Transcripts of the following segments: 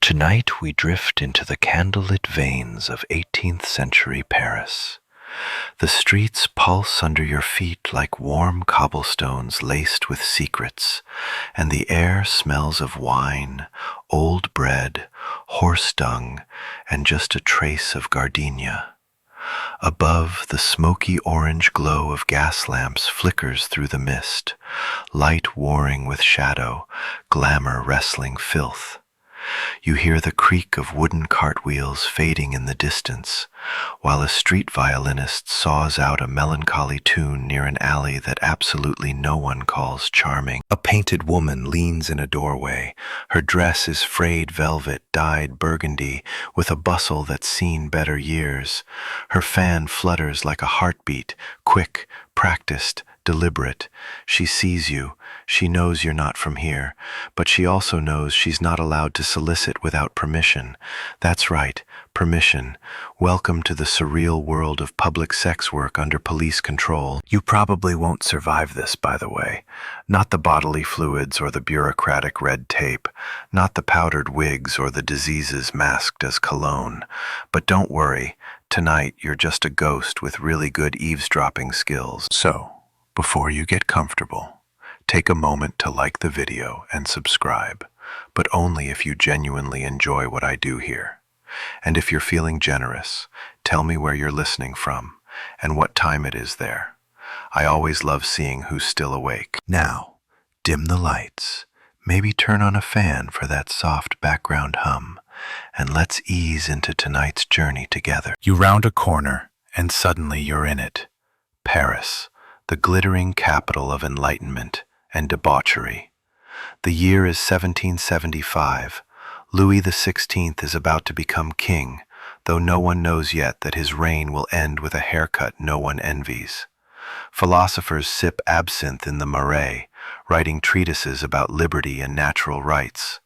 Tonight we drift into the candlelit veins of 18th century Paris. The streets pulse under your feet like warm cobblestones laced with secrets, and the air smells of wine, old bread, horse dung, and just a trace of gardenia. Above, the smoky orange glow of gas lamps flickers through the mist, light warring with shadow, glamour wrestling filth. You hear the creak of wooden cartwheels fading in the distance, while a street violinist saws out a melancholy tune near an alley that absolutely no one calls charming. A painted woman leans in a doorway. Her dress is frayed velvet dyed burgundy with a bustle that's seen better years. Her fan flutters like a heartbeat, quick, practiced, deliberate. She sees you. She knows you're not from here, but she also knows she's not allowed to solicit without permission. That's right, permission. Welcome to the surreal world of public sex work under police control. You probably won't survive this, by the way. Not the bodily fluids or the bureaucratic red tape, not the powdered wigs or the diseases masked as cologne. But don't worry, tonight you're just a ghost with really good eavesdropping skills. So, before you get comfortable, take a moment to like the video and subscribe, but only if you genuinely enjoy what I do here. And if you're feeling generous, tell me where you're listening from and what time it is there. I always love seeing who's still awake. Now, dim the lights, maybe turn on a fan for that soft background hum, and let's ease into tonight's journey together. You round a corner, and suddenly you're in it. Paris, the glittering capital of enlightenment and debauchery. The year is 1775. Louis XVI is about to become king, though no one knows yet that his reign will end with a haircut no one envies. Philosophers sip absinthe in the Marais, writing treatises about liberty and natural rights.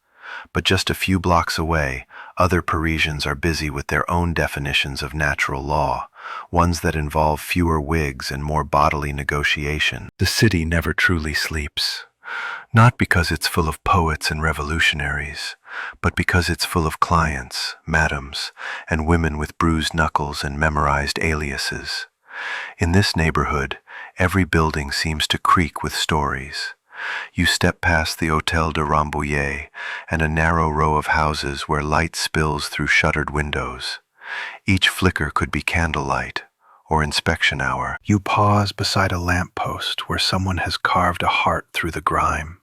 But just a few blocks away, other Parisians are busy with their own definitions of natural law, ones that involve fewer wigs and more bodily negotiation. The city never truly sleeps, not because it's full of poets and revolutionaries, but because it's full of clients, madams, and women with bruised knuckles and memorized aliases. In this neighborhood, every building seems to creak with stories. You step past the Hôtel de Rambouillet and a narrow row of houses where light spills through shuttered windows. Each flicker could be candlelight or inspection hour. You pause beside a lamppost where someone has carved a heart through the grime.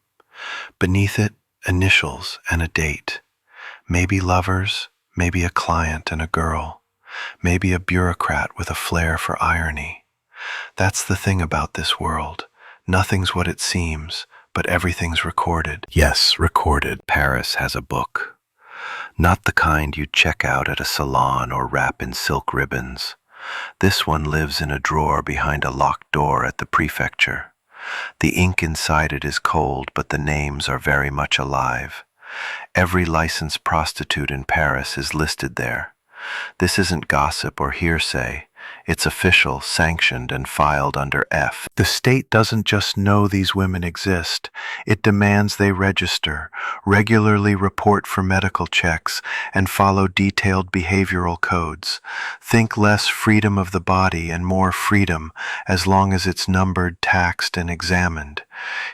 Beneath it, initials and a date. Maybe lovers, maybe a client and a girl, maybe a bureaucrat with a flair for irony. That's the thing about this world. Nothing's what it seems, but everything's recorded. Yes, recorded. Paris has a book. Not the kind you'd check out at a salon or wrap in silk ribbons. This one lives in a drawer behind a locked door at the prefecture. The ink inside it is cold, but the names are very much alive. Every licensed prostitute in Paris is listed there. This isn't gossip or hearsay. It's official, sanctioned, and filed under F. The state doesn't just know these women exist. It demands they register, regularly report for medical checks, and follow detailed behavioral codes. Think less freedom of the body and more freedom as long as it's numbered, taxed, and examined.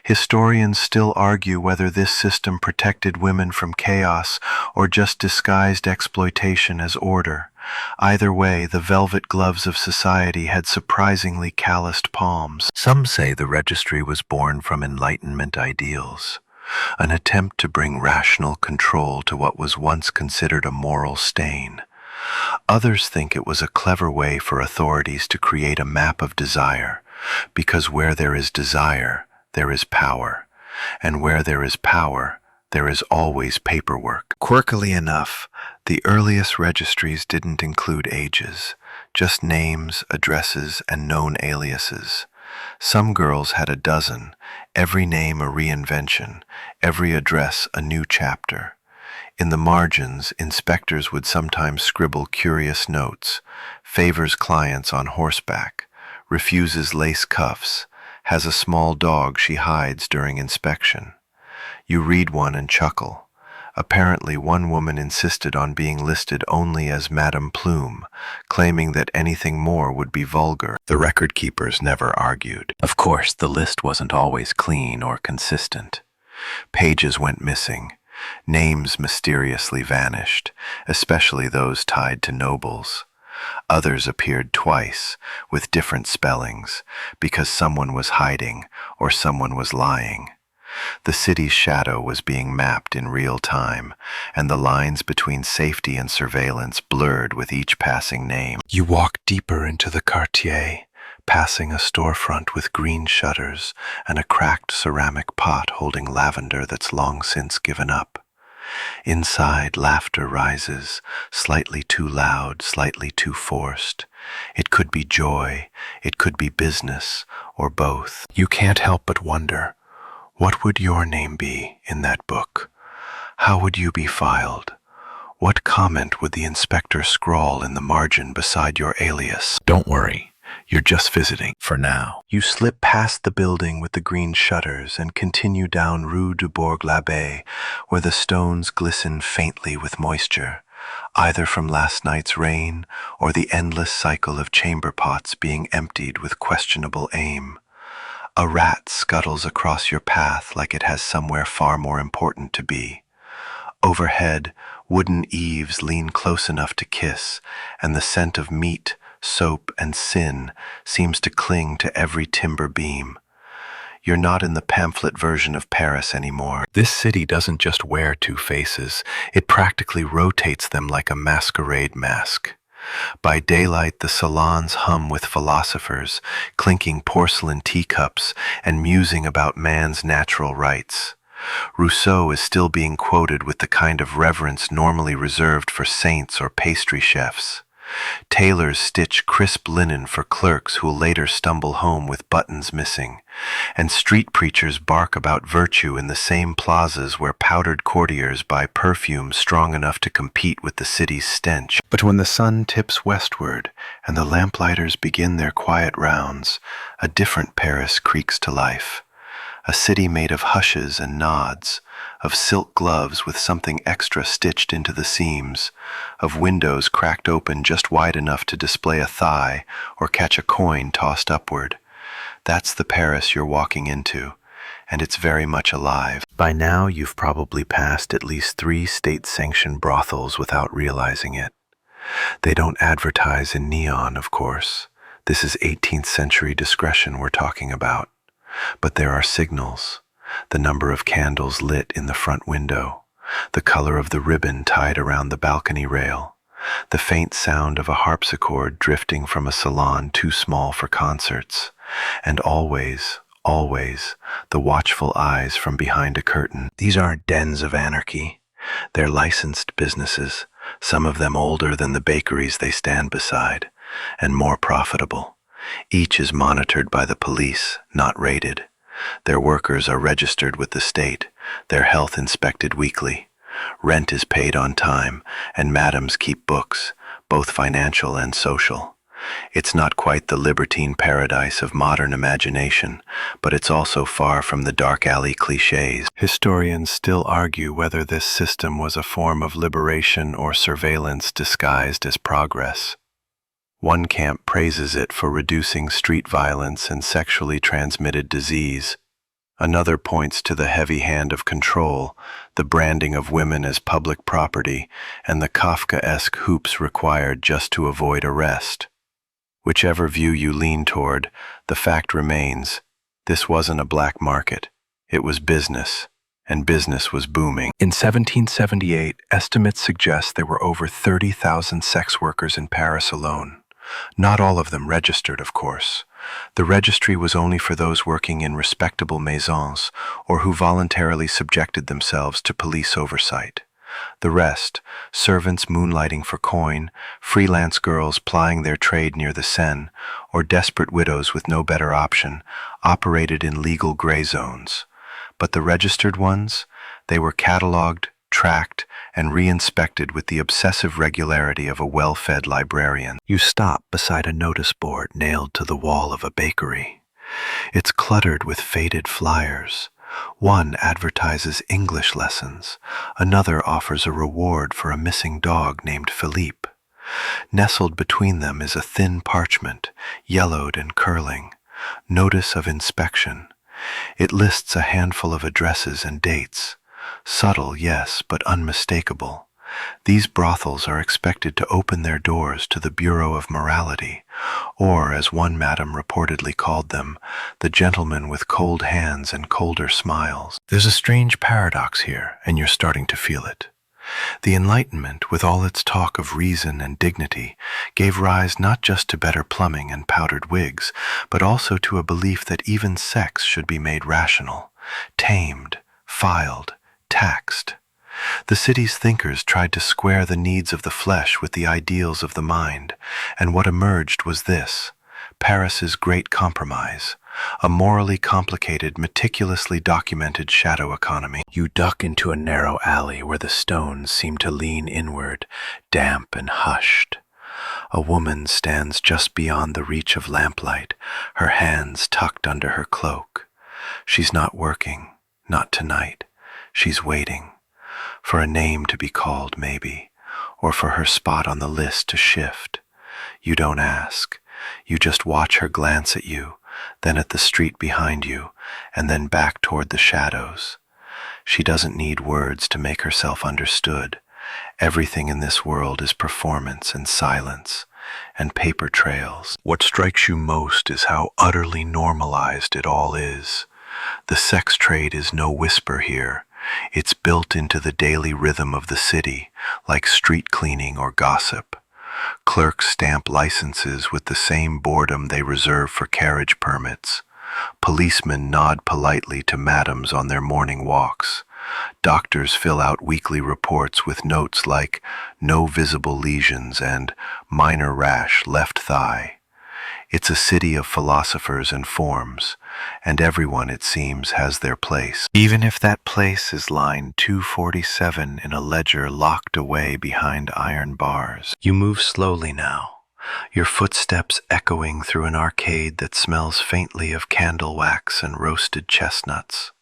Historians still argue whether this system protected women from chaos or just disguised exploitation as order. Either way, the velvet gloves of society had surprisingly calloused palms. Some say the registry was born from Enlightenment ideals, an attempt to bring rational control to what was once considered a moral stain. Others think it was a clever way for authorities to create a map of desire, because where there is desire, there is power, and where there is power, there is always paperwork. Quirkily enough, the earliest registries didn't include ages, just names, addresses, and known aliases. Some girls had a dozen, every name a reinvention, every address a new chapter. In the margins, inspectors would sometimes scribble curious notes, favors clients on horseback, refuses lace cuffs, has a small dog she hides during inspection. You read one and chuckle. Apparently, one woman insisted on being listed only as Madame Plume, claiming that anything more would be vulgar. The record keepers never argued. Of course, the list wasn't always clean or consistent. Pages went missing. Names mysteriously vanished, especially those tied to nobles. Others appeared twice, with different spellings, because someone was hiding or someone was lying. The city's shadow was being mapped in real time, and the lines between safety and surveillance blurred with each passing name. You walk deeper into the quartier, passing a storefront with green shutters and a cracked ceramic pot holding lavender that's long since given up. Inside, laughter rises, slightly too loud, slightly too forced. It could be joy, it could be business, or both. You can't help but wonder, what would your name be in that book? How would you be filed? What comment would the inspector scrawl in the margin beside your alias? Don't worry, you're just visiting for now. You slip past the building with the green shutters and continue down Rue du Bourg-l'Abbé, where the stones glisten faintly with moisture, either from last night's rain or the endless cycle of chamber pots being emptied with questionable aim. A rat scuttles across your path like it has somewhere far more important to be. Overhead, wooden eaves lean close enough to kiss, and the scent of meat, soap, and sin seems to cling to every timber beam. You're not in the pamphlet version of Paris anymore. This city doesn't just wear two faces, it practically rotates them like a masquerade mask. By daylight, the salons hum with philosophers, clinking porcelain teacups and musing about man's natural rights. Rousseau is still being quoted with the kind of reverence normally reserved for saints or pastry chefs. Tailors stitch crisp linen for clerks who'll later stumble home with buttons missing, and street preachers bark about virtue in the same plazas where powdered courtiers buy perfume strong enough to compete with the city's stench. But when the sun tips westward and the lamplighters begin their quiet rounds, a different Paris creaks to life. A city made of hushes and nods, of silk gloves with something extra stitched into the seams, of windows cracked open just wide enough to display a thigh or catch a coin tossed upward. That's the Paris you're walking into, and it's very much alive. By now, you've probably passed at least 3 state-sanctioned brothels without realizing it. They don't advertise in neon, of course. This is 18th century discretion we're talking about. But there are signals, the number of candles lit in the front window, the color of the ribbon tied around the balcony rail, the faint sound of a harpsichord drifting from a salon too small for concerts, and always, the watchful eyes from behind a curtain. These aren't dens of anarchy. They're licensed businesses, some of them older than the bakeries they stand beside, and more profitable. Each is monitored by the police, not raided. Their workers are registered with the state, their health inspected weekly. Rent is paid on time, and madams keep books, both financial and social. It's not quite the libertine paradise of modern imagination, but it's also far from the dark alley cliches. Historians still argue whether this system was a form of liberation or surveillance disguised as progress. One camp praises it for reducing street violence and sexually transmitted disease. Another points to the heavy hand of control, the branding of women as public property, and the Kafkaesque hoops required just to avoid arrest. Whichever view you lean toward, the fact remains, this wasn't a black market. It was business, and business was booming. In 1778, estimates suggest there were over 30,000 sex workers in Paris alone. Not all of them registered, of course. The registry was only for those working in respectable maisons or who voluntarily subjected themselves to police oversight. The rest, servants moonlighting for coin, freelance girls plying their trade near the Seine, or desperate widows with no better option, operated in legal gray zones. But the registered ones, they were catalogued, tracked, and re-inspected with the obsessive regularity of a well-fed librarian. You stop beside a notice board nailed to the wall of a bakery. It's cluttered with faded flyers, One advertises English lessons, another offers a reward for a missing dog named Philippe. Nestled between them is a thin parchment, yellowed and curling, notice of inspection. It lists a handful of addresses and dates. Subtle, yes, but unmistakable. These brothels are expected to open their doors to the Bureau of Morality, or, as one madam reportedly called them, the gentlemen with cold hands and colder smiles. There's a strange paradox here, and you're starting to feel it. The Enlightenment, with all its talk of reason and dignity, gave rise not just to better plumbing and powdered wigs, but also to a belief that even sex should be made rational, tamed, filed, taxed. The city's thinkers tried to square the needs of the flesh with the ideals of the mind, and what emerged was this: Paris's great compromise, a morally complicated, meticulously documented shadow economy. You duck into a narrow alley where the stones seem to lean inward, damp and hushed. A woman stands just beyond the reach of lamplight, her hands tucked under her cloak. She's not working, not tonight. She's waiting. For a name to be called, maybe, or for her spot on the list to shift. You don't ask. You just watch her glance at you, then at the street behind you, and then back toward the shadows. She doesn't need words to make herself understood. Everything in this world is performance and silence and paper trails. What strikes you most is how utterly normalized it all is. The sex trade is no whisper here. It's built into the daily rhythm of the city, like street cleaning or gossip. Clerks stamp licenses with the same boredom they reserve for carriage permits. Policemen nod politely to madams on their morning walks. Doctors fill out weekly reports with notes like "no visible lesions" and "minor rash left thigh." It's a city of philosophers and forms, and everyone, it seems, has their place, even if that place is line 247 in a ledger locked away behind iron bars. You move slowly now, your footsteps echoing through an arcade that smells faintly of candle wax and roasted chestnuts.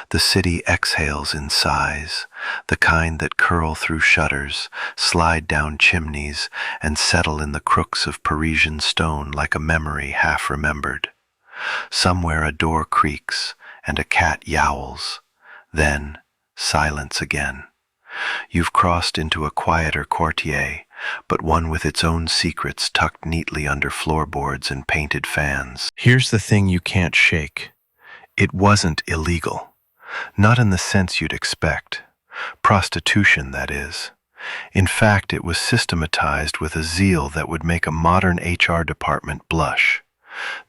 The city exhales in sighs, the kind that curl through shutters, slide down chimneys, and settle in the crooks of Parisian stone like a memory half remembered. Somewhere a door creaks and a cat yowls. Then silence again. You've crossed into a quieter quartier, but one with its own secrets tucked neatly under floorboards and painted fans. Here's the thing you can't shake. It wasn't illegal. Not in the sense you'd expect. Prostitution, that is. In fact, it was systematized with a zeal that would make a modern HR department blush.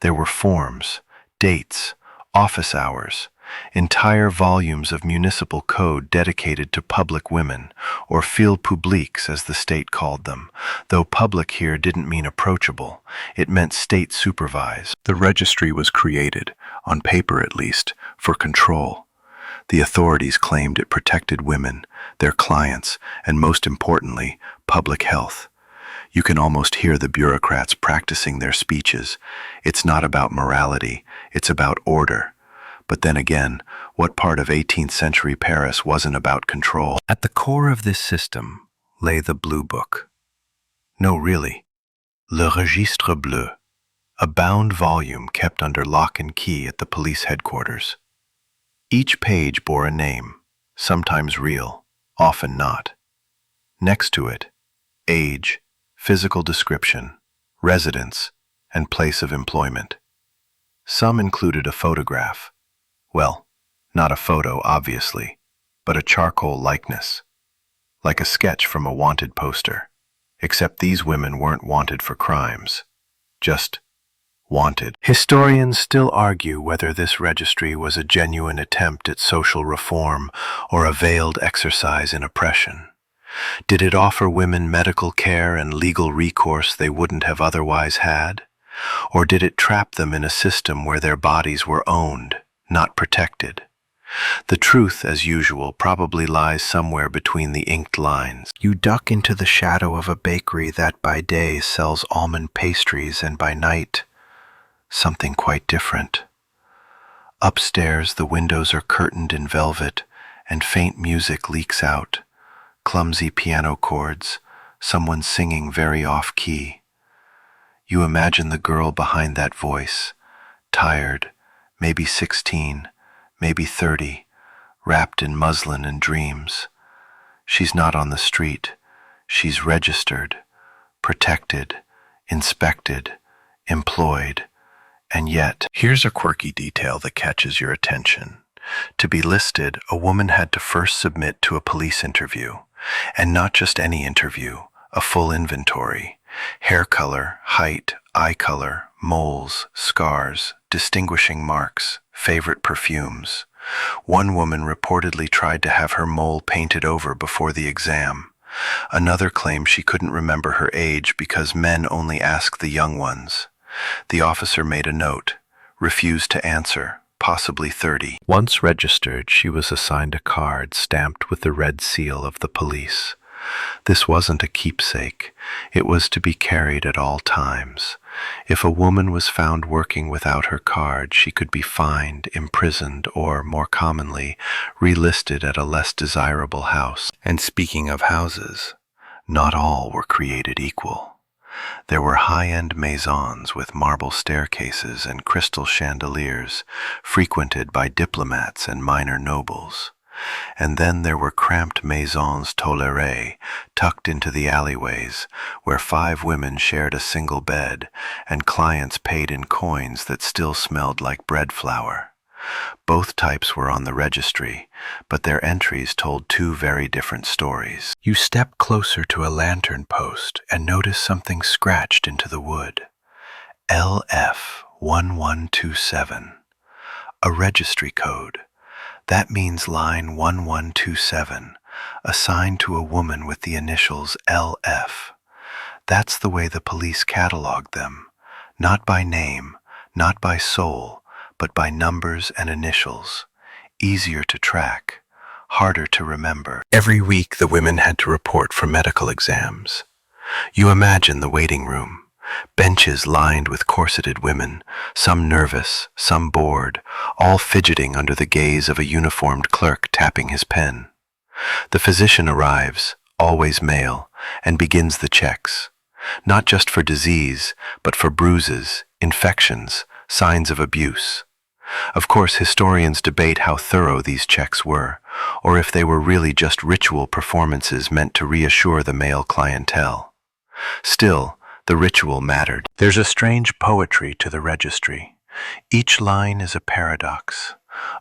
There were forms, dates, office hours, entire volumes of municipal code dedicated to public women, or filles publiques as the state called them, though public here didn't mean approachable, it meant state-supervised. The registry was created, on paper at least, for control. The authorities claimed it protected women, their clients, and most importantly, public health. You can almost hear the bureaucrats practicing their speeches. It's not about morality, it's about order. But then again, what part of 18th century Paris wasn't about control? At the core of this system lay the Blue Book. No, really, Le Registre Bleu, a bound volume kept under lock and key at the police headquarters. Each page bore a name, sometimes real, often not. Next to it, age, physical description, residence, and place of employment. Some included a photograph. Well, not a photo, obviously, but a charcoal likeness, like a sketch from a wanted poster, except these women weren't wanted for crimes, just wanted. Historians still argue whether this registry was a genuine attempt at social reform or a veiled exercise in oppression. Did it offer women medical care and legal recourse they wouldn't have otherwise had? Or did it trap them in a system where their bodies were owned, not protected? The truth, as usual, probably lies somewhere between the inked lines. You duck into the shadow of a bakery that by day sells almond pastries and by night something quite different. Upstairs, the windows are curtained in velvet, and faint music leaks out. Clumsy piano chords, someone singing very off-key. You imagine the girl behind that voice, tired, maybe 16, maybe 30, wrapped in muslin and dreams. She's not on the street. She's registered, protected, inspected, employed, and yet. Here's a quirky detail that catches your attention. To be listed, a woman had to first submit to a police interview, and not just any interview, a full inventory. Hair color, height, eye color, moles, scars, distinguishing marks, favorite perfumes. One woman reportedly tried to have her mole painted over before the exam. Another claimed she couldn't remember her age because men only ask the young ones. The officer made a note, refused to answer, possibly 30. Once registered, she was assigned a card stamped with the red seal of the police. This wasn't a keepsake. It was to be carried at all times. If a woman was found working without her card, she could be fined, imprisoned, or, more commonly, relisted at a less desirable house. And speaking of houses, not all were created equal. There were high-end maisons with marble staircases and crystal chandeliers, frequented by diplomats and minor nobles. And then there were cramped maisons tolérées, tucked into the alleyways, where 5 women shared a single bed, and clients paid in coins that still smelled like bread flour. Both types were on the registry, but their entries told 2 very different stories. You step closer to a lantern post and notice something scratched into the wood. LF 1127, a registry code. That means line 1127, assigned to a woman with the initials LF. That's the way the police cataloged them, not by name, not by soul, but by numbers and initials. Easier to track, harder to remember. Every week the women had to report for medical exams. You imagine the waiting room. Benches lined with corseted women, some nervous, some bored, all fidgeting under the gaze of a uniformed clerk tapping his pen. The physician arrives, always male, and begins the checks, not just for disease, but for bruises, infections, signs of abuse. Of course, historians debate how thorough these checks were, or if they were really just ritual performances meant to reassure the male clientele. Still, the ritual mattered. There's a strange poetry to the registry. Each line is a paradox.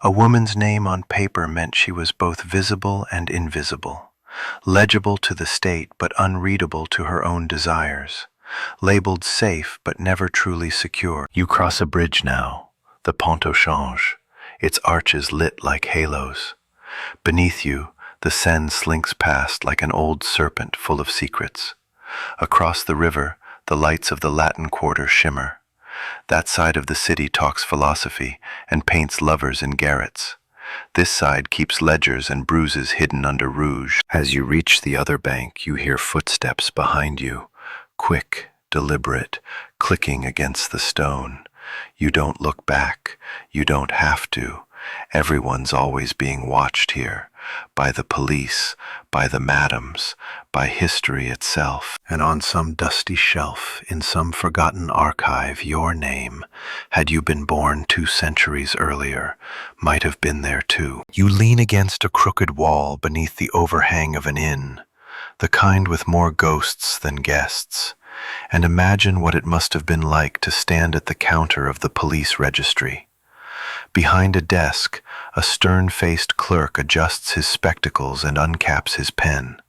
A woman's name on paper meant she was both visible and invisible, legible to the state but unreadable to her own desires, labeled safe but never truly secure. You cross a bridge now, the Pont au Change, its arches lit like halos. Beneath you, the Seine slinks past like an old serpent full of secrets. Across the river, the lights of the Latin Quarter shimmer. That side of the city talks philosophy and paints lovers in garrets. This side keeps ledgers and bruises hidden under rouge. As you reach the other bank, you hear footsteps behind you, quick, deliberate, clicking against the stone. You don't look back. You don't have to. Everyone's always being watched here, by the police, by the madams, by history itself. And on some dusty shelf, in some forgotten archive, your name, had you been born 2 centuries earlier, might have been there too. You lean against a crooked wall beneath the overhang of an inn, the kind with more ghosts than guests, and imagine what it must have been like to stand at the counter of the police registry. Behind a desk, a stern-faced clerk adjusts his spectacles and uncaps his pen.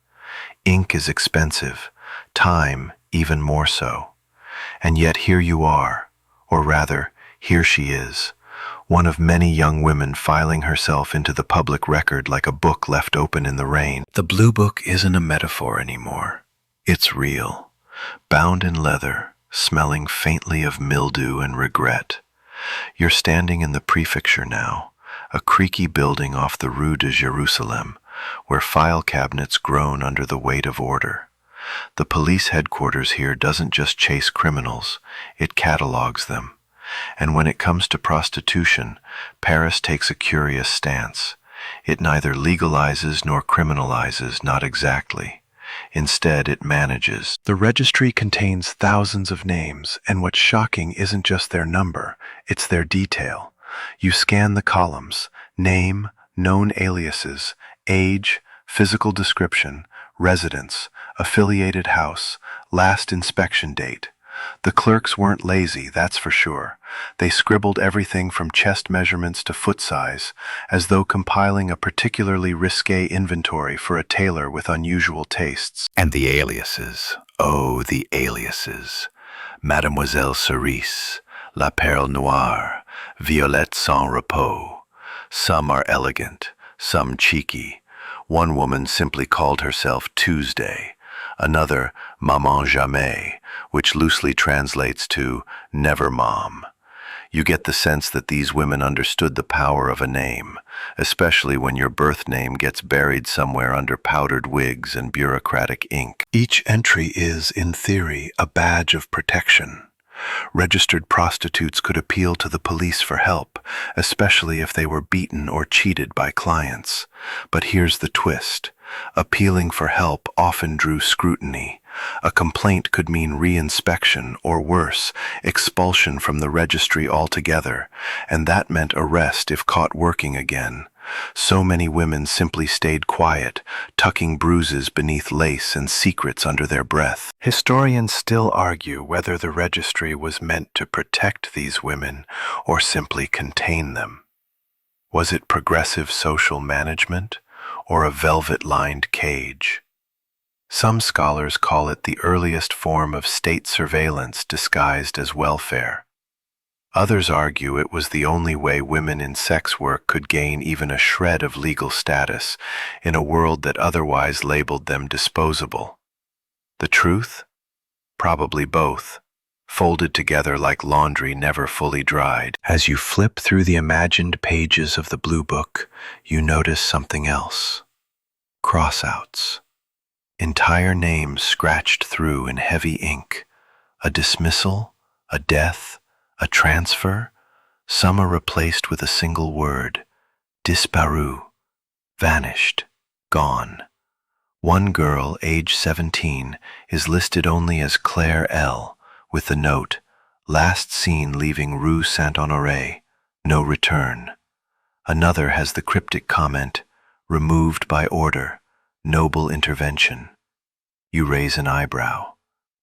Ink is expensive, time even more so. And yet here you are, or rather, here she is, one of many young women filing herself into the public record like a book left open in the rain. The blue book isn't a metaphor anymore. It's real, bound in leather, smelling faintly of mildew and regret. You're standing in the prefecture now, a creaky building off the Rue de Jérusalem, where file cabinets groan under the weight of order. The police headquarters here doesn't just chase criminals, it catalogs them. And when it comes to prostitution, Paris takes a curious stance. It neither legalizes nor criminalizes, not exactly. Instead, it manages. The registry contains thousands of names, and what's shocking isn't just their number, it's their detail. You scan the columns: name, known aliases, age, physical description, residence, affiliated house, last inspection date. The clerks weren't lazy, that's for sure. They scribbled everything from chest measurements to foot size, as though compiling a particularly risque inventory for a tailor with unusual tastes. And the aliases. Oh, the aliases. Mademoiselle Cerise, La Perle Noire, Violette Sans Repos. Some are elegant, some cheeky. One woman simply called herself Tuesday, another Maman Jamais, which loosely translates to Never Mom. You get the sense that these women understood the power of a name, especially when your birth name gets buried somewhere under powdered wigs and bureaucratic ink. Each entry is, in theory, a badge of protection. Registered prostitutes could appeal to the police for help, especially if they were beaten or cheated by clients. But here's the twist. Appealing for help often drew scrutiny. A complaint could mean reinspection, or worse, expulsion from the registry altogether, and that meant arrest if caught working again. So many women simply stayed quiet, tucking bruises beneath lace and secrets under their breath. Historians still argue whether the registry was meant to protect these women or simply contain them. Was it progressive social management or a velvet-lined cage? Some scholars call it the earliest form of state surveillance disguised as welfare. Others argue it was the only way women in sex work could gain even a shred of legal status in a world that otherwise labeled them disposable. The truth? Probably both, folded together like laundry never fully dried. As you flip through the imagined pages of the Blue Book, you notice something else. Crossouts. Entire names scratched through in heavy ink. A dismissal, a death, a transfer. Some are replaced with a single word. Disparu. Vanished. Gone. One girl, age 17, is listed only as Claire L., with the note, last seen leaving Rue Saint-Honoré, no return. Another has the cryptic comment, removed by order, noble intervention. You raise an eyebrow.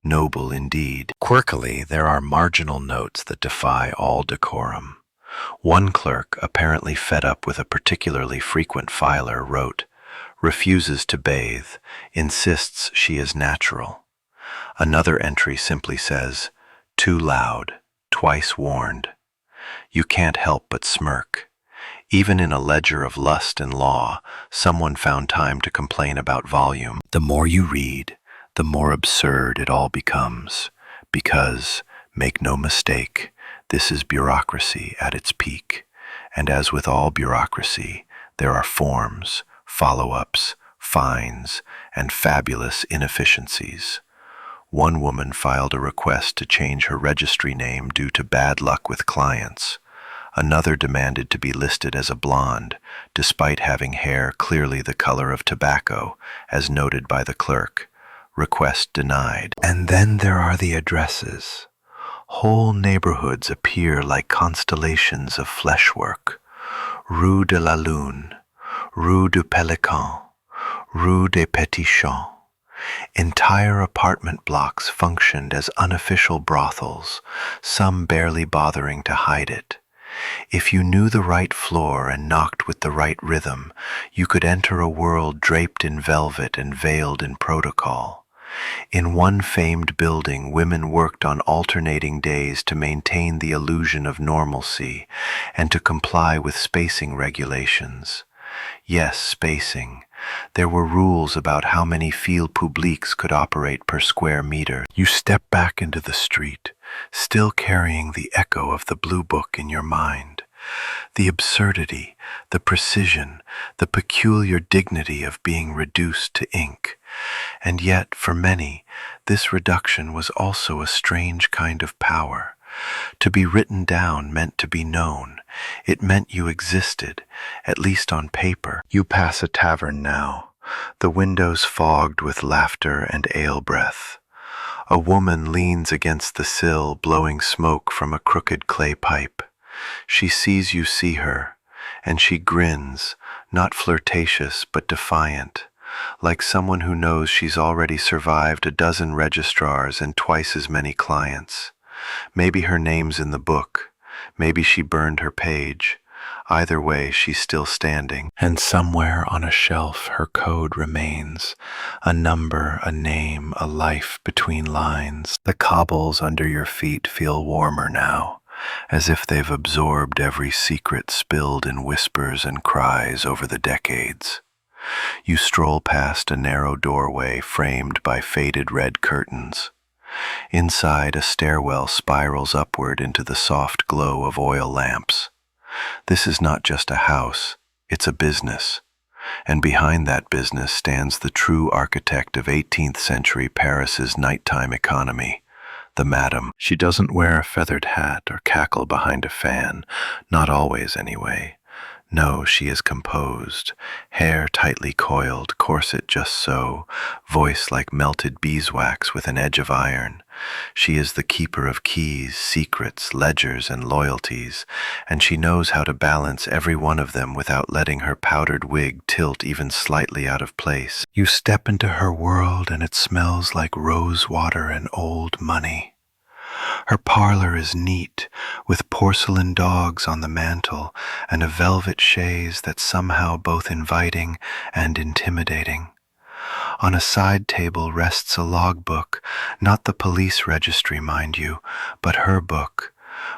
Noble indeed. Quirkily, there are marginal notes that defy all decorum. One clerk, apparently fed up with a particularly frequent filer, wrote, refuses to bathe, insists she is natural. Another entry simply says, too loud, twice warned. You can't help but smirk. Even in a ledger of lust and law, someone found time to complain about volume. The more you read, the more absurd it all becomes, because, make no mistake, this is bureaucracy at its peak. And as with all bureaucracy, there are forms, follow-ups, fines, and fabulous inefficiencies. One woman filed a request to change her registry name due to bad luck with clients. Another demanded to be listed as a blonde, despite having hair clearly the color of tobacco, as noted by the clerk. Request denied. And then there are the addresses. Whole neighborhoods appear like constellations of fleshwork. Rue de la Lune, Rue du Pélican, Rue des Petits Champs. Entire apartment blocks functioned as unofficial brothels, some barely bothering to hide it. If you knew the right floor and knocked with the right rhythm, you could enter a world draped in velvet and veiled in protocol. In one famed building, women worked on alternating days to maintain the illusion of normalcy and to comply with spacing regulations. Yes, spacing. There were rules about how many field publiques could operate per square meter. You step back into the street, still carrying the echo of the Blue Book in your mind. The absurdity, the precision, the peculiar dignity of being reduced to ink. And yet, for many, this reduction was also a strange kind of power, To be written down meant to be known. It meant you existed, at least on paper. You pass a tavern now, the windows fogged with laughter and ale breath. A woman leans against the sill, blowing smoke from a crooked clay pipe. She sees you see her, and she grins, not flirtatious but defiant, like someone who knows she's already survived a dozen registrars and twice as many clients. Maybe her name's in the book, maybe she burned her page. Either way, she's still standing, and somewhere on a shelf her code remains, a number, a name, a life between lines. The cobbles under your feet feel warmer now, as if they've absorbed every secret spilled in whispers and cries over the decades. You stroll past a narrow doorway framed by faded red curtains. Inside, a stairwell spirals upward into the soft glow of oil lamps. This is not just a house, it's a business. And behind that business stands the true architect of 18th century Paris's nighttime economy, the madam. She doesn't wear a feathered hat or cackle behind a fan, not always anyway. No, she is composed, hair tightly coiled, corset just so, voice like melted beeswax with an edge of iron. She is the keeper of keys, secrets, ledgers, and loyalties, and she knows how to balance every one of them without letting her powdered wig tilt even slightly out of place. You step into her world and it smells like rose water and old money. Her parlor is neat, with porcelain dogs on the mantel and a velvet chaise that's somehow both inviting and intimidating. On a side table rests a logbook, not the police registry, mind you, but her book,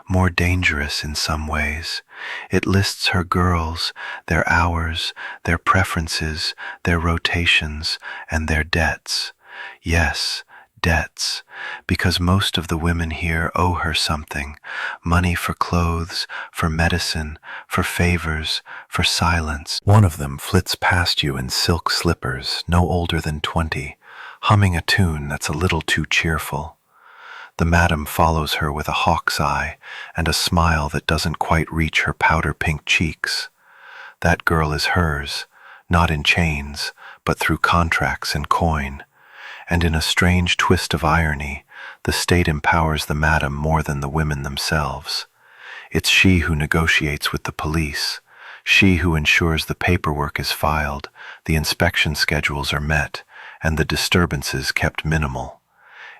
more dangerous in some ways. It lists her girls, their hours, their preferences, their rotations, and their debts. Yes, debts, because most of the women here owe her something: money for clothes, for medicine, for favors, for silence. One of them flits past you in silk slippers, no older than 20, humming a tune that's a little too cheerful. The madam follows her with a hawk's eye and a smile that doesn't quite reach her powder-pink cheeks. That girl is hers, not in chains, but through contracts and coin. And in a strange twist of irony, the state empowers the madam more than the women themselves. It's she who negotiates with the police, she who ensures the paperwork is filed, the inspection schedules are met, and the disturbances kept minimal.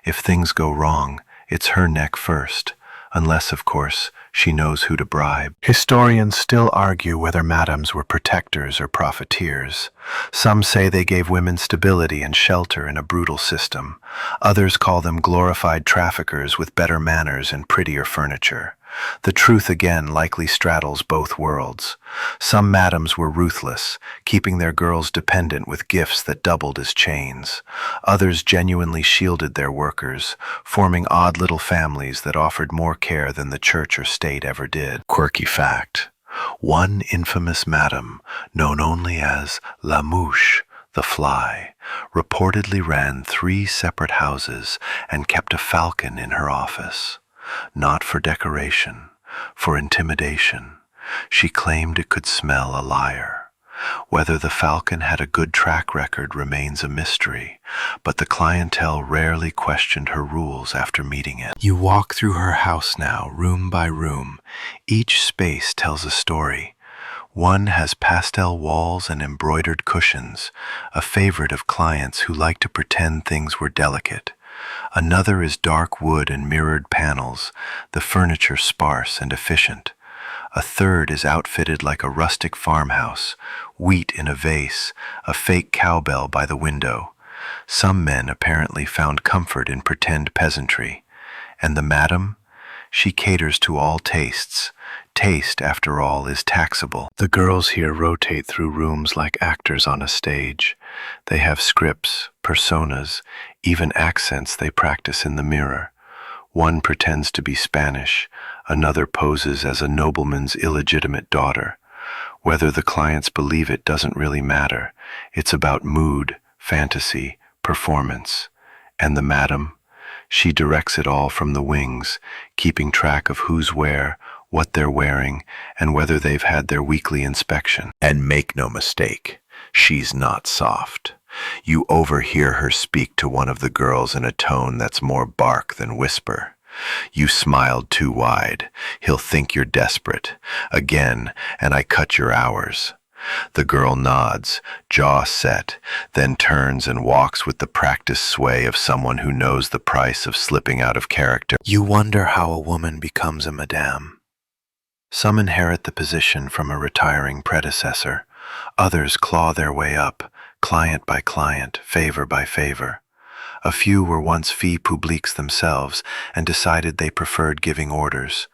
If things go wrong, it's her neck first, unless, of course, she knows who to bribe. Historians still argue whether madams were protectors or profiteers. Some say they gave women stability and shelter in a brutal system. Others call them glorified traffickers with better manners and prettier furniture. The truth again likely straddles both worlds. Some madams were ruthless, keeping their girls dependent with gifts that doubled as chains. Others genuinely shielded their workers, forming odd little families that offered more care than the church or state ever did. Quirky fact: one infamous madam, known only as La Mouche, the fly, reportedly ran 3 separate houses and kept a falcon in her office. Not for decoration, for intimidation. She claimed it could smell a liar. Whether the falcon had a good track record remains a mystery, but the clientele rarely questioned her rules after meeting it. You walk through her house now, room by room. Each space tells a story. One has pastel walls and embroidered cushions, a favorite of clients who like to pretend things were delicate. Another is dark wood and mirrored panels, the furniture sparse and efficient. A third is outfitted like a rustic farmhouse, wheat in a vase, a fake cowbell by the window. Some men apparently found comfort in pretend peasantry. And the madam? She caters to all tastes. Taste, after all, is taxable. The girls here rotate through rooms like actors on a stage. They have scripts, personas, even accents they practice in the mirror. One pretends to be Spanish, another poses as a nobleman's illegitimate daughter. Whether the clients believe it doesn't really matter. It's about mood, fantasy, performance. And the madam? She directs it all from the wings, keeping track of who's where, what they're wearing, and whether they've had their weekly inspection. And make no mistake, she's not soft. You overhear her speak to one of the girls in a tone that's more bark than whisper. You smiled too wide. He'll think you're desperate. Again, and I cut your hours. The girl nods, jaw set, then turns and walks with the practiced sway of someone who knows the price of slipping out of character. You wonder how a woman becomes a madame. Some inherit the position from a retiring predecessor. Others claw their way up, client by client, favor by favor. A few were once filles publiques themselves and decided they preferred giving orders.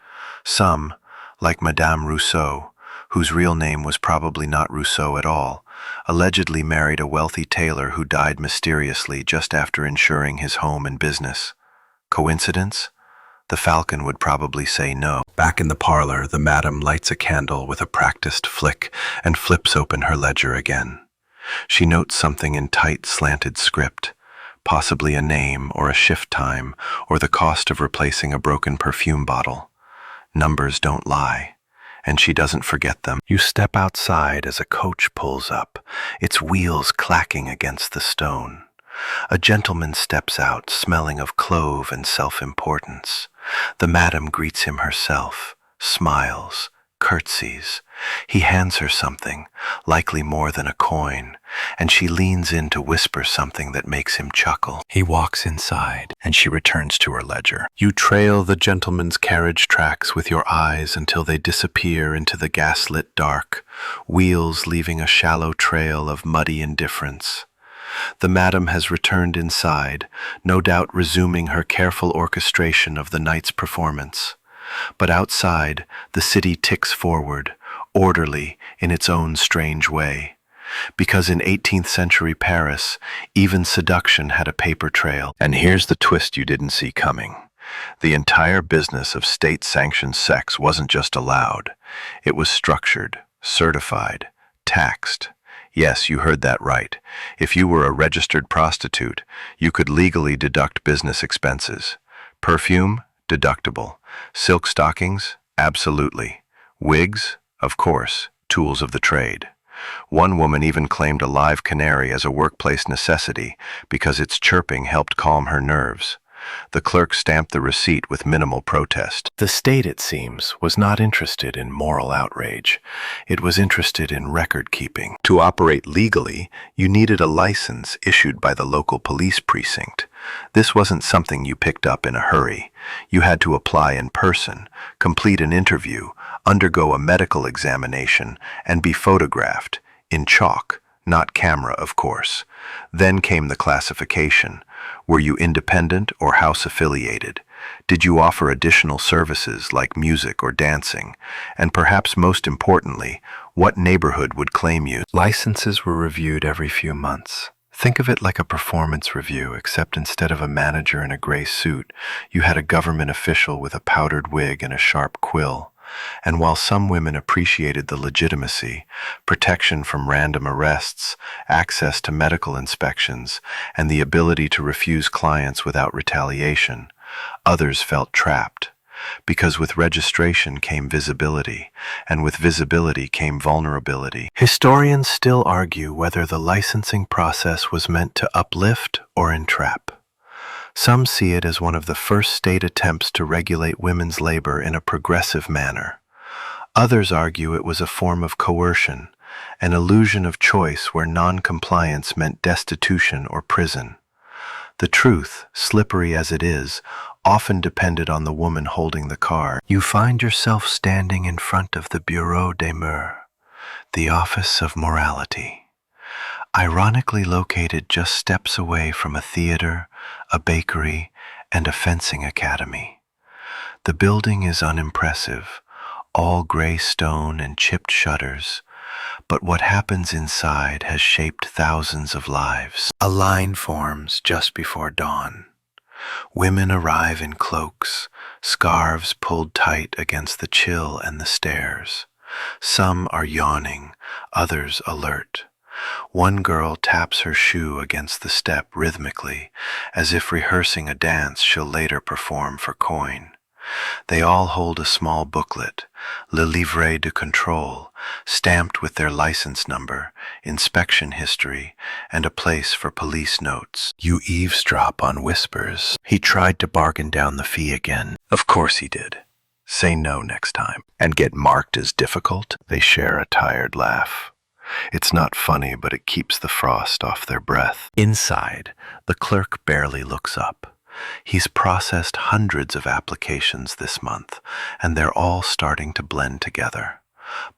Some, like Madame Rousseau, whose real name was probably not Rousseau at all, allegedly married a wealthy tailor who died mysteriously just after insuring his home and business. Coincidence? The Falcon would probably say no. Back in the parlor, the madam lights a candle with a practiced flick and flips open her ledger again. She notes something in tight, slanted script, possibly a name or a shift time or the cost of replacing a broken perfume bottle. Numbers don't lie, and she doesn't forget them. You step outside as a coach pulls up, its wheels clacking against the stone. A gentleman steps out, smelling of clove and self-importance. The madam greets him herself, smiles, curtsies. He hands her something, likely more than a coin, and she leans in to whisper something that makes him chuckle. He walks inside, and she returns to her ledger. You trail the gentleman's carriage tracks with your eyes until they disappear into the gaslit dark, wheels leaving a shallow trail of muddy indifference. The madam has returned inside, no doubt resuming her careful orchestration of the night's performance. But outside, the city ticks forward, orderly in its own strange way. Because in 18th century Paris, even seduction had a paper trail. And here's the twist you didn't see coming. The entire business of state-sanctioned sex wasn't just allowed. It was structured, certified, taxed. Yes, you heard that right. If you were a registered prostitute, you could legally deduct business expenses. Perfume? Deductible. Silk stockings? Absolutely. Wigs? Of course, tools of the trade. One woman even claimed a live canary as a workplace necessity because its chirping helped calm her nerves. The clerk stamped the receipt with minimal protest. The state, it seems, was not interested in moral outrage. It was interested in record-keeping. To operate legally, you needed a license issued by the local police precinct. This wasn't something you picked up in a hurry. You had to apply in person, complete an interview, undergo a medical examination, and be photographed, in chalk, not camera, of course. Then came the classification. Were you independent or house-affiliated? Did you offer additional services like music or dancing? And perhaps most importantly, what neighborhood would claim you? Licenses were reviewed every few months. Think of it like a performance review, except instead of a manager in a gray suit, you had a government official with a powdered wig and a sharp quill. And while some women appreciated the legitimacy, protection from random arrests, access to medical inspections, and the ability to refuse clients without retaliation, others felt trapped. Because with registration came visibility, and with visibility came vulnerability. Historians still argue whether the licensing process was meant to uplift or entrap. Some see it as one of the first state attempts to regulate women's labor in a progressive manner. Others argue it was a form of coercion, an illusion of choice where non-compliance meant destitution or prison. The truth, slippery as it is, often depended on the woman holding the card. You find yourself standing in front of the Bureau des Mœurs, the Office of Morality. Ironically located just steps away from a theater, a bakery, and a fencing academy. The building is unimpressive, all gray stone and chipped shutters, but what happens inside has shaped thousands of lives. A line forms just before dawn. Women arrive in cloaks, scarves pulled tight against the chill and the stairs. Some are yawning, others alert. One girl taps her shoe against the step rhythmically, as if rehearsing a dance she'll later perform for coin. They all hold a small booklet, Le Livret de Contrôle, stamped with their license number, inspection history, and a place for police notes. You eavesdrop on whispers. He tried to bargain down the fee again. Of course he did. Say no next time. And get marked as difficult? They share a tired laugh. It's not funny, but it keeps the frost off their breath. Inside, the clerk barely looks up. He's processed hundreds of applications this month, and they're all starting to blend together.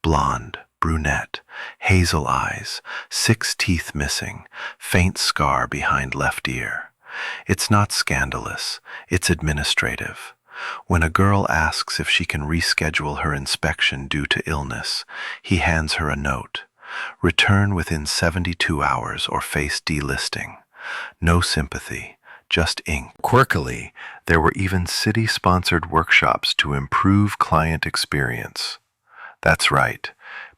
Blonde, brunette, hazel eyes, 6 teeth missing, faint scar behind left ear. It's not scandalous, it's administrative. When a girl asks if she can reschedule her inspection due to illness, he hands her a note. Return within 72 hours or face delisting. No sympathy, just ink. Quirkily, there were even city-sponsored workshops to improve client experience. That's right,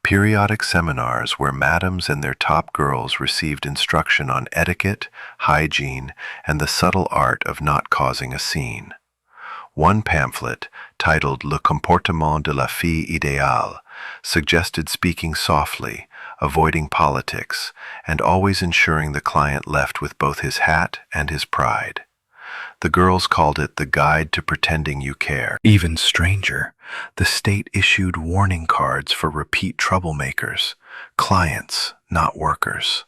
periodic seminars where madams and their top girls received instruction on etiquette, hygiene, and the subtle art of not causing a scene. One pamphlet, titled Le Comportement de la Fille Idéale, suggested speaking softly, avoiding politics, and always ensuring the client left with both his hat and his pride. The girls called it the Guide to Pretending You Care. Even stranger, the state issued warning cards for repeat troublemakers, clients, not workers.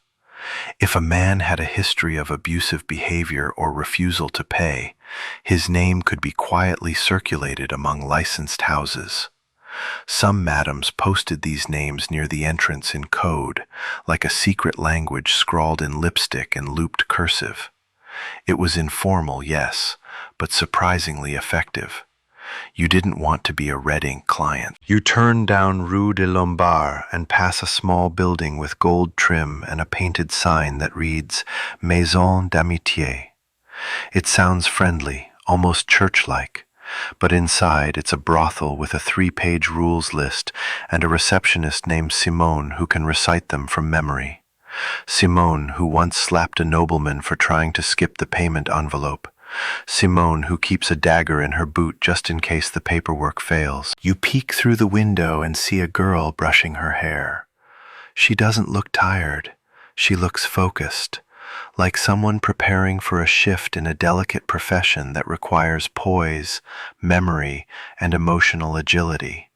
If a man had a history of abusive behavior or refusal to pay, his name could be quietly circulated among licensed houses. Some madams posted these names near the entrance in code, like a secret language scrawled in lipstick and looped cursive. It was informal, yes, but surprisingly effective. You didn't want to be a red ink client. You turn down Rue de Lombard and pass a small building with gold trim and a painted sign that reads Maison d'Amitié. It sounds friendly, almost church-like, but inside it's a brothel with a 3-page rules list and a receptionist named Simone who can recite them from memory. Simone, who once slapped a nobleman for trying to skip the payment envelope. Simone, who keeps a dagger in her boot just in case the paperwork fails. You peek through the window and see a girl brushing her hair. She doesn't look tired. She looks focused, like someone preparing for a shift in a delicate profession that requires poise, memory, and emotional agility.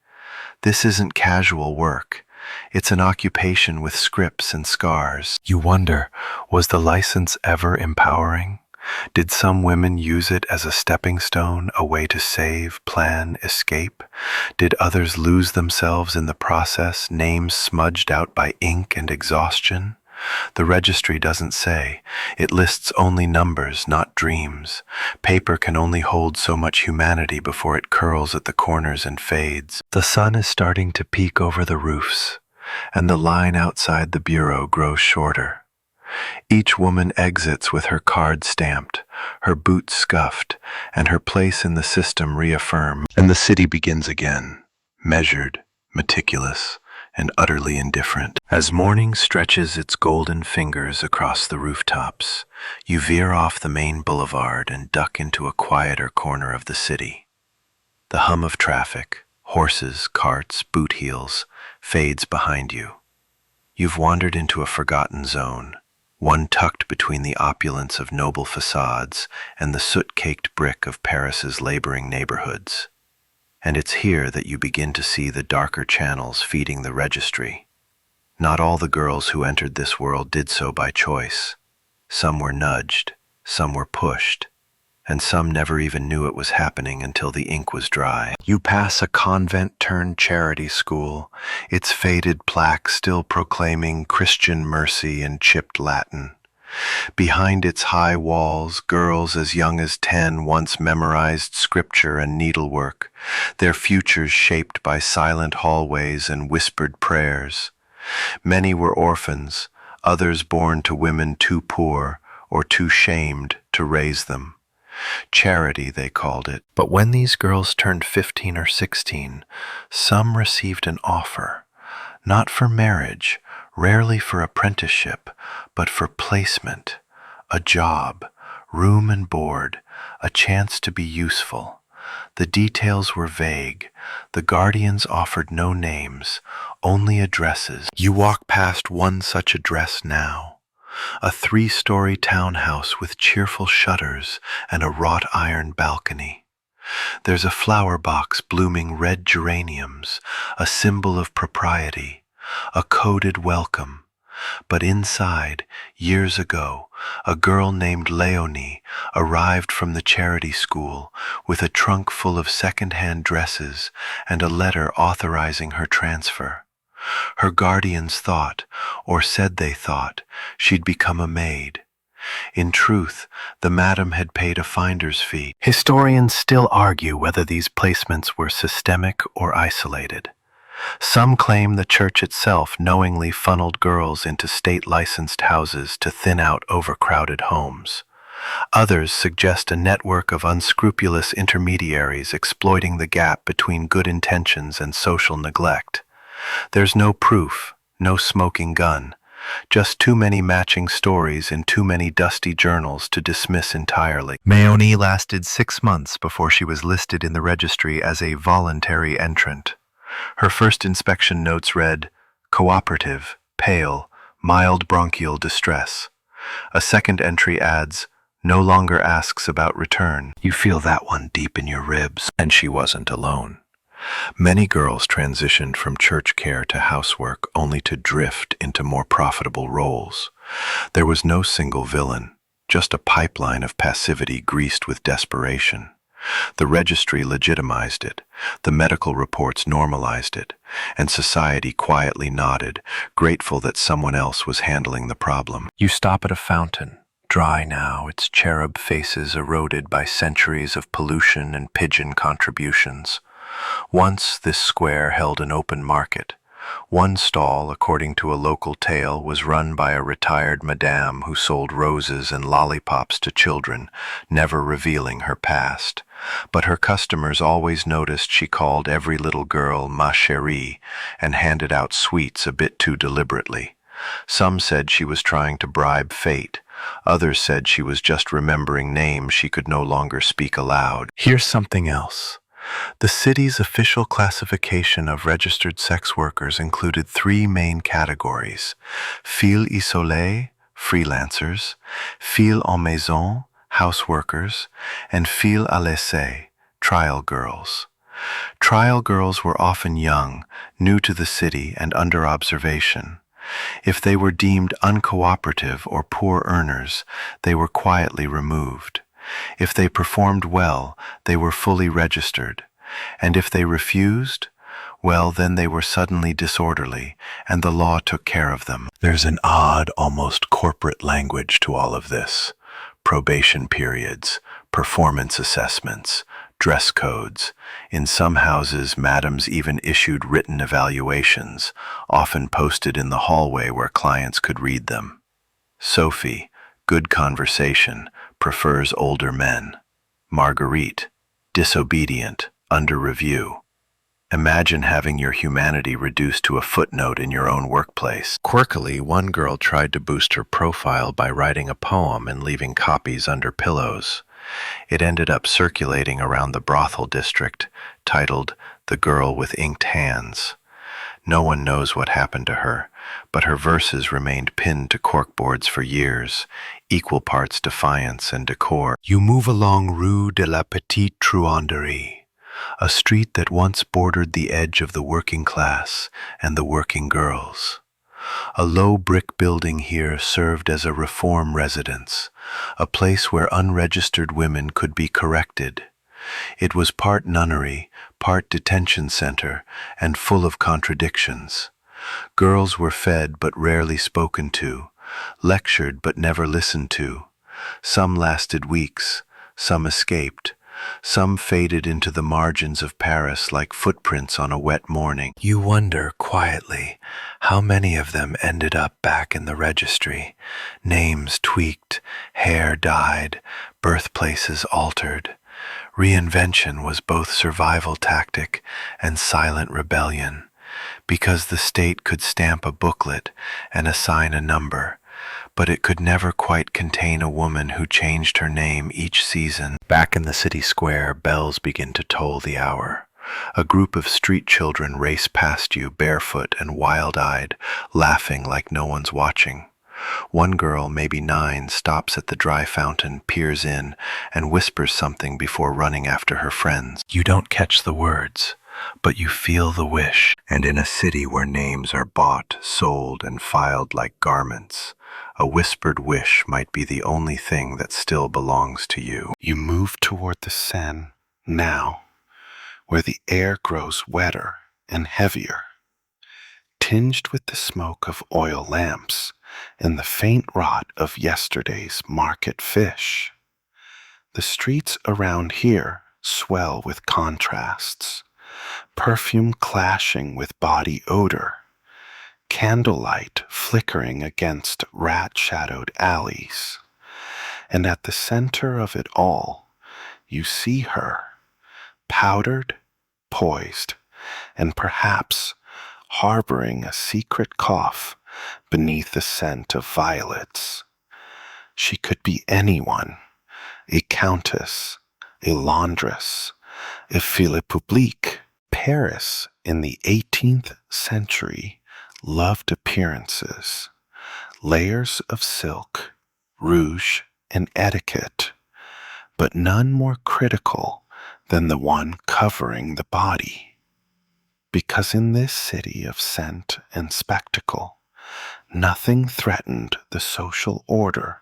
This isn't casual work. It's an occupation with scripts and scars. You wonder, was the license ever empowering? Did some women use it as a stepping stone, a way to save, plan, escape? Did others lose themselves in the process, names smudged out by ink and exhaustion? The registry doesn't say. It lists only numbers, not dreams. Paper can only hold so much humanity before it curls at the corners and fades. The sun is starting to peek over the roofs, and the line outside the bureau grows shorter. Each woman exits with her card stamped, her boots scuffed, and her place in the system reaffirmed. And the city begins again, measured, meticulous, and utterly indifferent. As morning stretches its golden fingers across the rooftops, you veer off the main boulevard and duck into a quieter corner of the city. The hum of traffic, horses, carts, boot heels, fades behind you. You've wandered into a forgotten zone, one tucked between the opulence of noble facades and the soot-caked brick of Paris's laboring neighborhoods. And it's here that you begin to see the darker channels feeding the registry. Not all the girls who entered this world did so by choice. Some were nudged, some were pushed, and some never even knew it was happening until the ink was dry. You pass a convent-turned-charity school, its faded plaque still proclaiming Christian mercy in chipped Latin. Behind its high walls, girls as young as 10 once memorized scripture and needlework, their futures shaped by silent hallways and whispered prayers. Many were orphans, others born to women too poor or too shamed to raise them. Charity, they called it. But when these girls turned 15 or 16, some received an offer, not for marriage, rarely for apprenticeship, but for placement, a job, room and board, a chance to be useful. The details were vague. The guardians offered no names, only addresses. You walk past one such address now, a 3-story townhouse with cheerful shutters and a wrought iron balcony. There's a flower box blooming red geraniums, a symbol of propriety, a coded welcome. But inside, years ago, a girl named Leonie arrived from the charity school with a trunk full of second-hand dresses and a letter authorizing her transfer. Her guardians thought, or said they thought, she'd become a maid. In truth, the madam had paid a finder's fee. Historians still argue whether these placements were systemic or isolated. Some claim the church itself knowingly funneled girls into state-licensed houses to thin out overcrowded homes. Others suggest a network of unscrupulous intermediaries exploiting the gap between good intentions and social neglect. There's no proof, no smoking gun, just too many matching stories in too many dusty journals to dismiss entirely. Leonie lasted 6 months before she was listed in the registry as a voluntary entrant. Her first inspection notes read, "Cooperative, pale, mild bronchial distress." A second entry adds, "No longer asks about return." You feel that one deep in your ribs, and she wasn't alone. Many girls transitioned from church care to housework only to drift into more profitable roles. There was no single villain, just a pipeline of passivity greased with desperation. The registry legitimized it, the medical reports normalized it, and society quietly nodded, grateful that someone else was handling the problem. You stop at a fountain, dry now, its cherub faces eroded by centuries of pollution and pigeon contributions. Once this square held an open market. One stall, according to a local tale, was run by a retired madame who sold roses and lollipops to children, never revealing her past. But her customers always noticed she called every little girl ma chérie and handed out sweets a bit too deliberately. Some said she was trying to bribe fate. Others said she was just remembering names she could no longer speak aloud. Here's something else. The city's official classification of registered sex workers included 3 main categories: filles isolées, freelancers; filles en maison, houseworkers; and filles à laisser, trial girls. Trial girls were often young, new to the city and under observation. If they were deemed uncooperative or poor earners, they were quietly removed. If they performed well, they were fully registered. And if they refused, well, then they were suddenly disorderly, and the law took care of them. There's an odd, almost corporate language to all of this. Probation periods, performance assessments, dress codes. In some houses, madams even issued written evaluations, often posted in the hallway where clients could read them. Sophie, good conversation, prefers older men. Marguerite, disobedient, under review. Imagine having your humanity reduced to a footnote in your own workplace. Quirkily, one girl tried to boost her profile by writing a poem and leaving copies under pillows. It ended up circulating around the brothel district, titled "The Girl with Inked Hands." No one knows what happened to her, but her verses remained pinned to corkboards for years, equal parts defiance and decor. You move along Rue de la Petite Truanderie, a street that once bordered the edge of the working class and the working girls. A low brick building here served as a reform residence, a place where unregistered women could be corrected. It was part nunnery, part detention center, and full of contradictions. Girls were fed but rarely spoken to, lectured but never listened to. Some lasted weeks, some escaped, some faded into the margins of Paris like footprints on a wet morning. You wonder, quietly, how many of them ended up back in the registry, names tweaked, hair dyed, birthplaces altered. Reinvention was both survival tactic and silent rebellion. because the state could stamp a booklet and assign a number, but it could never quite contain a woman who changed her name each season. Back in the city square, bells begin to toll the hour. A group of street children race past you, barefoot and wild-eyed, laughing like no one's watching. One girl, maybe 9, stops at the dry fountain, peers in, and whispers something before running after her friends. You don't catch the words, but you feel the wish. And in a city where names are bought, sold, and filed like garments, a whispered wish might be the only thing that still belongs to you. You move toward the Seine now, where the air grows wetter and heavier, tinged with the smoke of oil lamps and the faint rot of yesterday's market fish. The streets around here swell with contrasts, perfume clashing with body odor, candlelight flickering against rat-shadowed alleys. And at the center of it all, you see her, powdered, poised, and perhaps harboring a secret cough beneath the scent of violets. She could be anyone, a countess, a laundress, a fille publique. Paris in the 18th century loved appearances, layers of silk, rouge, and etiquette, but none more critical than the one covering the body. Because in this city of scent and spectacle, nothing threatened the social order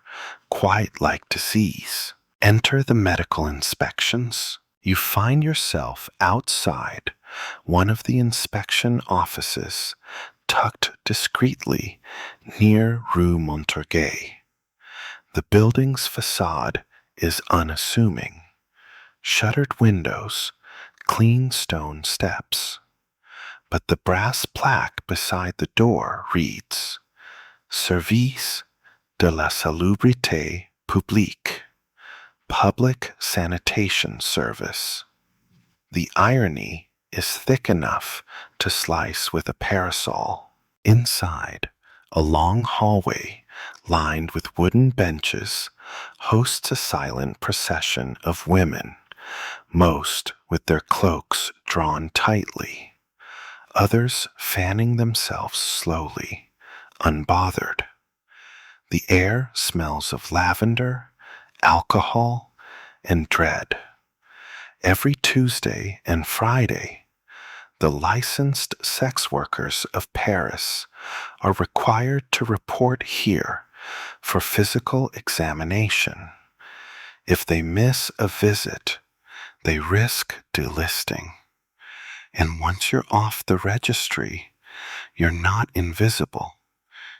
quite like disease. Enter the medical inspections. You find yourself outside one of the inspection offices, tucked discreetly near Rue Montorgueil. The building's facade is unassuming. Shuttered windows, clean stone steps. But the brass plaque beside the door reads, Service de la Salubrité Publique, Public Sanitation Service. The irony is thick enough to slice with a parasol. Inside, a long hallway lined with wooden benches hosts a silent procession of women, most with their cloaks drawn tightly, others fanning themselves slowly, unbothered. The air smells of lavender, alcohol, and dread. Every Tuesday and Friday, the licensed sex workers of Paris are required to report here for physical examination. If they miss a visit, they risk delisting. And once you're off the registry, you're not invisible.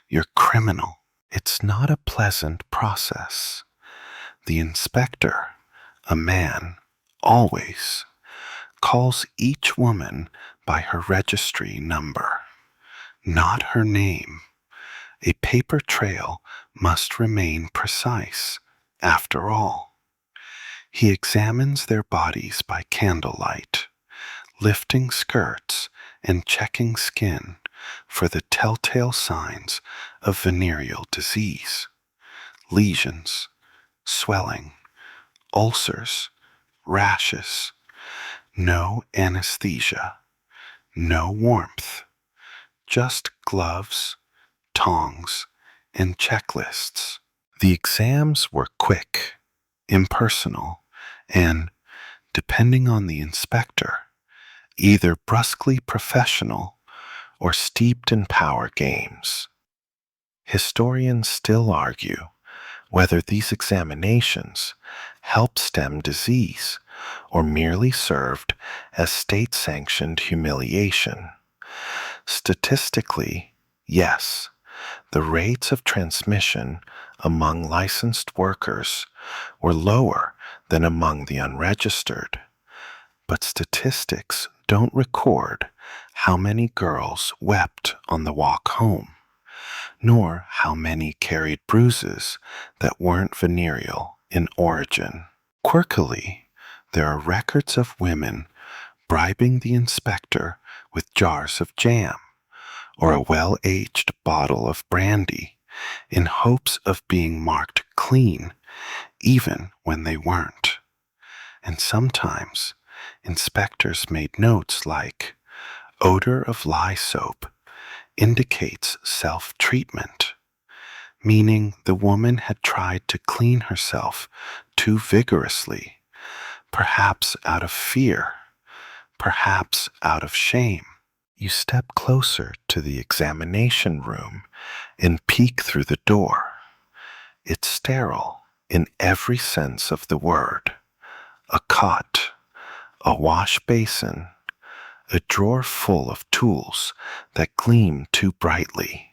You're criminal. It's not a pleasant process. The inspector, a man, always calls each woman by her registry number, not her name. A paper trail must remain precise, after all. He examines their bodies by candlelight, lifting skirts and checking skin for the telltale signs of venereal disease, lesions, swelling, ulcers, rashes. No anesthesia, no warmth, just gloves, tongs, and checklists. The exams were quick, impersonal, and, depending on the inspector, either brusquely professional or steeped in power games. Historians still argue whether these examinations helped stem disease or merely served as state-sanctioned humiliation. Statistically, yes, the rates of transmission among licensed workers were lower than among the unregistered, but statistics don't record how many girls wept on the walk home, nor how many carried bruises that weren't venereal in origin. Quirkily, there are records of women bribing the inspector with jars of jam or a well-aged bottle of brandy in hopes of being marked clean even when they weren't. And sometimes inspectors made notes like, odor of lye soap indicates self-treatment, meaning the woman had tried to clean herself too vigorously, perhaps out of fear, perhaps out of shame. You step closer to the examination room and peek through the door. It's sterile in every sense of the word. A cot, a wash basin, a drawer full of tools that gleam too brightly.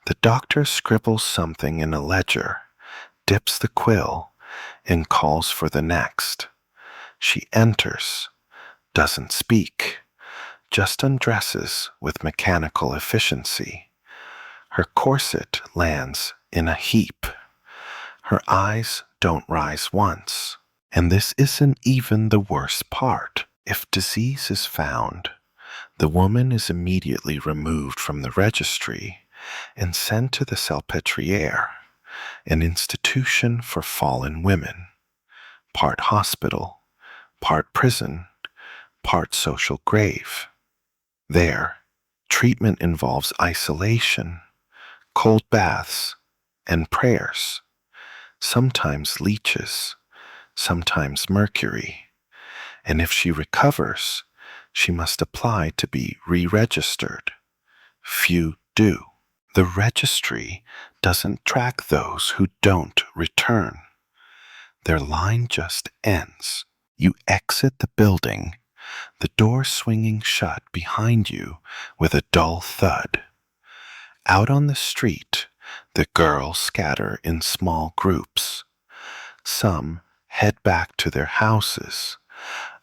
The doctor scribbles something in a ledger, dips the quill, and calls for the next. She enters, doesn't speak, just undresses with mechanical efficiency. Her corset lands in a heap. Her eyes don't rise once. And this isn't even the worst part. If disease is found, the woman is immediately removed from the registry and sent to the Salpêtrière, an institution for fallen women, part hospital, part prison, part social grave. There, treatment involves isolation, cold baths, and prayers, sometimes leeches, sometimes mercury, and if she recovers, she must apply to be re-registered. Few do. The registry doesn't track those who don't return. Their line just ends. You exit the building, the door swinging shut behind you with a dull thud. Out on the street, the girls scatter in small groups. Some head back to their houses,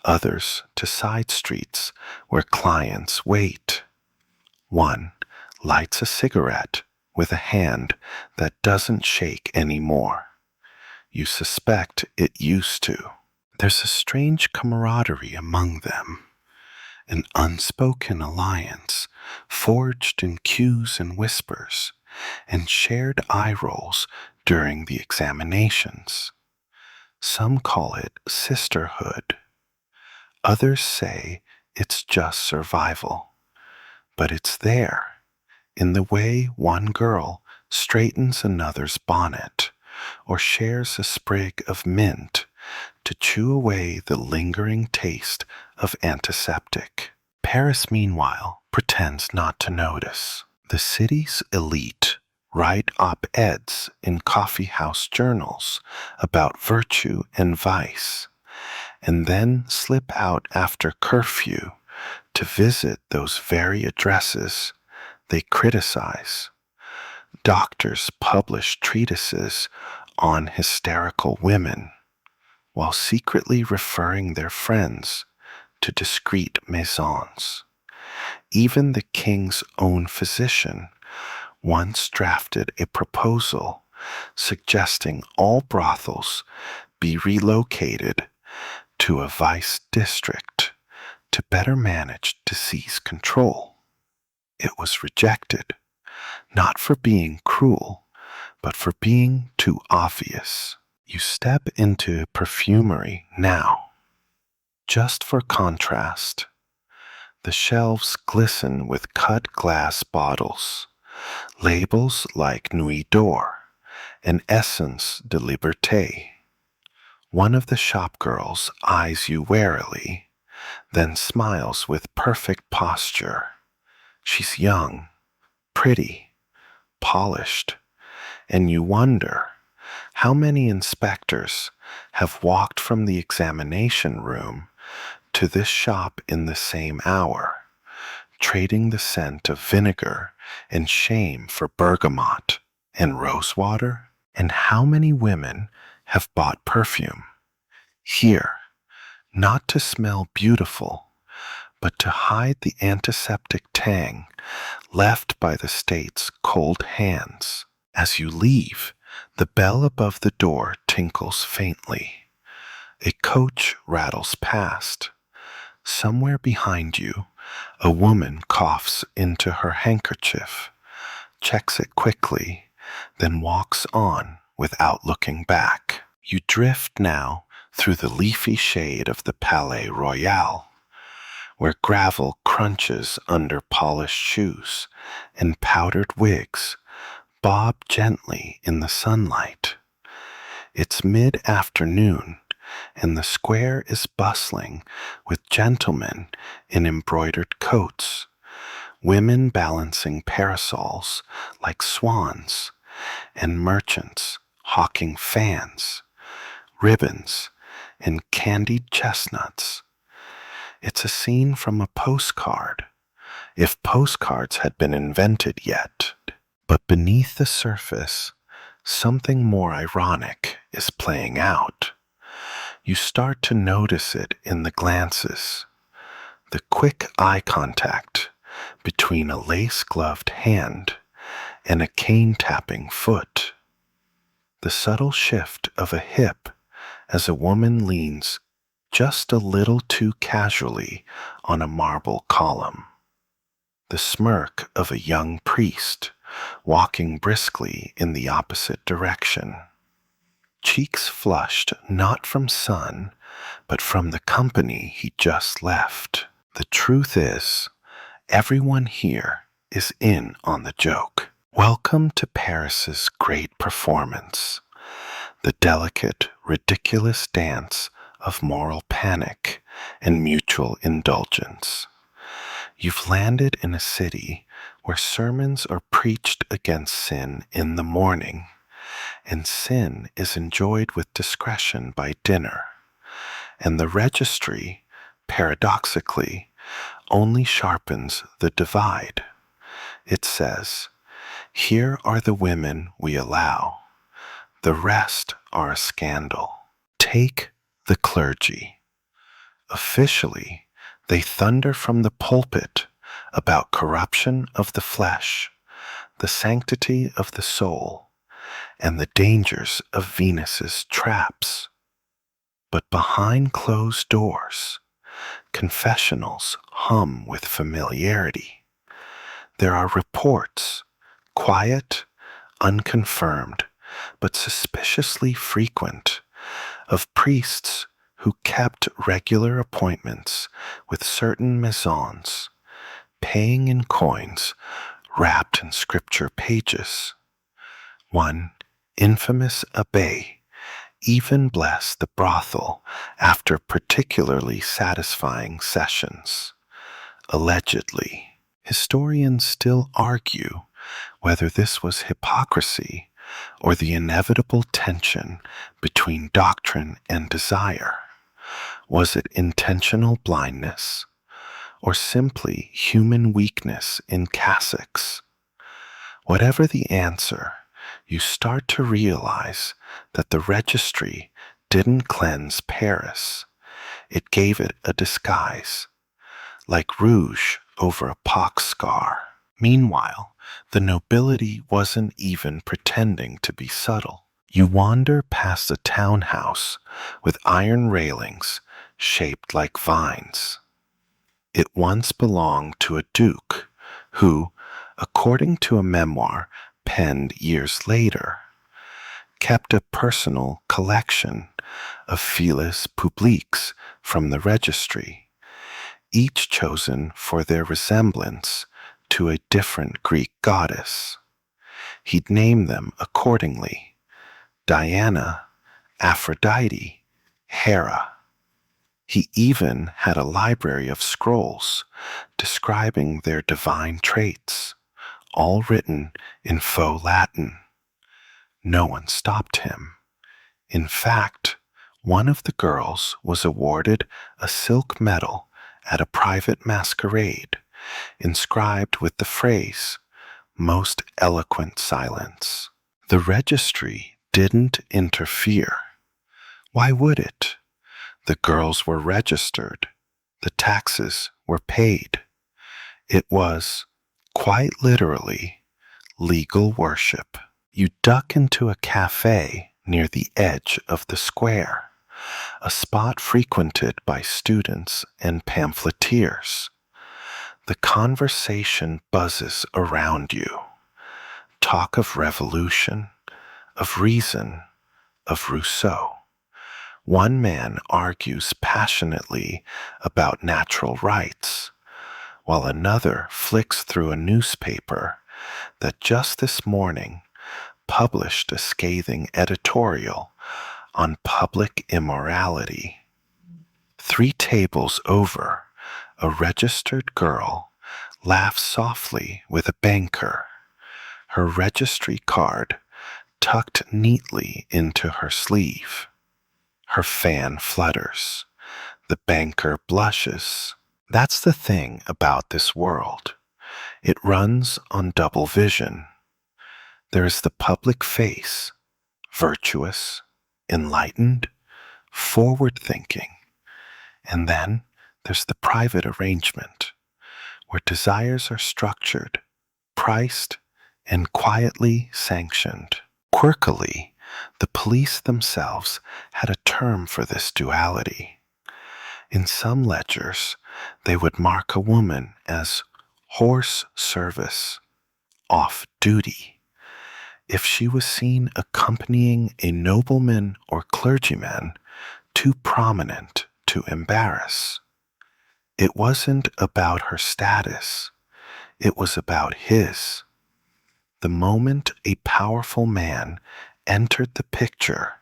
others to side streets where clients wait. One lights a cigarette with a hand that doesn't shake anymore. You suspect it used to. There's a strange camaraderie among them, an unspoken alliance forged in cues and whispers, and shared eye rolls during the examinations. Some call it sisterhood. Others say it's just survival. But it's there, in the way one girl straightens another's bonnet or shares a sprig of mint to chew away the lingering taste of antiseptic. Paris, meanwhile, pretends not to notice. The city's elite write op-eds in coffee-house journals about virtue and vice, and then slip out after curfew to visit those very addresses they criticize. Doctors publish treatises on hysterical women, while secretly referring their friends to discreet maisons. Even the king's own physician once drafted a proposal suggesting all brothels be relocated to a vice district to better manage disease control. It was rejected, not for being cruel, but for being too obvious. You step into perfumery now. Just for contrast, the shelves glisten with cut glass bottles, labels like Nuit d'Or and Essence de Liberté. One of the shopgirls eyes you warily, then smiles with perfect posture. She's young, pretty, polished, and you wonder how many inspectors have walked from the examination room to this shop in the same hour, trading the scent of vinegar and shame for bergamot and rosewater. And how many women have bought perfume here, not to smell beautiful, but to hide the antiseptic tang left by the state's cold hands. As you leave, the bell above the door tinkles faintly. A coach rattles past. Somewhere behind you, A woman coughs into her handkerchief, checks it quickly, then walks on without looking back. You drift now through the leafy shade of the Palais Royal, where gravel crunches under polished shoes and powdered wigs bob gently in the sunlight. It's mid-afternoon, and the square is bustling with gentlemen in embroidered coats, women balancing parasols like swans, and merchants hawking fans, ribbons, and candied chestnuts. It's a scene from a postcard, if postcards had been invented yet. But beneath the surface, something more ironic is playing out. You start to notice it in the glances, the quick eye contact between a lace-gloved hand and a cane-tapping foot, the subtle shift of a hip as a woman leans just a little too casually on a marble column, the smirk of a young priest walking briskly in the opposite direction, cheeks flushed not from sun, but from the company he just left. The truth is, everyone here is in on the joke. Welcome to Paris's great performance, the delicate, ridiculous dance of moral panic and mutual indulgence. You've landed in a city where sermons are preached against sin in the morning, and sin is enjoyed with discretion by dinner, and the registry, paradoxically, only sharpens the divide. It says, "Here are the women we allow. The rest are a scandal." Take the clergy. Officially, they thunder from the pulpit about corruption of the flesh, the sanctity of the soul, and the dangers of Venus's traps. But behind closed doors, confessionals hum with familiarity. There are reports, quiet, unconfirmed, but suspiciously frequent, of priests who kept regular appointments with certain maisons, paying in coins wrapped in scripture pages. One infamous abbé even blessed the brothel after particularly satisfying sessions. Allegedly, historians still argue whether this was hypocrisy or the inevitable tension between doctrine and desire. Was it intentional blindness, or simply human weakness in cassocks? Whatever the answer, you start to realize that the registry didn't cleanse Paris. It gave it a disguise, like rouge over a pox scar. Meanwhile, the nobility wasn't even pretending to be subtle. You wander past a townhouse with iron railings shaped like vines. It once belonged to a duke who, according to a memoir penned years later, kept a personal collection of filles publiques from the registry, each chosen for their resemblance to a different Greek goddess. He'd name them accordingly: Diana, Aphrodite, Hera. He even had a library of scrolls describing their divine traits, all written in faux Latin. No one stopped him. In fact, one of the girls was awarded a silk medal at a private masquerade, inscribed with the phrase, "Most eloquent silence." The registry didn't interfere. Why would it? The girls were registered. The taxes were paid. It was, quite literally, legal worship. You duck into a cafe near the edge of the square, a spot frequented by students and pamphleteers. The conversation buzzes around you. Talk of revolution, of reason, of Rousseau. One man argues passionately about natural rights, while another flicks through a newspaper that just this morning published a scathing editorial on public immorality. 3 tables over, a registered girl laughs softly with a banker, her registry card tucked neatly into her sleeve. Her fan flutters. The banker blushes. That's the thing about this world. It runs on double vision. There is the public face, virtuous, enlightened, forward-thinking. And then there's the private arrangement, where desires are structured, priced, and quietly sanctioned. Quirkily, the police themselves had a term for this duality. In some ledgers, they would mark a woman as horse service, off duty, if she was seen accompanying a nobleman or clergyman too prominent to embarrass. It wasn't about her status, it was about his. The moment a powerful man entered the picture,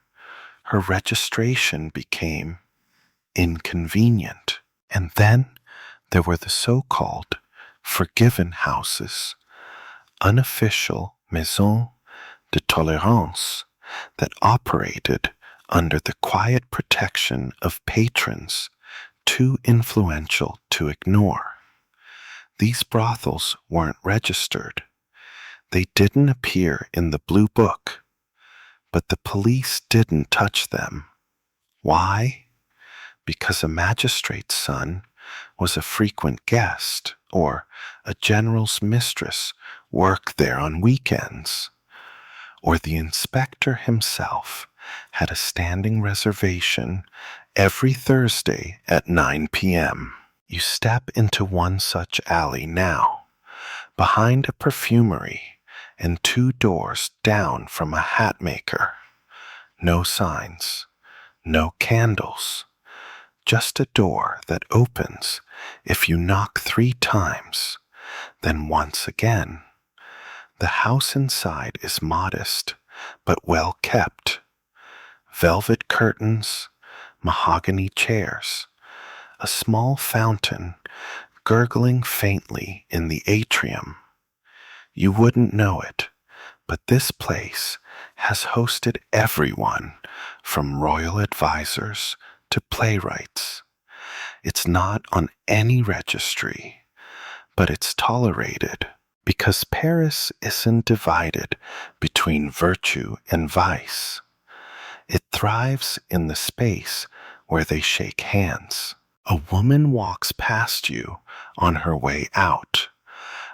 her registration became inconvenient. And then there were the so-called forgiven houses, unofficial maisons de tolérance that operated under the quiet protection of patrons too influential to ignore. These brothels weren't registered. They didn't appear in the Blue Book, but the police didn't touch them. Why? Because a magistrate's son was a frequent guest, or a general's mistress worked there on weekends, or the inspector himself had a standing reservation every Thursday at 9 p.m. You step into one such alley now, behind a perfumery and 2 doors down from a hat maker. No signs, no candles, just a door that opens if you knock 3 times, then once again. The house inside is modest, but well kept. Velvet curtains, mahogany chairs, a small fountain gurgling faintly in the atrium. You wouldn't know it, but this place has hosted everyone from royal advisors to playwrights. It's not on any registry, but it's tolerated because Paris isn't divided between virtue and vice. It thrives in the space where they shake hands. A woman walks past you on her way out,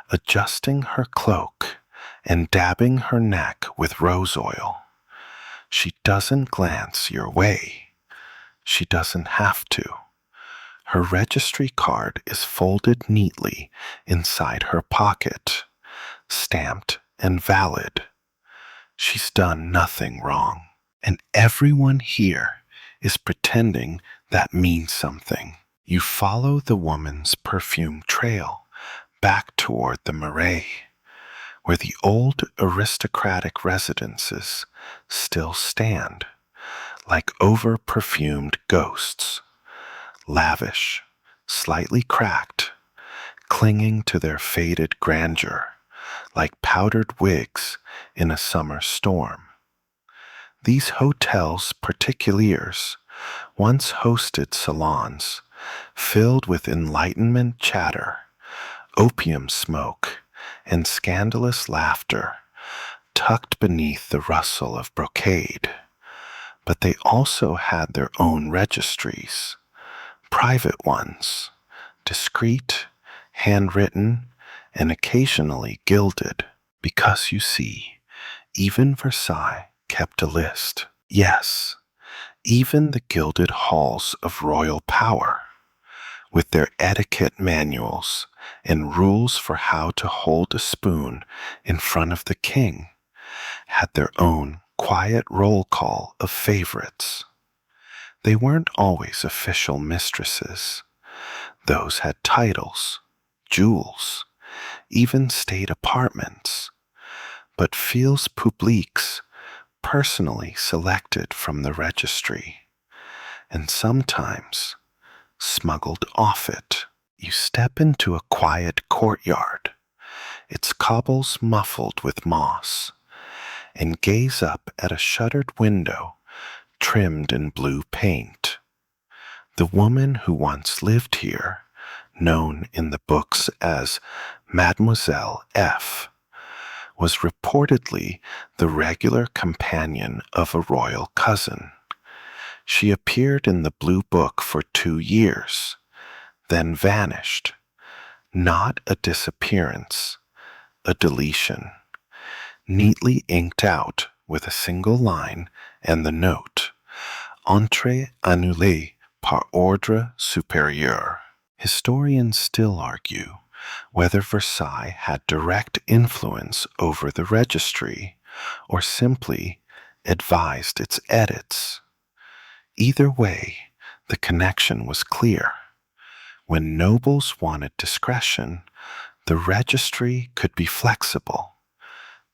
adjusting her cloak and dabbing her neck with rose oil. She doesn't glance your way. She doesn't have to. Her registry card is folded neatly inside her pocket, stamped and valid. She's done nothing wrong. And everyone here is pretending that means something. You follow the woman's perfume trail back toward the Marais, where the old aristocratic residences still stand, like over-perfumed ghosts, lavish, slightly cracked, clinging to their faded grandeur, like powdered wigs in a summer storm. These hotels particuliers once hosted salons filled with Enlightenment chatter, opium smoke, and scandalous laughter tucked beneath the rustle of brocade. But they also had their own registries, private ones, discreet, handwritten, and occasionally gilded, because you see, even Versailles kept a list. Yes, even the gilded halls of royal power, with their etiquette manuals and rules for how to hold a spoon in front of the king, had their own quiet roll call of favorites. They weren't always official mistresses. Those had titles, jewels, even state apartments, but filles publiques personally selected from the registry, and sometimes smuggled off it. You step into a quiet courtyard, its cobbles muffled with moss, and gaze up at a shuttered window trimmed in blue paint. The woman who once lived here, known in the books as Mademoiselle F., was reportedly the regular companion of a royal cousin. She appeared in the Blue Book for 2 years, then vanished. Not a disappearance, a deletion, neatly inked out with a single line and the note, Entrée annulée par ordre supérieur. Historians still argue whether Versailles had direct influence over the registry or simply advised its edits. Either way, the connection was clear. When nobles wanted discretion, the registry could be flexible.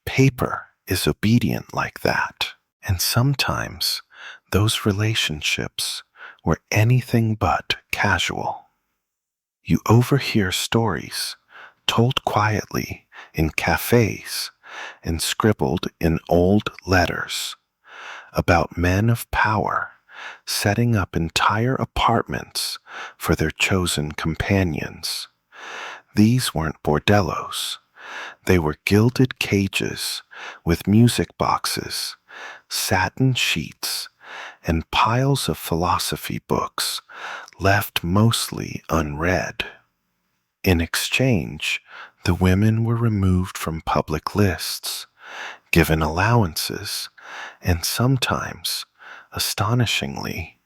Paper is obedient like that, and sometimes those relationships were anything but casual. You overhear stories told quietly in cafes and scribbled in old letters about men of power setting up entire apartments for their chosen companions. These weren't bordellos. They were gilded cages with music boxes, satin sheets, and piles of philosophy books left mostly unread. In exchange, the women were removed from public lists, given allowances, and sometimes, astonishingly,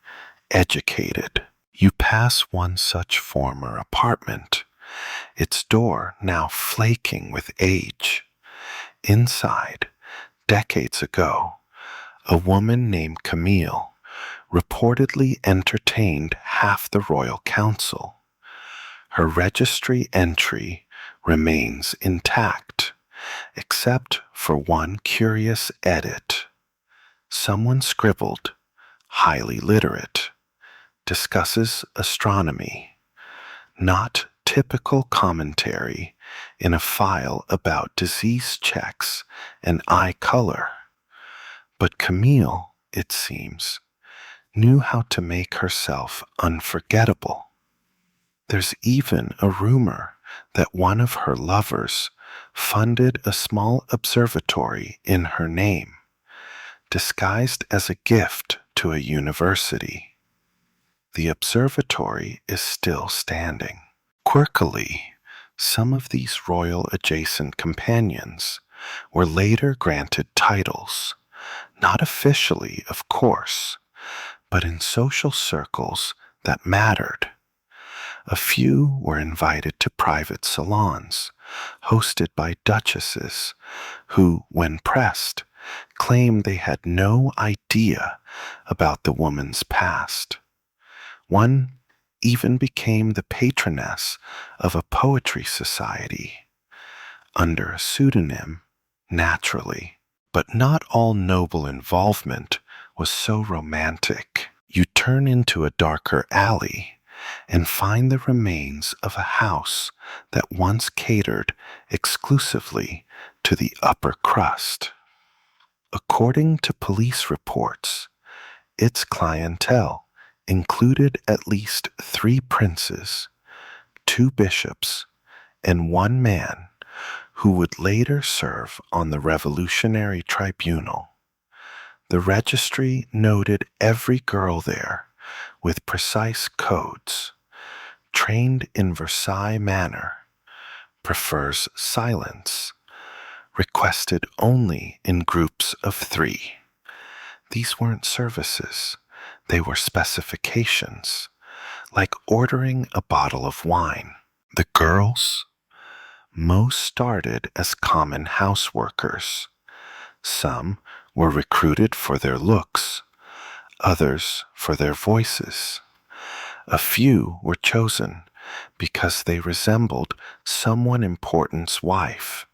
educated. You pass one such former apartment, its door now flaking with age. Inside, decades ago, a woman named Camille reportedly entertained half the royal council. Her registry entry remains intact, except for one curious edit. Someone scribbled, highly literate, discusses astronomy, not typical commentary in a file about disease checks and eye color. But Camille, it seems, knew how to make herself unforgettable. There's even a rumor that one of her lovers funded a small observatory in her name, disguised as a gift to a university. The observatory is still standing. Quirkily, some of these royal adjacent companions were later granted titles, not officially, of course, but in social circles that mattered. A few were invited to private salons, hosted by duchesses, who, when pressed, claimed they had no idea about the woman's past. One even became the patroness of a poetry society, under a pseudonym, naturally. But not all noble involvement was so romantic. You turn into a darker alley and find the remains of a house that once catered exclusively to the upper crust. According to police reports, its clientele included at least 3 princes, 2 bishops, and 1 man who would later serve on the Revolutionary Tribunal. The registry noted every girl there with precise codes, trained in Versailles manner, prefers silence, requested only in groups of 3. These weren't services, they were specifications, like ordering a bottle of wine. The girls, most started as common houseworkers. Some were recruited for their looks, others for their voices. A few were chosen because they resembled someone important's wife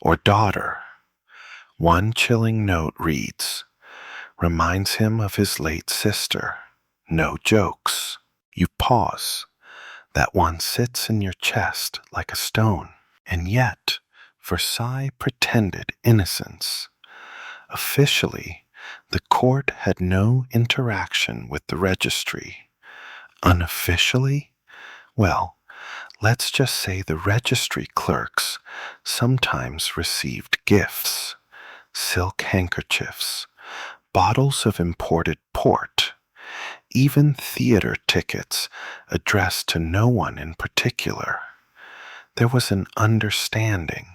or daughter. One chilling note reads, reminds him of his late sister. No jokes. You pause. That one sits in your chest like a stone. And yet, Versailles pretended innocence. Officially, the court had no interaction with the registry. Unofficially, well, let's just say the registry clerks sometimes received gifts, silk handkerchiefs, bottles of imported port, even theater tickets addressed to no one in particular. There was an understanding.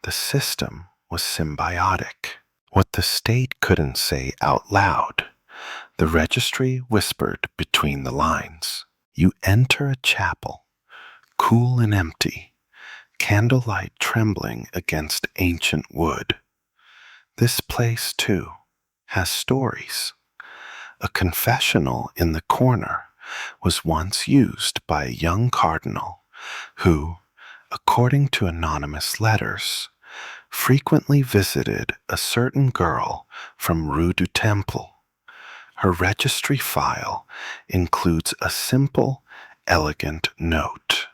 The system was symbiotic. What the state couldn't say out loud, the registry whispered between the lines. You enter a chapel, cool and empty, candlelight trembling against ancient wood. This place, too, has stories. A confessional in the corner was once used by a young cardinal who, according to anonymous letters, frequently visited a certain girl from Rue du Temple. Her registry file includes a simple, elegant note.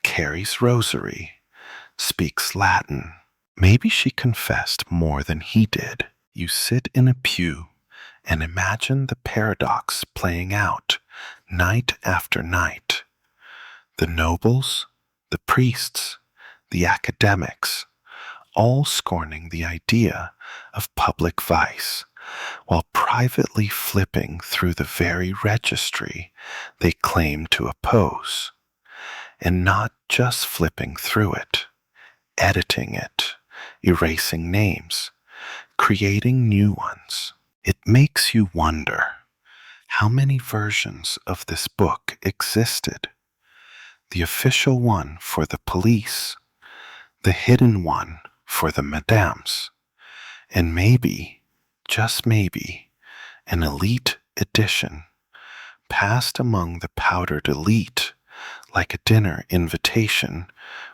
Carries rosary, speaks Latin. Maybe she confessed more than he did. You sit in a pew and imagine the paradox playing out night after night. The nobles, the priests, the academics, all scorning the idea of public vice, while privately flipping through the very registry they claim to oppose. And not just flipping through it, editing it, erasing names, creating new ones. It makes you wonder how many versions of this book existed. The official one for the police, the hidden one for the madames, and maybe, just maybe, an elite edition passed among the powdered elite like a dinner invitation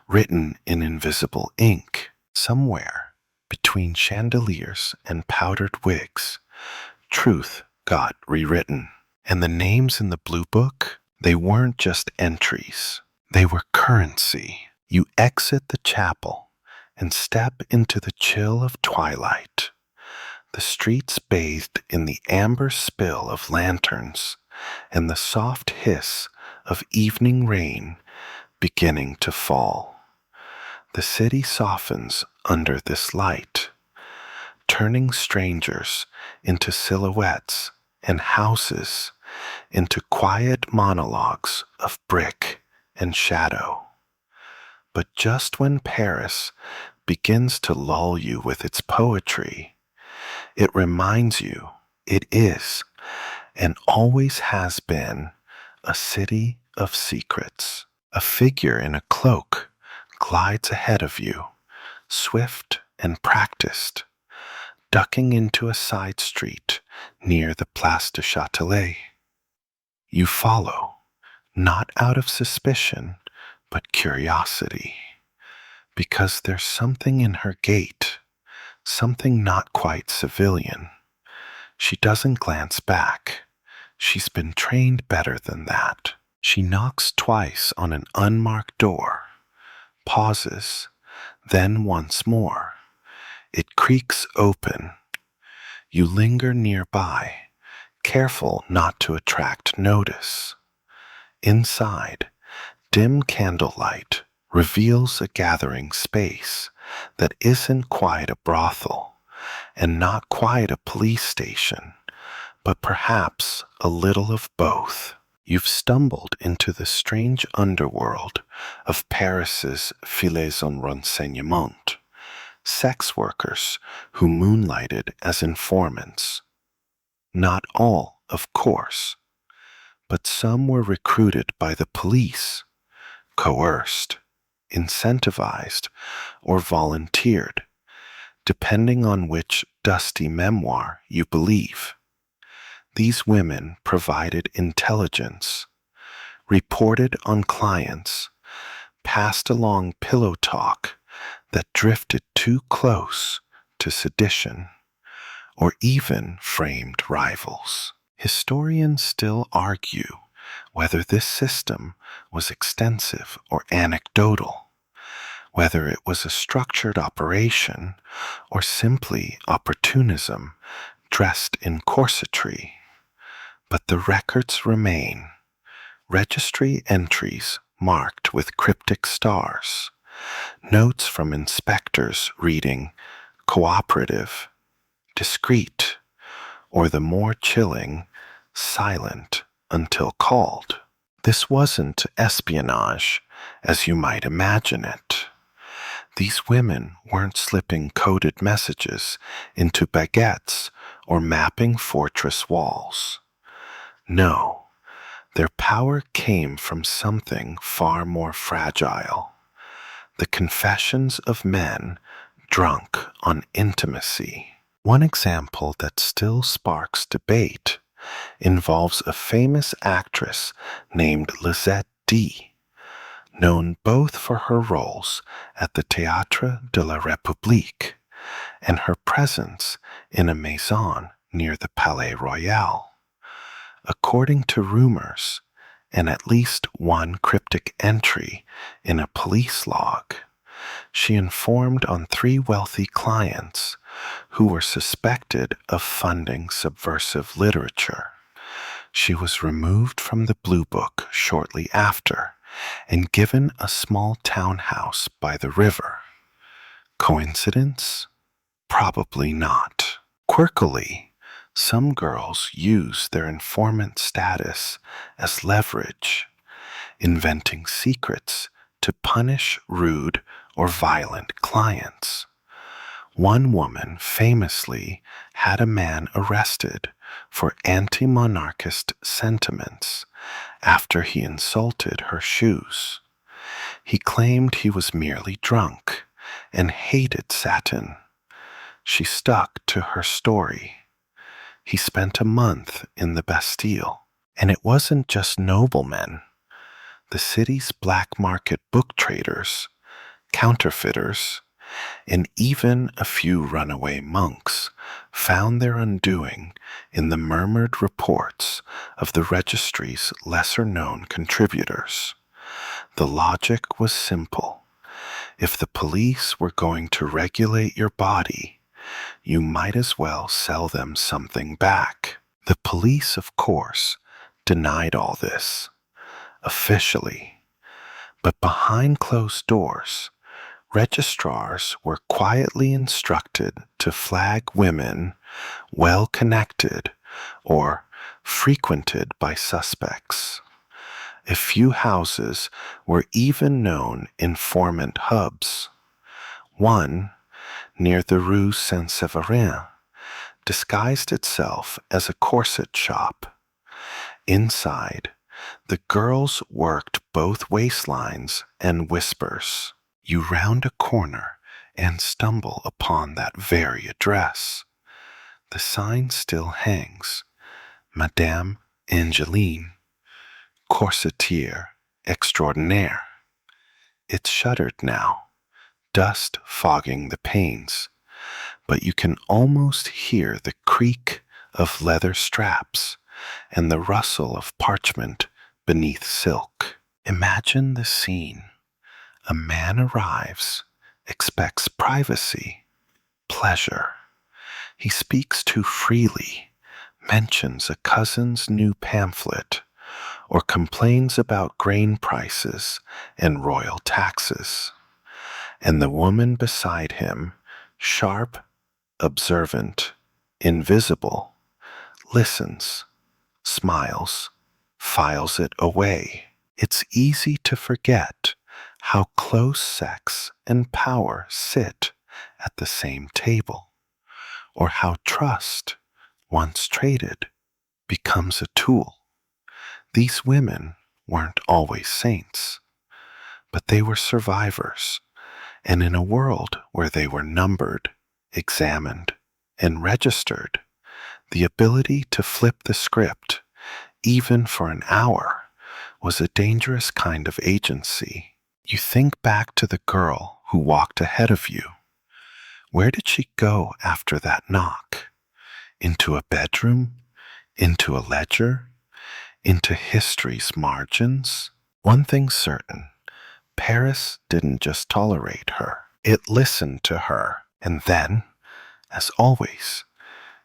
written in invisible ink. Somewhere between chandeliers and powdered wigs, truth got rewritten. And the names in the blue book, they weren't just entries. They were currency. You exit the chapel and step into the chill of twilight. The streets bathed in the amber spill of lanterns and the soft hiss of evening rain beginning to fall. The city softens under this light, turning strangers into silhouettes and houses into quiet monologues of brick and shadow. But just when Paris begins to lull you with its poetry, it reminds you it is and always has been a city of secrets. A figure in a cloak glides ahead of you, swift and practiced, ducking into a side street near the Place du Châtelet. You follow, not out of suspicion, but curiosity, because there's something in her gait, something not quite civilian. She doesn't glance back. She's been trained better than that. She knocks twice on an unmarked door, pauses, then once more. It creaks open. You linger nearby, careful not to attract notice. Inside, dim candlelight reveals a gathering space that isn't quite a brothel and not quite a police station, but perhaps a little of both. You've stumbled into the strange underworld of Paris's filets en renseignement, sex workers who moonlighted as informants. Not all, of course, but some were recruited by the police, coerced, incentivized, or volunteered, depending on which dusty memoir you believe. These women provided intelligence, reported on clients, passed along pillow talk that drifted too close to sedition, or even framed rivals. Historians still argue whether this system was extensive or anecdotal, whether it was a structured operation or simply opportunism dressed in corsetry. But the records remain: registry entries marked with cryptic stars, notes from inspectors reading cooperative, discreet, or the more chilling, silent until called. This wasn't espionage as you might imagine it. These women weren't slipping coded messages into baguettes or mapping fortress walls. No, their power came from something far more fragile: the confessions of men drunk on intimacy. One example that still sparks debate involves a famous actress named Lisette D., known both for her roles at the Théâtre de la République and her presence in a maison near the Palais Royal. According to rumors and at least one cryptic entry in a police log, she informed on 3 wealthy clients who were suspected of funding subversive literature. She was removed from the Blue Book shortly after and given a small townhouse by the river. Coincidence? Probably not. Quirkily, some girls use their informant status as leverage, inventing secrets to punish rude or violent clients. One woman famously had a man arrested for anti-monarchist sentiments after he insulted her shoes. He claimed he was merely drunk and hated satin. She stuck to her story. He spent a month in the Bastille. And it wasn't just noblemen. The city's black market book traders, counterfeiters, and even a few runaway monks found their undoing in the murmured reports of the registry's lesser-known contributors. The logic was simple. If the police were going to regulate your body, you might as well sell them something back. The police, of course, denied all this, officially. But behind closed doors, registrars were quietly instructed to flag women well connected or frequented by suspects. A few houses were even known informant hubs. One, near the Rue Saint-Séverin, disguised itself as a corset shop. Inside, the girls worked both waistlines and whispers. You round a corner and stumble upon that very address. The sign still hangs: Madame Angeline, corsetier extraordinaire. It's shuttered now, dust fogging the panes, but you can almost hear the creak of leather straps and the rustle of parchment beneath silk. Imagine the scene. A man arrives, expects privacy, pleasure. He speaks too freely, mentions a cousin's new pamphlet, or complains about grain prices and royal taxes. And the woman beside him, sharp, observant, invisible, listens, smiles, files it away. It's easy to forget how close sex and power sit at the same table, or how trust, once traded, becomes a tool. These women weren't always saints, but they were survivors, and in a world where they were numbered, examined, and registered, the ability to flip the script, even for an hour, was a dangerous kind of agency. You think back to the girl who walked ahead of you. Where did she go after that knock? Into a bedroom? Into a ledger? Into history's margins? One thing's certain, Paris didn't just tolerate her. It listened to her, and then, as always,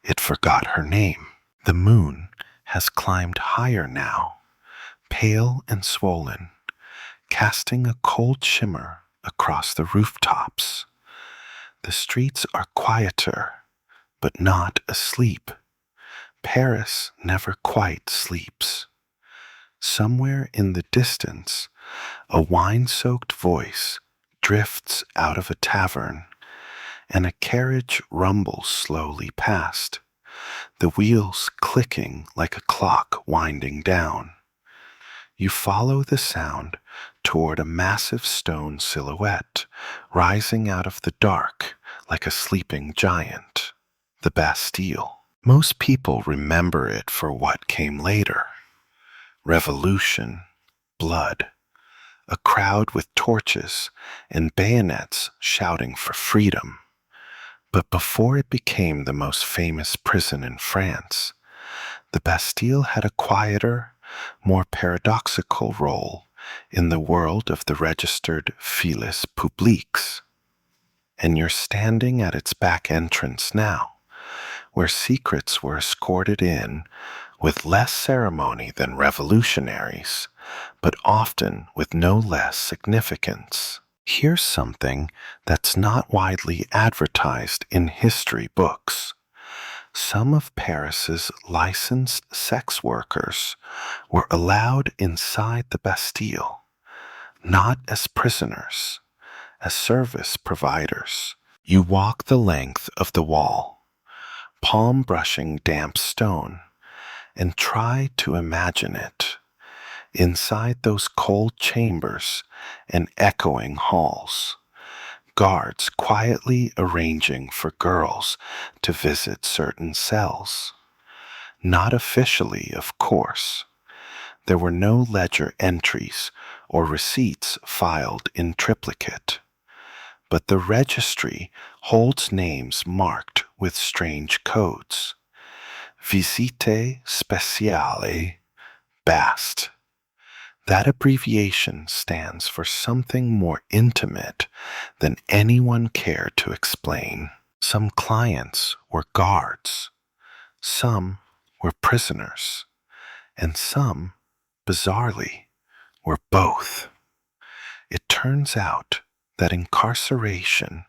it forgot her name. The moon has climbed higher now, pale and swollen, casting a cold shimmer across the rooftops. The streets are quieter, but not asleep. Paris never quite sleeps. Somewhere in the distance, a wine-soaked voice drifts out of a tavern, and a carriage rumbles slowly past, the wheels clicking like a clock winding down. You follow the sound toward a massive stone silhouette rising out of the dark like a sleeping giant, the Bastille. Most people remember it for what came later: revolution, blood, a crowd with torches and bayonets shouting for freedom. But before it became the most famous prison in France, the Bastille had a quieter, more paradoxical role in the world of the registered filets publiques. And you're standing at its back entrance now, where secrets were escorted in with less ceremony than revolutionaries, but often with no less significance. Here's something that's not widely advertised in history books. Some of Paris's licensed sex workers were allowed inside the Bastille, not as prisoners, as service providers. You walk the length of the wall, palm brushing damp stone, and try to imagine it. Inside those cold chambers and echoing halls, guards quietly arranging for girls to visit certain cells. Not officially, of course. There were no ledger entries or receipts filed in triplicate. But the registry holds names marked with strange codes. Visite Speciale, BAST. That abbreviation stands for something more intimate than anyone cared to explain. Some clients were guards, some were prisoners, and some, bizarrely, were both. It turns out that incarceration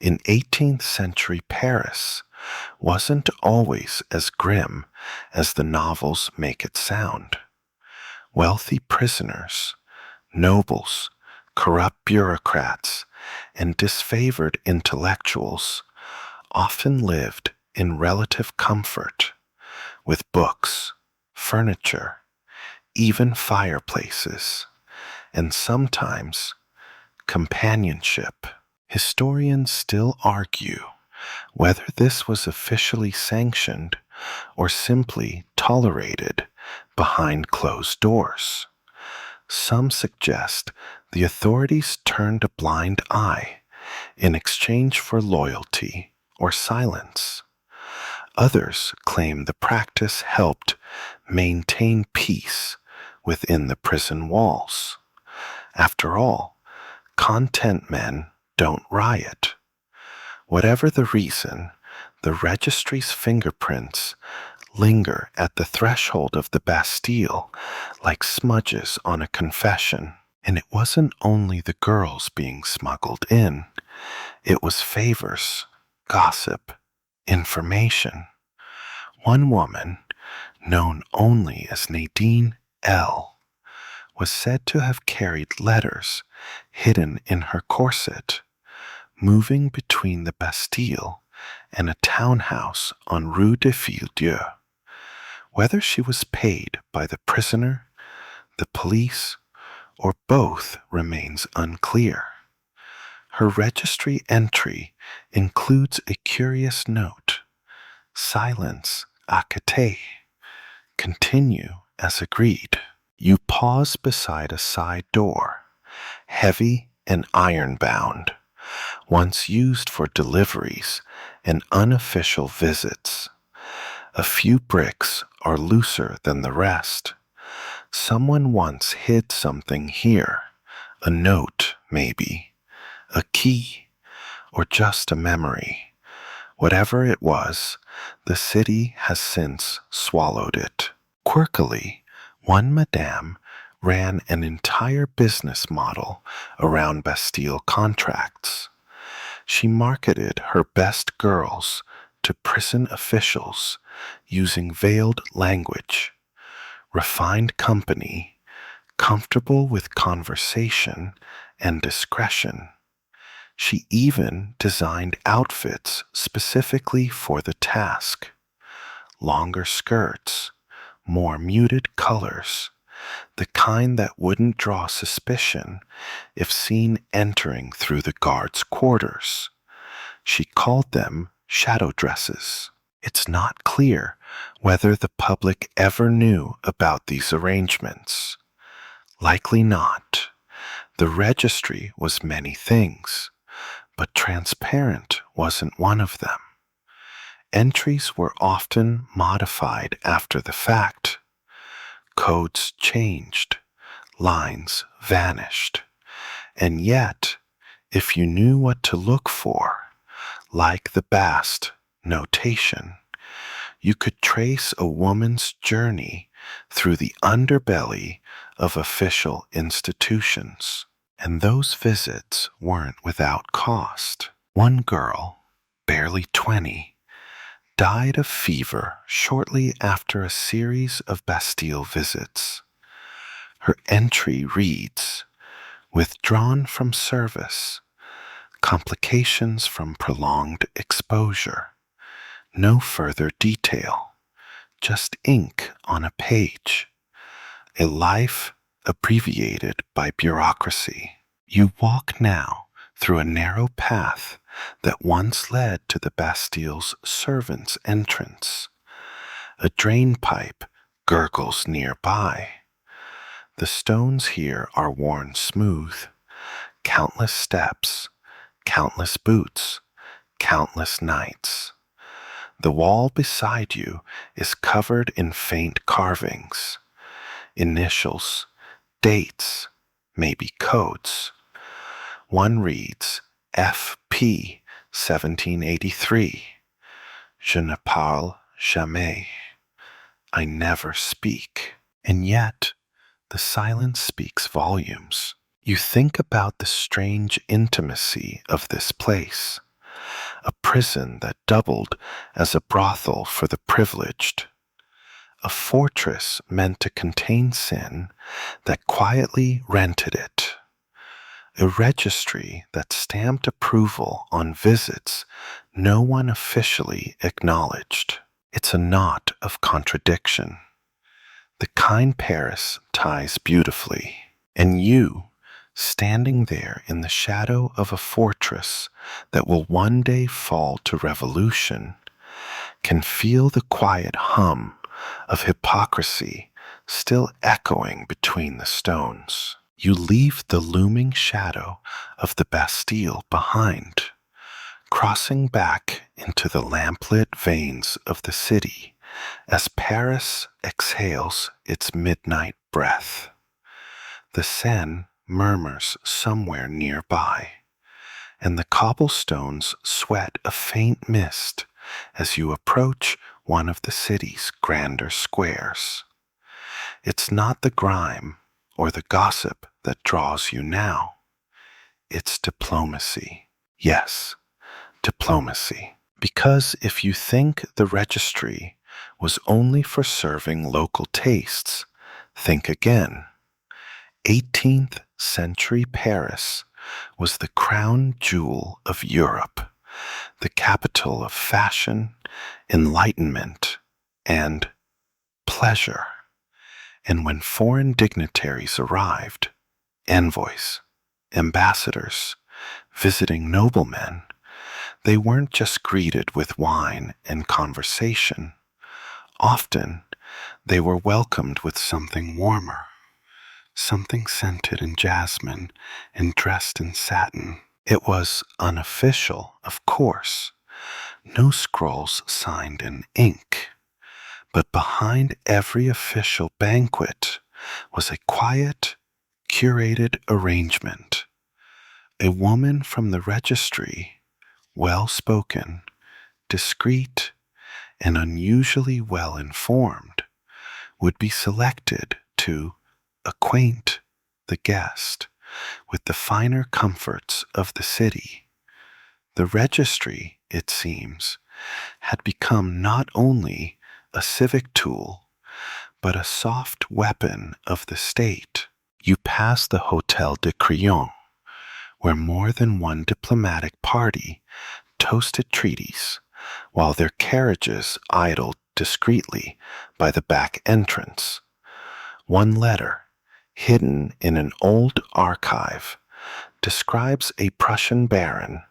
in 18th century Paris wasn't always as grim as the novels make it sound. Wealthy prisoners, nobles, corrupt bureaucrats, and disfavored intellectuals often lived in relative comfort, with books, furniture, even fireplaces, and sometimes companionship. Historians still argue whether this was officially sanctioned or simply tolerated behind closed doors. Some suggest the authorities turned a blind eye in exchange for loyalty or silence. Others claim the practice helped maintain peace within the prison walls. After all, content men don't riot. Whatever the reason, the registry's fingerprints linger at the threshold of the Bastille like smudges on a confession. And it wasn't only the girls being smuggled in. It was favors, gossip, information. One woman, known only as Nadine L., was said to have carried letters hidden in her corset, moving between the Bastille and a townhouse on Rue de Fille-Dieu. Whether she was paid by the prisoner, the police, or both remains unclear. Her registry entry includes a curious note: silence acate, continue as agreed. You pause beside a side door, heavy and iron-bound, once used for deliveries and unofficial visits. A few bricks are looser than the rest. Someone once hid something here, a note, maybe, a key, or just a memory. Whatever it was, the city has since swallowed it. Quirkily, one madame ran an entire business model around Bastille contracts. She marketed her best girls to prison officials using veiled language, refined company, comfortable with conversation and discretion. She even designed outfits specifically for the task: longer skirts, more muted colors, the kind that wouldn't draw suspicion if seen entering through the guards' quarters. She called them shadow dresses. It's not clear whether the public ever knew about these arrangements. Likely not. The registry was many things, but transparent wasn't one of them. Entries were often modified after the fact. Codes changed, lines vanished, and yet, if you knew what to look for, like the Bast notation, you could trace a woman's journey through the underbelly of official institutions. And those visits weren't without cost. One girl, barely 20, died of fever shortly after a series of Bastille visits. Her entry reads, "Withdrawn from service, complications from prolonged exposure." No further detail, just ink on a page. A life abbreviated by bureaucracy. You walk now through a narrow path that once led to the Bastille's servants' entrance. A drain pipe gurgles nearby. The stones here are worn smooth. Countless steps, countless boots, countless nights. The wall beside you is covered in faint carvings. Initials, dates, maybe codes. One reads FP 1783. Je ne parle jamais. I never speak. And yet, the silence speaks volumes. You think about the strange intimacy of this place, a prison that doubled as a brothel for the privileged, a fortress meant to contain sin that quietly rented it, a registry that stamped approval on visits no one officially acknowledged. It's a knot of contradiction, the kind Paris ties beautifully, and you, standing there in the shadow of a fortress that will one day fall to revolution, can feel the quiet hum of hypocrisy still echoing between the stones. You leave the looming shadow of the Bastille behind, crossing back into the lamplit veins of the city as Paris exhales its midnight breath. The Seine murmurs somewhere nearby, and the cobblestones sweat a faint mist as you approach one of the city's grander squares. It's not the grime or the gossip that draws you now. It's diplomacy. Yes, diplomacy. Because if you think the registry was only for serving local tastes, think again. 18th century Paris was the crown jewel of Europe, the capital of fashion, enlightenment, and pleasure. And when foreign dignitaries arrived, envoys, ambassadors, visiting noblemen, they weren't just greeted with wine and conversation. Often, they were welcomed with something warmer, something scented in jasmine and dressed in satin. It was unofficial, of course, no scrolls signed in ink. But behind every official banquet was a quiet, curated arrangement. A woman from the registry, well-spoken, discreet, and unusually well-informed, would be selected to acquaint the guest with the finer comforts of the city. The registry, it seems, had become not only a civic tool, but a soft weapon of the state. You pass the Hotel de Crillon, where more than one diplomatic party toasted treaties, while their carriages idled discreetly by the back entrance. One letter, hidden in an old archive, describes a Prussian baron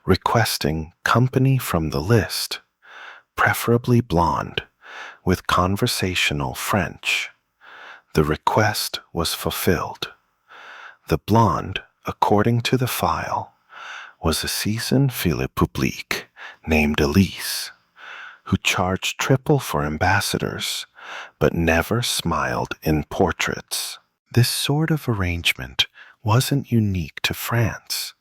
requesting company from the list, preferably blonde, with conversational French. The request was fulfilled. The blonde, according to the file, was a seasoned fille publique named Elise, who charged triple for ambassadors, but never smiled in portraits. This sort of arrangement wasn't unique to France,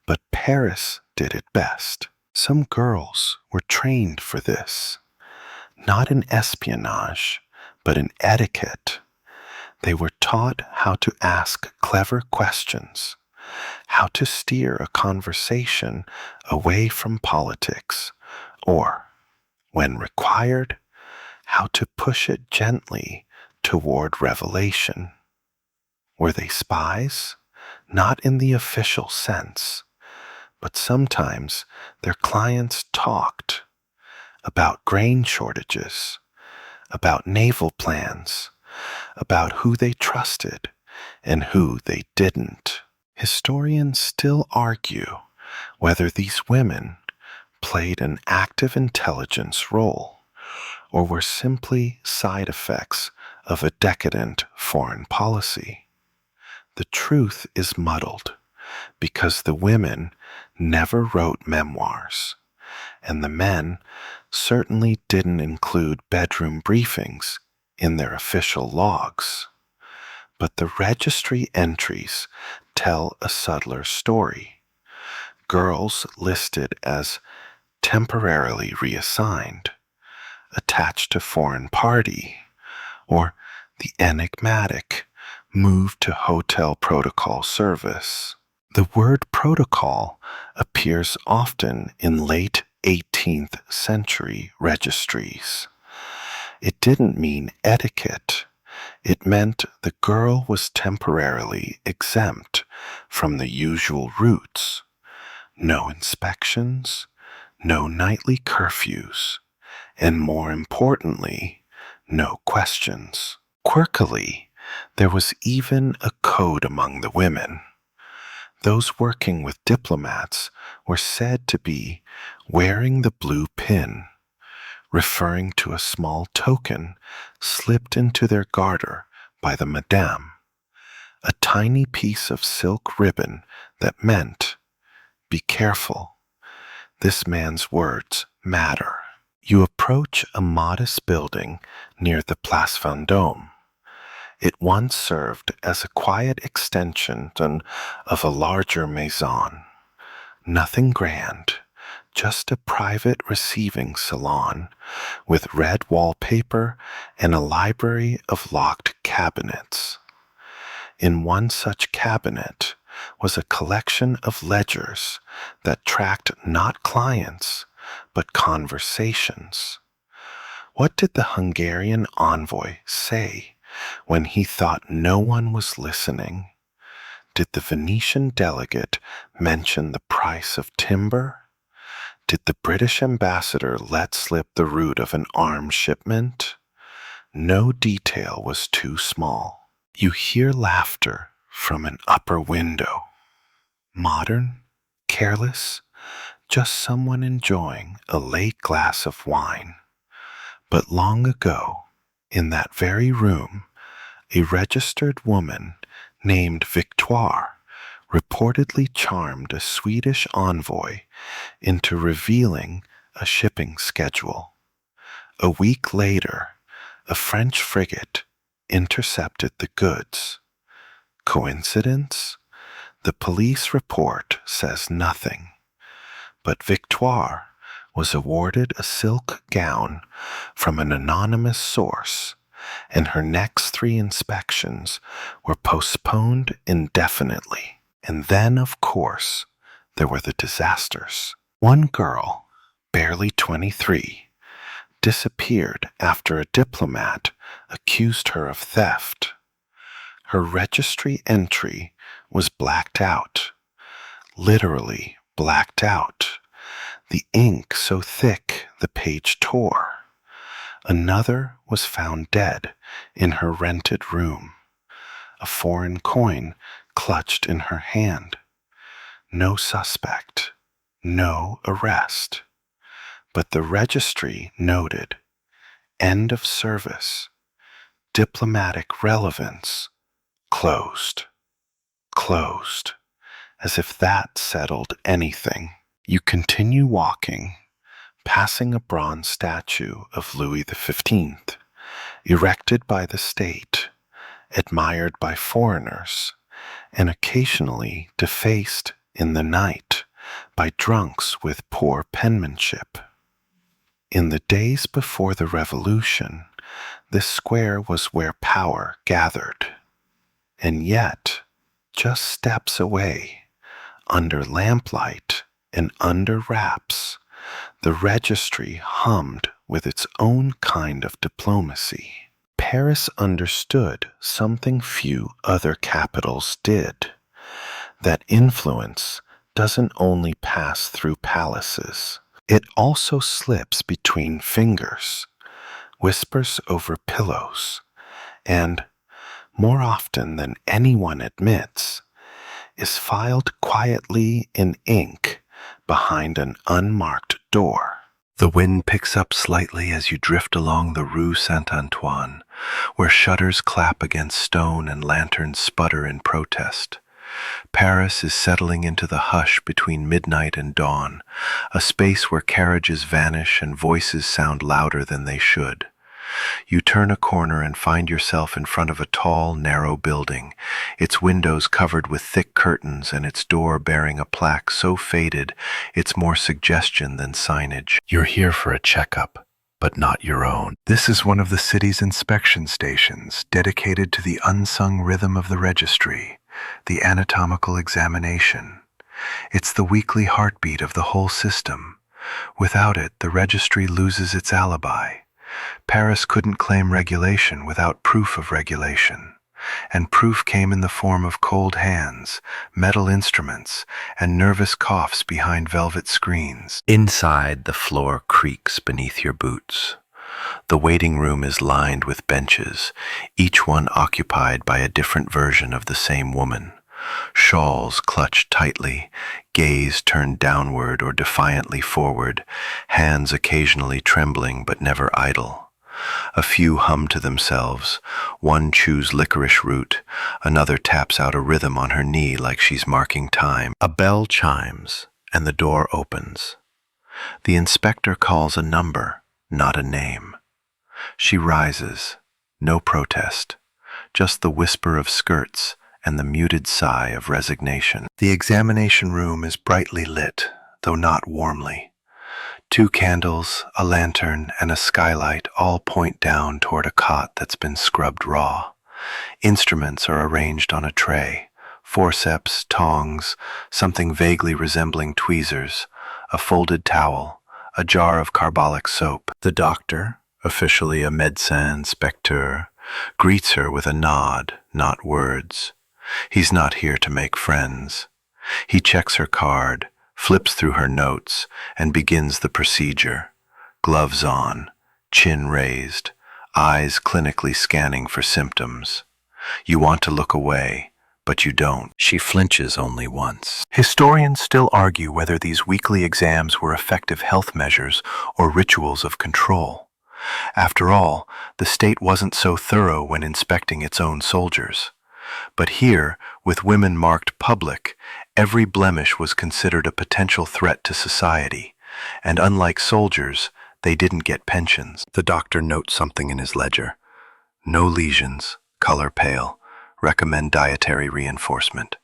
but Paris did it best. Some girls were trained for this, not in espionage, but in etiquette. They were taught how to ask clever questions, how to steer a conversation away from politics, or, when required, how to push it gently toward revelation. Were they spies? Not in the official sense, but sometimes their clients talked about grain shortages, about naval plans, about who they trusted and who they didn't. Historians still argue whether these women played an active intelligence role or were simply side effects of a decadent foreign policy. The truth is muddled because the women never wrote memoirs, and the men certainly didn't include bedroom briefings in their official logs. But the registry entries tell a subtler story. Girls listed as temporarily reassigned, attached to foreign party, or the enigmatic moved to hotel protocol service. The word protocol appears often in late 18th century registries. It didn't mean etiquette. It meant the girl was temporarily exempt from the usual routes. No inspections, no nightly curfews, and more importantly, no questions. Quirkily, there was even a code among the women. Those working with diplomats were said to be wearing the blue pin, referring to a small token slipped into their garter by the madame, a tiny piece of silk ribbon that meant, "Be careful, this man's words matter." You approach a modest building near the Place Vendôme. It once served as a quiet extension of a larger maison. Nothing grand, just a private receiving salon with red wallpaper and a library of locked cabinets. In one such cabinet was a collection of ledgers that tracked not clients, but conversations. What did the Hungarian envoy say when he thought no one was listening? Did the Venetian delegate mention the price of timber? Did the British ambassador let slip the route of an arms shipment? No detail was too small. You hear laughter from an upper window. Modern, careless, just someone enjoying a late glass of wine. But long ago, in that very room, a registered woman named Victoire reportedly charmed a Swedish envoy into revealing a shipping schedule. A week later, a French frigate intercepted the goods. Coincidence? The police report says nothing. But Victoire was awarded a silk gown from an anonymous source, and her next 3 inspections were postponed indefinitely. And then, of course, there were the disasters. One girl, barely 23, disappeared after a diplomat accused her of theft. Her registry entry was blacked out, literally blacked out, the ink so thick the page tore. Another was found dead in her rented room, a foreign coin clutched in her hand. No suspect, no arrest. But the registry noted, end of service, diplomatic relevance, closed, closed, as if that settled anything. You continue walking, passing a bronze statue of Louis XV, erected by the state, admired by foreigners, and occasionally defaced in the night by drunks with poor penmanship. In the days before the revolution, this square was where power gathered. And yet, just steps away, under lamplight and under wraps, the registry hummed with its own kind of diplomacy. Paris understood something few other capitals did, that influence doesn't only pass through palaces. It also slips between fingers, whispers over pillows, and, more often than anyone admits, is filed quietly in ink behind an unmarked door. The wind picks up slightly as you drift along the Rue Saint-Antoine, where shutters clap against stone and lanterns sputter in protest. Paris is settling into the hush between midnight and dawn, a space where carriages vanish and voices sound louder than they should. You turn a corner and find yourself in front of a tall, narrow building, its windows covered with thick curtains and its door bearing a plaque so faded it's more suggestion than signage. You're here for a checkup, but not your own. This is one of the city's inspection stations, dedicated to the unsung rhythm of the registry, the anatomical examination. It's the weekly heartbeat of the whole system. Without it, the registry loses its alibi. Paris couldn't claim regulation without proof of regulation, and proof came in the form of cold hands, metal instruments, and nervous coughs behind velvet screens. Inside, the floor creaks beneath your boots. The waiting room is lined with benches, each one occupied by a different version of the same woman. Shawls clutched tightly, gaze turned downward or defiantly forward, hands occasionally trembling but never idle. A few hum to themselves, one chews licorice root, another taps out a rhythm on her knee like she's marking time. A bell chimes, and the door opens. The inspector calls a number, not a name. She rises, no protest, just the whisper of skirts and the muted sigh of resignation. The examination room is brightly lit, though not warmly. 2 candles, a lantern, and a skylight all point down toward a cot that's been scrubbed raw. Instruments are arranged on a tray, forceps, tongs, something vaguely resembling tweezers, a folded towel, a jar of carbolic soap. The doctor, officially a médecin inspecteur, greets her with a nod, not words. He's not here to make friends. He checks her card, flips through her notes, and begins the procedure. Gloves on, chin raised, eyes clinically scanning for symptoms. You want to look away, but you don't. She flinches only once. Historians still argue whether these weekly exams were effective health measures or rituals of control. After all, the state wasn't so thorough when inspecting its own soldiers. But here, with women marked public, every blemish was considered a potential threat to society, and unlike soldiers, they didn't get pensions. The doctor notes something in his ledger. No lesions, color pale, recommend dietary reinforcement.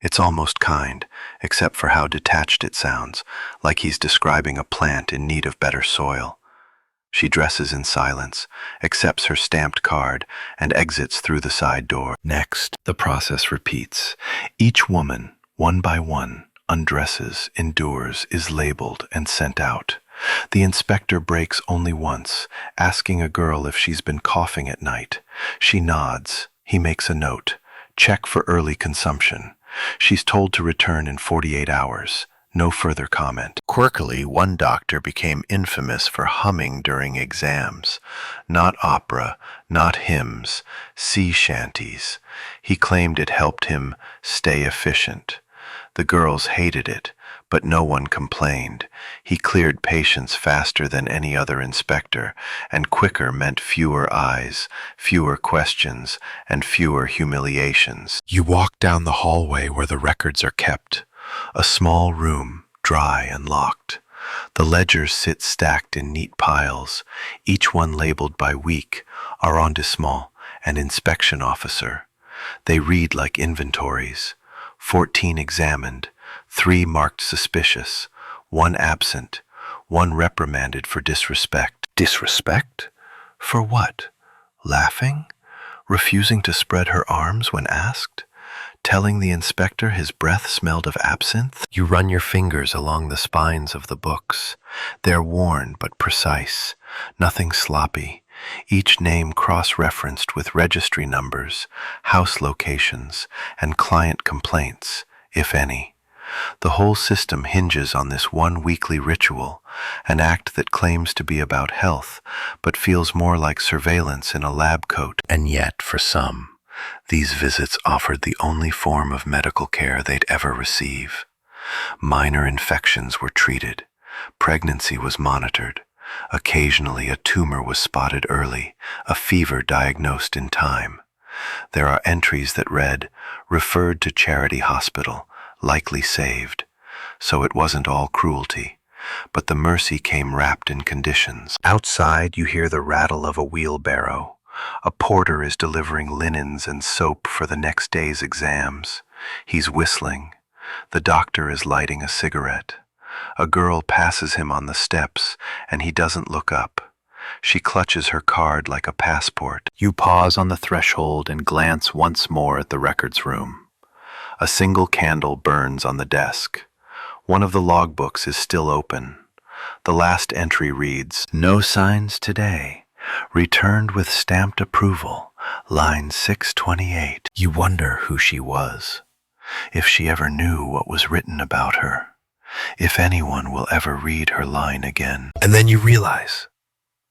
It's almost kind, except for how detached it sounds, like he's describing a plant in need of better soil. She dresses in silence, accepts her stamped card, and exits through the side door. Next, the process repeats. Each woman, one by one, undresses, endures, is labeled, and sent out. The inspector breaks only once, asking a girl if she's been coughing at night. She nods. He makes a note. Check for early consumption. She's told to return in 48 hours. No further comment. Quirkily, one doctor became infamous for humming during exams. Not opera, not hymns, sea shanties. He claimed it helped him stay efficient. The girls hated it, but no one complained. He cleared patients faster than any other inspector, and quicker meant fewer eyes, fewer questions, and fewer humiliations. You walk down the hallway where the records are kept. A small room, dry and locked. The ledgers sit stacked in neat piles, each one labeled by week, arrondissement, and inspection officer. They read like inventories. 14 examined, 3 marked suspicious, 1 absent, 1 reprimanded for disrespect. Disrespect? For what? Laughing? Refusing to spread her arms when asked? Telling the inspector his breath smelled of absinthe? You run your fingers along the spines of the books. They're worn but precise, nothing sloppy. Each name cross-referenced with registry numbers, house locations, and client complaints, if any. The whole system hinges on this one weekly ritual, an act that claims to be about health, but feels more like surveillance in a lab coat. And yet, for some, these visits offered the only form of medical care they'd ever receive. Minor infections were treated. Pregnancy was monitored. Occasionally a tumor was spotted early, a fever diagnosed in time. There are entries that read, referred to charity hospital, likely saved. So it wasn't all cruelty. But the mercy came wrapped in conditions. Outside you hear the rattle of a wheelbarrow. A porter is delivering linens and soap for the next day's exams. He's whistling. The doctor is lighting a cigarette. A girl passes him on the steps, and he doesn't look up. She clutches her card like a passport. You pause on the threshold and glance once more at the records room. A single candle burns on the desk. One of the logbooks is still open. The last entry reads, "No signs today. Returned with stamped approval, line 628. You wonder who she was, if she ever knew what was written about her, if anyone will ever read her line again. And then you realize,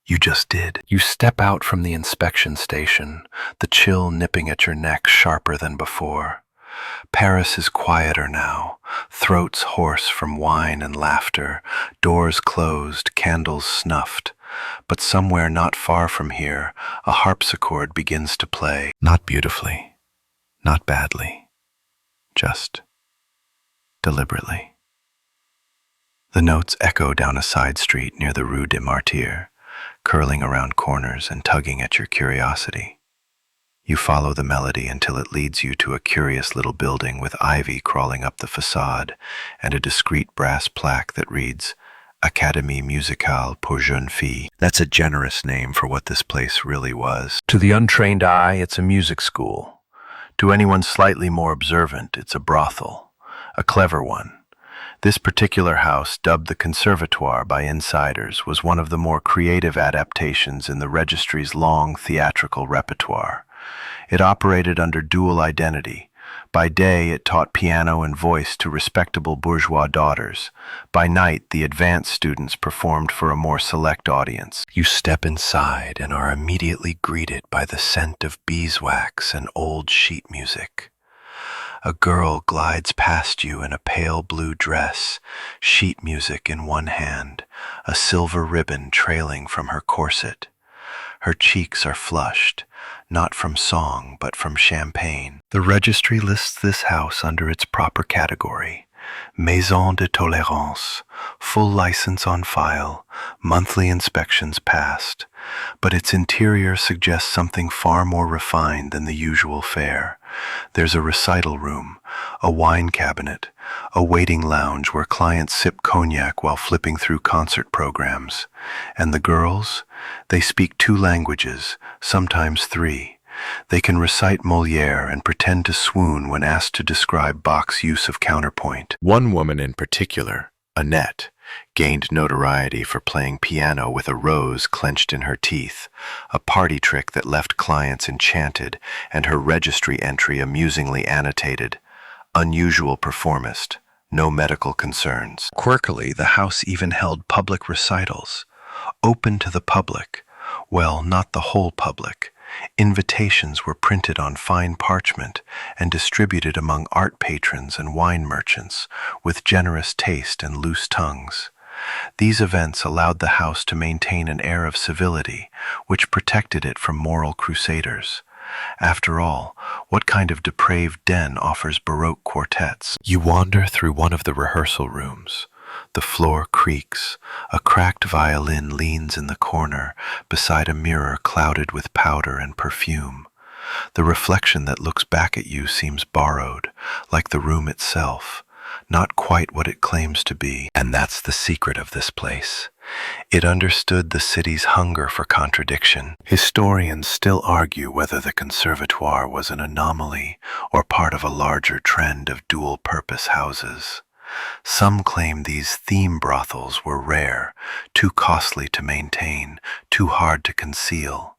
you just did. You step out from the inspection station, the chill nipping at your neck sharper than before. Paris is quieter now, throats hoarse from wine and laughter, doors closed, candles snuffed. But somewhere not far from here, a harpsichord begins to play. Not beautifully, not badly, just deliberately. The notes echo down a side street near the Rue des Martyrs, curling around corners and tugging at your curiosity. You follow the melody until it leads you to a curious little building with ivy crawling up the facade and a discreet brass plaque that reads, Académie Musicale pour Jeunes Filles. That's a generous name for what this place really was. To the untrained eye, it's a music school. To anyone slightly more observant, it's a brothel, a clever one. This particular house, dubbed the Conservatoire by insiders, was one of the more creative adaptations in the registry's long theatrical repertoire. It operated under dual identity, By day, it taught piano and voice to respectable bourgeois daughters. By night, the advanced students performed for a more select audience. You step inside and are immediately greeted by the scent of beeswax and old sheet music. A girl glides past you in a pale blue dress, sheet music in one hand, a silver ribbon trailing from her corset. Her cheeks are flushed, not from song but from champagne. The registry lists this house under its proper category: Maison de Tolérance, full license on file, monthly inspections passed. But its interior suggests something far more refined than the usual fare. There's a recital room, a wine cabinet, a waiting lounge where clients sip cognac while flipping through concert programs. And the girls? They speak 2 languages, sometimes 3. They can recite Molière and pretend to swoon when asked to describe Bach's use of counterpoint. One woman in particular, Annette, gained notoriety for playing piano with a rose clenched in her teeth, a party trick that left clients enchanted, and her registry entry amusingly annotated, "Unusual performist, no medical concerns." Quirkily, the house even held public recitals, open to the public. Well, not the whole public. Invitations were printed on fine parchment and distributed among art patrons and wine merchants with generous taste and loose tongues. These events allowed the house to maintain an air of civility, which protected it from moral crusaders. After all, what kind of depraved den offers Baroque quartets? You wander through one of the rehearsal rooms. The floor creaks. A cracked violin leans in the corner beside a mirror clouded with powder and perfume. The reflection that looks back at you seems borrowed, like the room itself, not quite what it claims to be. And that's the secret of this place. It understood the city's hunger for contradiction. Historians still argue whether the conservatoire was an anomaly or part of a larger trend of dual-purpose houses. Some claim these theme brothels were rare, too costly to maintain, too hard to conceal.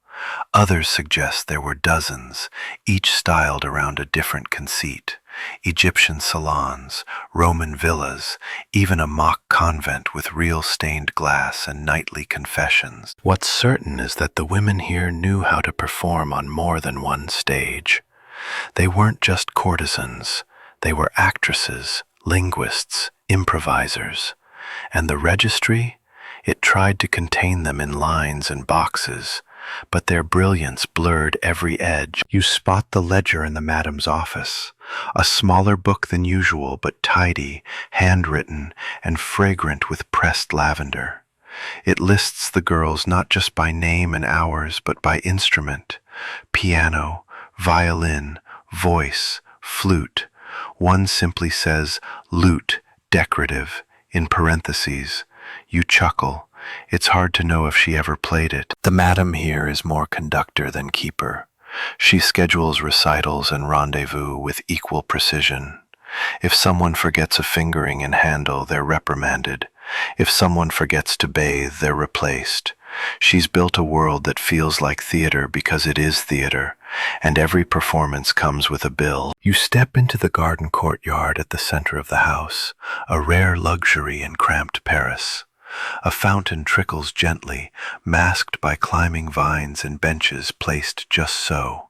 Others suggest there were dozens, each styled around a different conceit. Egyptian salons, Roman villas, even a mock convent with real stained glass and nightly confessions. What's certain is that the women here knew how to perform on more than one stage. They weren't just courtesans, they were actresses, linguists, improvisers. And the registry? It tried to contain them in lines and boxes, but their brilliance blurred every edge. You spot the ledger in the madam's office, a smaller book than usual but tidy, handwritten, and fragrant with pressed lavender. It lists the girls not just by name and hours but by instrument: piano, violin, voice, flute. One simply says, "lute, decorative," in parentheses. You chuckle. It's hard to know if she ever played it. The madam here is more conductor than keeper. She schedules recitals and rendezvous with equal precision. If someone forgets a fingering and handle, they're reprimanded. If someone forgets to bathe, they're replaced. She's built a world that feels like theater because it is theater, and every performance comes with a bill. You step into the garden courtyard at the center of the house, a rare luxury in cramped Paris. A fountain trickles gently, masked by climbing vines and benches placed just so.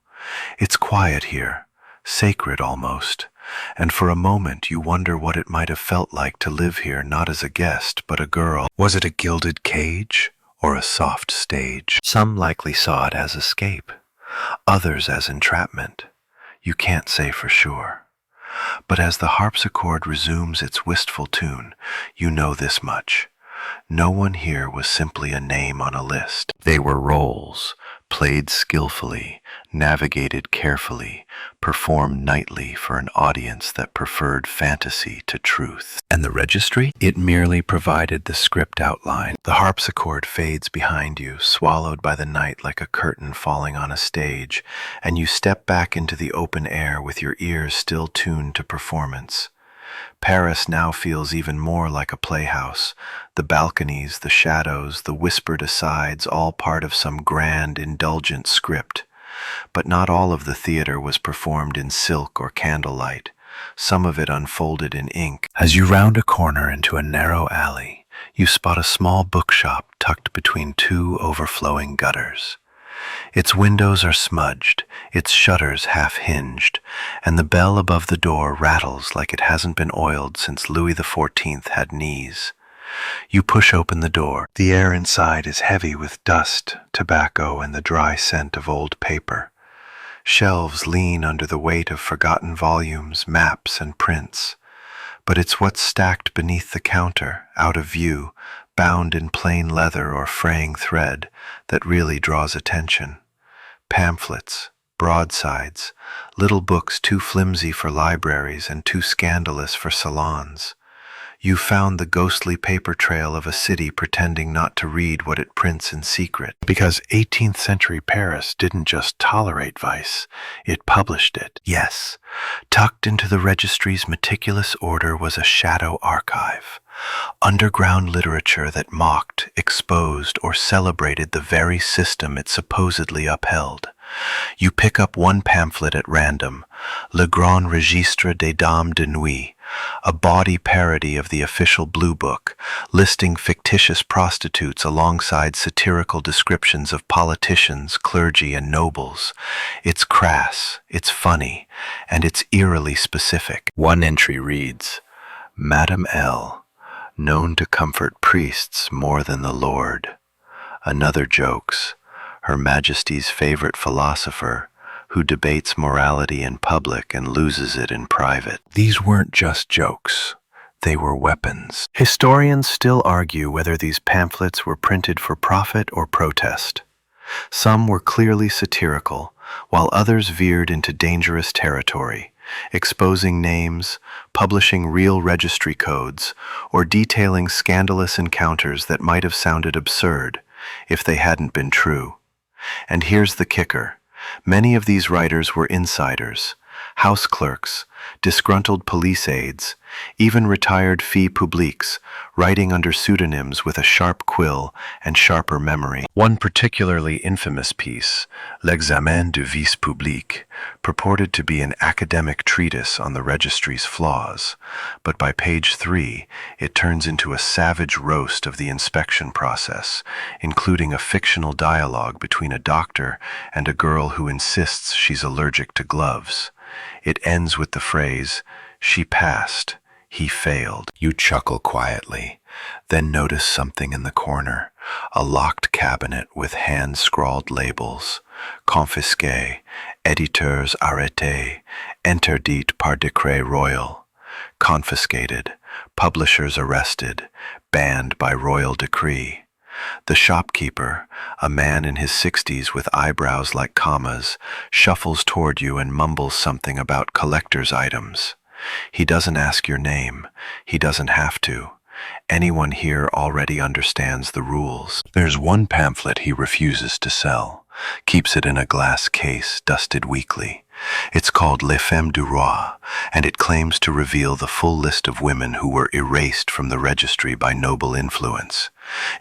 It's quiet here, sacred almost, and for a moment you wonder what it might have felt like to live here not as a guest but a girl. Was it a gilded cage or a soft stage? Some likely saw it as escape, others as entrapment. You can't say for sure. But as the harpsichord resumes its wistful tune, you know this much: no one here was simply a name on a list. They were roles, played skillfully, navigated carefully, performed nightly for an audience that preferred fantasy to truth. And the registry? It merely provided the script outline. The harpsichord fades behind you, swallowed by the night like a curtain falling on a stage, and you step back into the open air with your ears still tuned to performance. Paris now feels even more like a playhouse. The balconies, the shadows, the whispered asides, all part of some grand, indulgent script. But not all of the theater was performed in silk or candlelight. Some of it unfolded in ink. As you round a corner into a narrow alley, you spot a small bookshop tucked between two overflowing gutters. Its windows are smudged, its shutters half-hinged, and the bell above the door rattles like it hasn't been oiled since Louis XIV had knees. You push open the door. The air inside is heavy with dust, tobacco, and the dry scent of old paper. Shelves lean under the weight of forgotten volumes, maps, and prints. But it's what's stacked beneath the counter, out of view, bound in plain leather or fraying thread, that really draws attention. Pamphlets, broadsides, little books too flimsy for libraries and too scandalous for salons. You found the ghostly paper trail of a city pretending not to read what it prints in secret. Because 18th century Paris didn't just tolerate vice, it published it. Yes, tucked into the registry's meticulous order was a shadow archive. Underground literature that mocked, exposed, or celebrated the very system it supposedly upheld. You pick up one pamphlet at random, Le Grand Registre des Dames de Nuit, a bawdy parody of the official Blue Book, listing fictitious prostitutes alongside satirical descriptions of politicians, clergy, and nobles. It's crass, it's funny, and it's eerily specific. One entry reads, Madame L., known to comfort priests more than the Lord. Another jokes, Her Majesty's favorite philosopher, who debates morality in public and loses it in private. These weren't just jokes. They were weapons. Historians still argue whether these pamphlets were printed for profit or protest. Some were clearly satirical, while others veered into dangerous territory, exposing names, publishing real registry codes, or detailing scandalous encounters that might have sounded absurd if they hadn't been true. And here's the kicker. Many of these writers were insiders, house clerks, disgruntled police aides, even retired filles publiques, writing under pseudonyms with a sharp quill and sharper memory. One particularly infamous piece, L'Examen du Vice Public, purported to be an academic treatise on the registry's flaws, but by page 3, it turns into a savage roast of the inspection process, including a fictional dialogue between a doctor and a girl who insists she's allergic to gloves. It ends with the phrase, "She passed, he failed." You chuckle quietly, then notice something in the corner, a locked cabinet with hand-scrawled labels, confisqué, éditeurs arrêtés, interdit par décret royal, confiscated, publishers arrested, banned by royal decree. The shopkeeper, a man in his 60s with eyebrows like commas, shuffles toward you and mumbles something about collector's items. He doesn't ask your name. He doesn't have to. Anyone here already understands the rules. There's one pamphlet he refuses to sell, keeps it in a glass case dusted weekly. It's called Les Femmes du Roi, and it claims to reveal the full list of women who were erased from the registry by noble influence.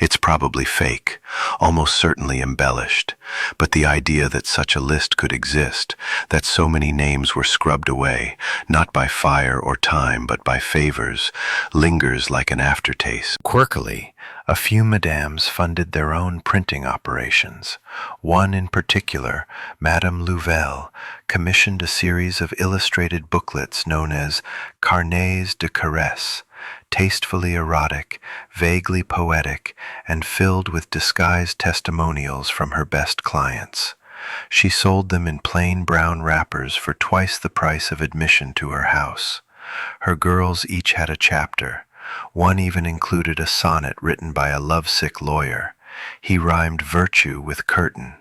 It's probably fake, almost certainly embellished, but the idea that such a list could exist, that so many names were scrubbed away, not by fire or time but by favors, lingers like an aftertaste. Quirkily, a few madames funded their own printing operations. One in particular, Madame Louvel, commissioned a series of illustrated booklets known as Carnets de Caresse, tastefully erotic, vaguely poetic, and filled with disguised testimonials from her best clients. She sold them in plain brown wrappers for twice the price of admission to her house. Her girls each had a chapter. One even included a sonnet written by a lovesick lawyer. He rhymed virtue with curtain.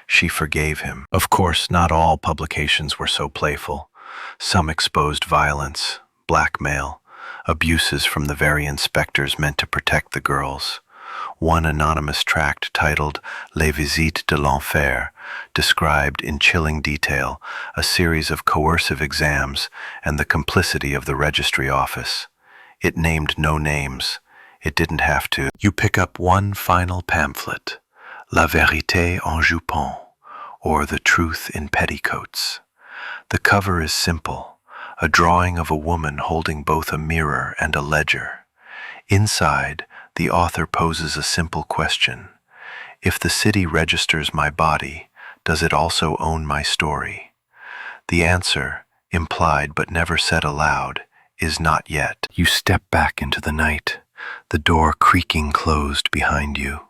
She forgave him. Of course, not all publications were so playful. Some exposed violence, blackmail, abuses from the very inspectors meant to protect the girls. One anonymous tract titled Les Visites de l'Enfer described in chilling detail a series of coercive exams and the complicity of the registry office. It named no names. It didn't have to. You pick up one final pamphlet, La Vérité en Jupon, or The Truth in Petticoats. The cover is simple, a drawing of a woman holding both a mirror and a ledger. Inside, the author poses a simple question. If the city registers my body, does it also own my story? The answer, implied but never said aloud, is not yet. You step back into the night, the door creaking closed behind you.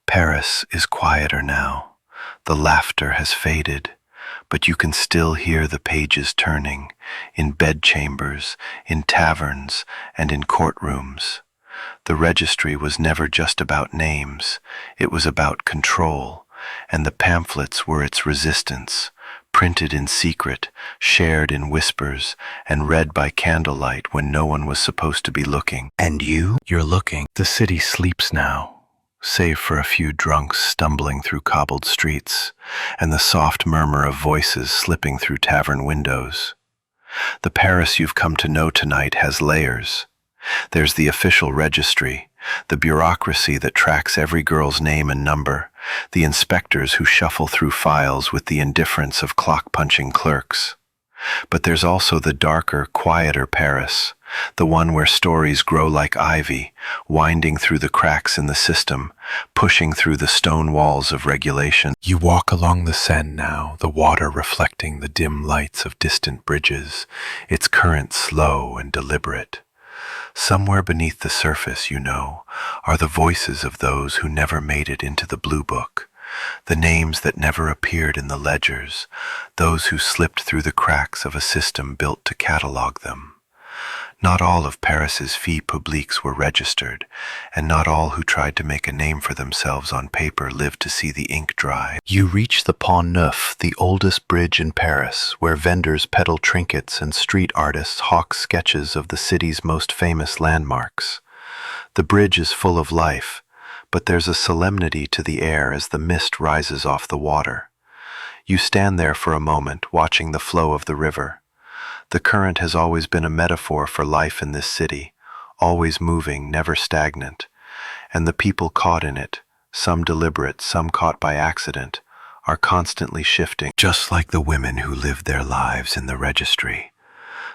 Paris is quieter now. The laughter has faded, but you can still hear the pages turning, in bedchambers, in taverns, and in courtrooms. The registry was never just about names, it was about control, and the pamphlets were its resistance, printed in secret, shared in whispers, and read by candlelight when no one was supposed to be looking. And you're looking. The city sleeps now, save for a few drunks stumbling through cobbled streets, and the soft murmur of voices slipping through tavern windows. The Paris you've come to know tonight has layers. There's the official registry, the bureaucracy that tracks every girl's name and number, the inspectors who shuffle through files with the indifference of clock-punching clerks. But there's also the darker, quieter Paris, the one where stories grow like ivy, winding through the cracks in the system, pushing through the stone walls of regulation. You walk along the Seine now, the water reflecting the dim lights of distant bridges, its current slow and deliberate. Somewhere beneath the surface, you know, are the voices of those who never made it into the Blue Book, the names that never appeared in the ledgers, those who slipped through the cracks of a system built to catalog them. Not all of Paris's filles publiques were registered, and not all who tried to make a name for themselves on paper lived to see the ink dry. You reach the Pont Neuf, the oldest bridge in Paris, where vendors peddle trinkets and street artists hawk sketches of the city's most famous landmarks. The bridge is full of life, but there's a solemnity to the air as the mist rises off the water. You stand there for a moment, watching the flow of the river. The current has always been a metaphor for life in this city, always moving, never stagnant, and the people caught in it, some deliberate, some caught by accident, are constantly shifting, just like the women who lived their lives in the registry.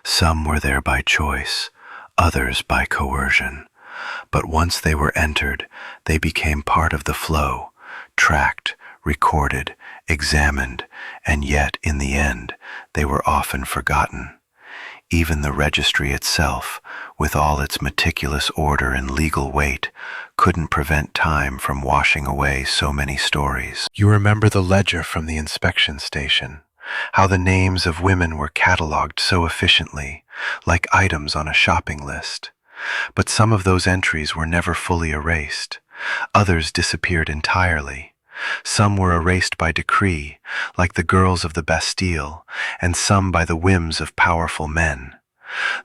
Some were there by choice, others by coercion, but once they were entered, they became part of the flow, tracked, recorded, examined, and yet, in the end, they were often forgotten. Even the registry itself, with all its meticulous order and legal weight, couldn't prevent time from washing away so many stories. You remember the ledger from the inspection station, how the names of women were catalogued so efficiently, like items on a shopping list. But some of those entries were never fully erased. Others disappeared entirely. Some were erased by decree, like the girls of the Bastille, and some by the whims of powerful men.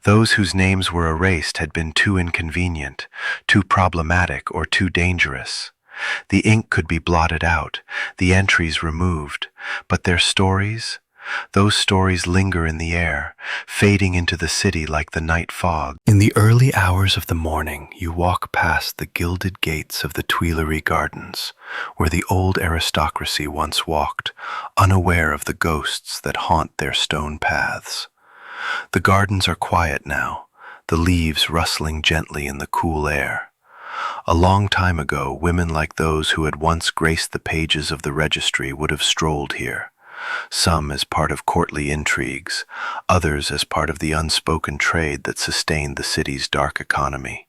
Those whose names were erased had been too inconvenient, too problematic, or too dangerous. The ink could be blotted out, the entries removed, but their stories? Those stories linger in the air, fading into the city like the night fog. In the early hours of the morning, you walk past the gilded gates of the Tuileries Gardens, where the old aristocracy once walked, unaware of the ghosts that haunt their stone paths. The gardens are quiet now, the leaves rustling gently in the cool air. A long time ago, women like those who had once graced the pages of the registry would have strolled here. Some as part of courtly intrigues, others as part of the unspoken trade that sustained the city's dark economy.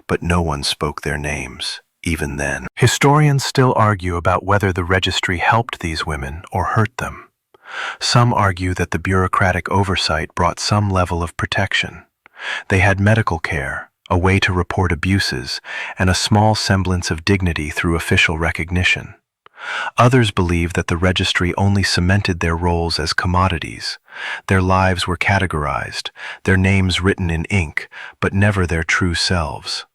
But no one spoke their names, even then. Historians still argue about whether the registry helped these women or hurt them. Some argue that the bureaucratic oversight brought some level of protection. They had medical care, a way to report abuses, and a small semblance of dignity through official recognition. Others believe that the registry only cemented their roles as commodities. Their lives were categorized, their names written in ink, but never their true selves.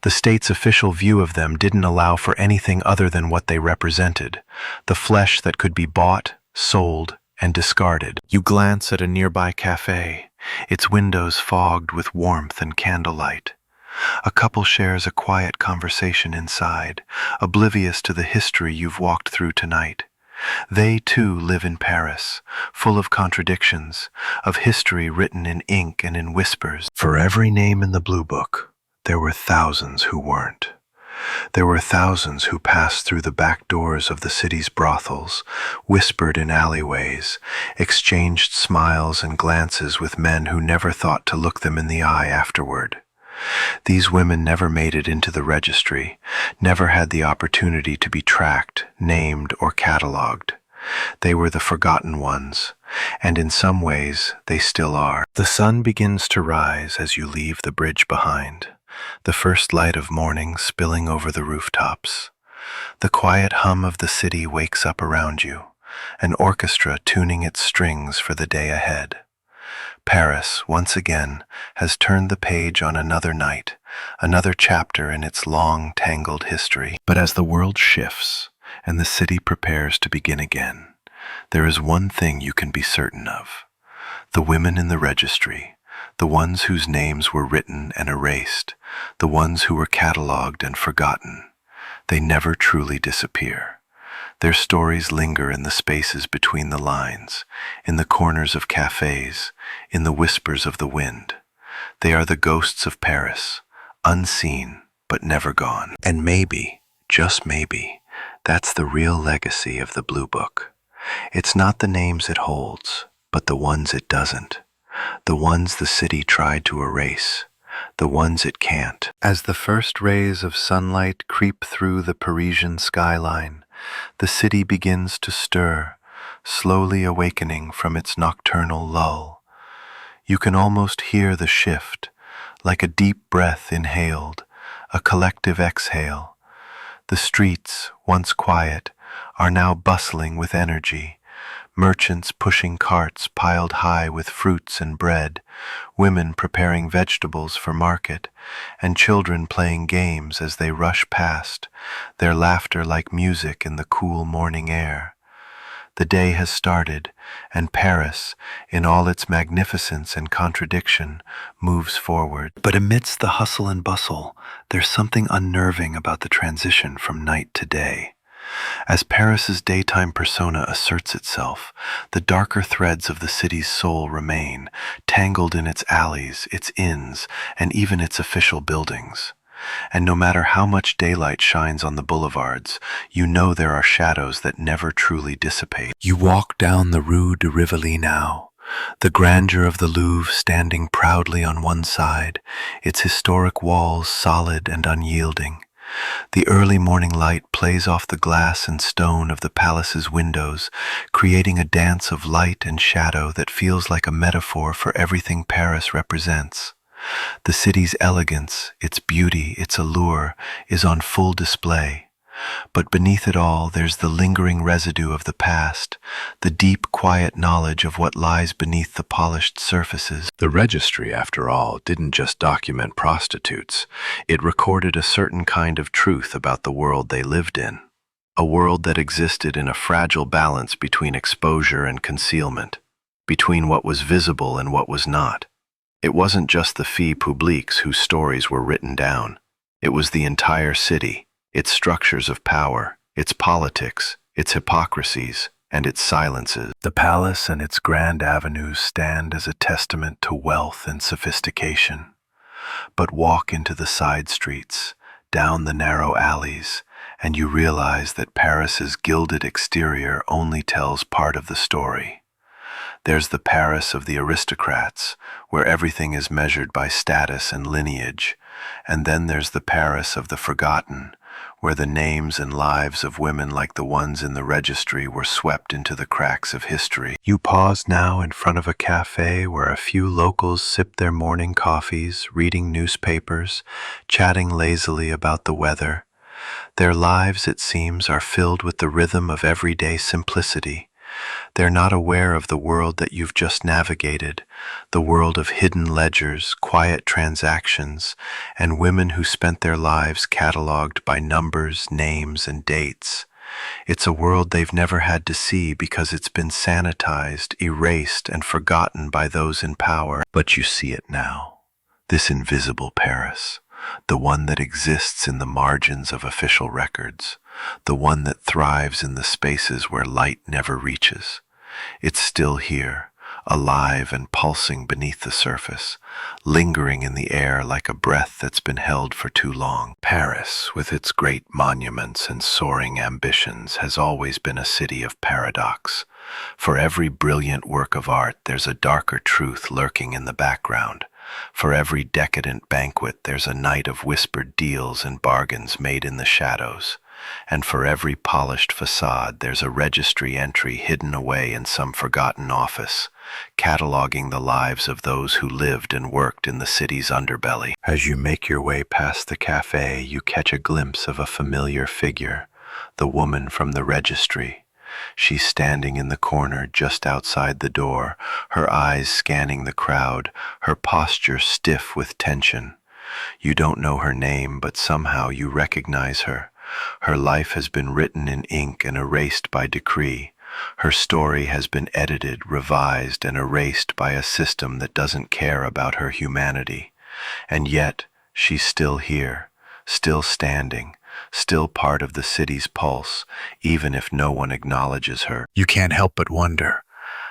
The state's official view of them didn't allow for anything other than what they represented, the flesh that could be bought, sold, and discarded. You glance at a nearby cafe, its windows fogged with warmth and candlelight. A couple shares a quiet conversation inside, oblivious to the history you've walked through tonight. They too live in Paris, full of contradictions, of history written in ink and in whispers. For every name in the Blue Book, there were thousands who weren't. There were thousands who passed through the back doors of the city's brothels, whispered in alleyways, exchanged smiles and glances with men who never thought to look them in the eye afterward. These women never made it into the registry, never had the opportunity to be tracked, named, or catalogued. They were the forgotten ones, and in some ways they still are. The sun begins to rise as you leave the bridge behind, the first light of morning spilling over the rooftops. The quiet hum of the city wakes up around you, an orchestra tuning its strings for the day ahead. Paris, once again, has turned the page on another night, another chapter in its long, tangled history. But as the world shifts and the city prepares to begin again, there is one thing you can be certain of. The women in the registry, the ones whose names were written and erased, the ones who were catalogued and forgotten, they never truly disappear. Their stories linger in the spaces between the lines, in the corners of cafes, in the whispers of the wind. They are the ghosts of Paris, unseen but never gone. And maybe, just maybe, that's the real legacy of the Blue Book. It's not the names it holds, but the ones it doesn't. The ones the city tried to erase, the ones it can't. As the first rays of sunlight creep through the Parisian skyline, the city begins to stir, slowly awakening from its nocturnal lull. You can almost hear the shift, like a deep breath inhaled, a collective exhale. The streets, once quiet, are now bustling with energy. Merchants pushing carts piled high with fruits and bread, women preparing vegetables for market, and children playing games as they rush past, their laughter like music in the cool morning air. The day has started, and Paris, in all its magnificence and contradiction, moves forward. But amidst the hustle and bustle, there's something unnerving about the transition from night to day. As Paris's daytime persona asserts itself, the darker threads of the city's soul remain, tangled in its alleys, its inns, and even its official buildings. And no matter how much daylight shines on the boulevards, you know there are shadows that never truly dissipate. You walk down the Rue de Rivoli now, the grandeur of the Louvre standing proudly on one side, its historic walls solid and unyielding. The early morning light plays off the glass and stone of the palace's windows, creating a dance of light and shadow that feels like a metaphor for everything Paris represents. The city's elegance, its beauty, its allure, is on full display. But beneath it all, there's the lingering residue of the past, the deep, quiet knowledge of what lies beneath the polished surfaces. The registry, after all, didn't just document prostitutes. It recorded a certain kind of truth about the world they lived in, a world that existed in a fragile balance between exposure and concealment, between what was visible and what was not. It wasn't just the filles publiques whose stories were written down. It was the entire city, its structures of power, its politics, its hypocrisies, and its silences. The palace and its grand avenues stand as a testament to wealth and sophistication. But walk into the side streets, down the narrow alleys, and you realize that Paris's gilded exterior only tells part of the story. There's the Paris of the aristocrats, where everything is measured by status and lineage, and then there's the Paris of the forgotten, where the names and lives of women like the ones in the registry were swept into the cracks of history. You pause now in front of a cafe where a few locals sip their morning coffees, reading newspapers, chatting lazily about the weather. Their lives, it seems, are filled with the rhythm of everyday simplicity. They're not aware of the world that you've just navigated, the world of hidden ledgers, quiet transactions, and women who spent their lives catalogued by numbers, names, and dates. It's a world they've never had to see because it's been sanitized, erased, and forgotten by those in power. But you see it now, this invisible Paris, the one that exists in the margins of official records, the one that thrives in the spaces where light never reaches. It's still here, alive and pulsing beneath the surface, lingering in the air like a breath that's been held for too long. Paris, with its great monuments and soaring ambitions, has always been a city of paradox. For every brilliant work of art, there's a darker truth lurking in the background. For every decadent banquet, there's a night of whispered deals and bargains made in the shadows. And for every polished facade, there's a registry entry hidden away in some forgotten office, cataloging the lives of those who lived and worked in the city's underbelly. As you make your way past the cafe, you catch a glimpse of a familiar figure, the woman from the registry. She's standing in the corner just outside the door, her eyes scanning the crowd, her posture stiff with tension. You don't know her name, but somehow you recognize her. Her life has been written in ink and erased by decree. Her story has been edited, revised, and erased by a system that doesn't care about her humanity. And yet, she's still here, still standing, still part of the city's pulse, even if no one acknowledges her. You can't help but wonder,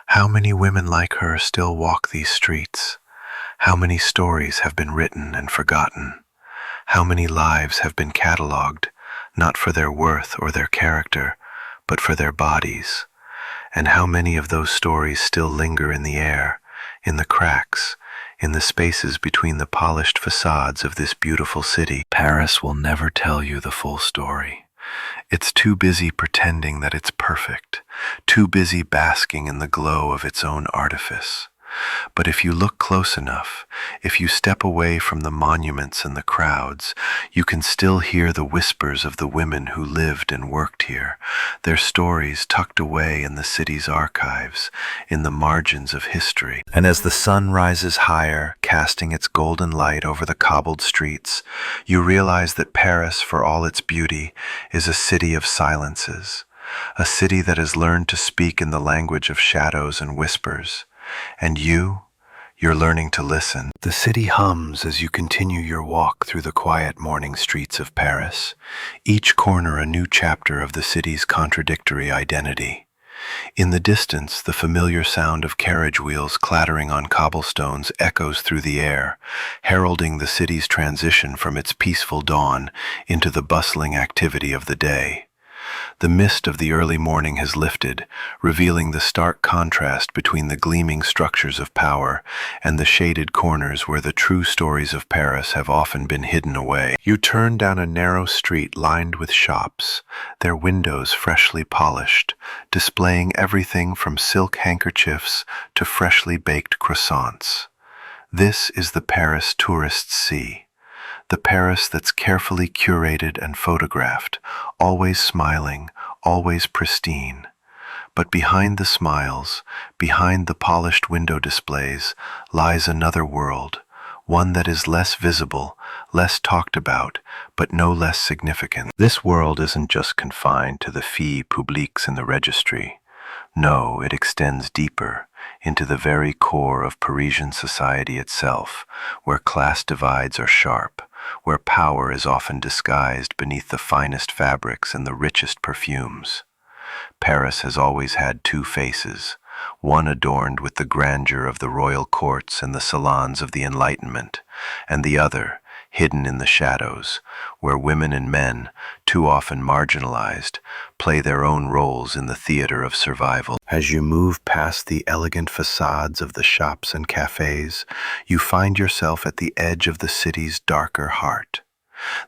how many women like her still walk these streets? How many stories have been written and forgotten? How many lives have been catalogued, not for their worth or their character, but for their bodies? And how many of those stories still linger in the air, in the cracks, in the spaces between the polished facades of this beautiful city? Paris will never tell you the full story. It's too busy pretending that it's perfect, too busy basking in the glow of its own artifice. But if you look close enough, if you step away from the monuments and the crowds, you can still hear the whispers of the women who lived and worked here, their stories tucked away in the city's archives, in the margins of history. And as the sun rises higher, casting its golden light over the cobbled streets, you realize that Paris, for all its beauty, is a city of silences, a city that has learned to speak in the language of shadows and whispers. And you're learning to listen. The city hums as you continue your walk through the quiet morning streets of Paris, each corner a new chapter of the city's contradictory identity. In the distance, the familiar sound of carriage wheels clattering on cobblestones echoes through the air, heralding the city's transition from its peaceful dawn into the bustling activity of the day. The mist of the early morning has lifted, revealing the stark contrast between the gleaming structures of power and the shaded corners where the true stories of Paris have often been hidden away. You turn down a narrow street lined with shops, their windows freshly polished, displaying everything from silk handkerchiefs to freshly baked croissants. This is the Paris tourists see. The Paris that's carefully curated and photographed, always smiling, always pristine. But behind the smiles, behind the polished window displays, lies another world, one that is less visible, less talked about, but no less significant. This world isn't just confined to the filles publiques in the registry. No, it extends deeper, into the very core of Parisian society itself, where class divides are sharp, where power is often disguised beneath the finest fabrics and the richest perfumes. Paris has always had two faces, one adorned with the grandeur of the royal courts and the salons of the Enlightenment, and the other, hidden in the shadows, where women and men, too often marginalized, play their own roles in the theater of survival. As you move past the elegant facades of the shops and cafes, you find yourself at the edge of the city's darker heart.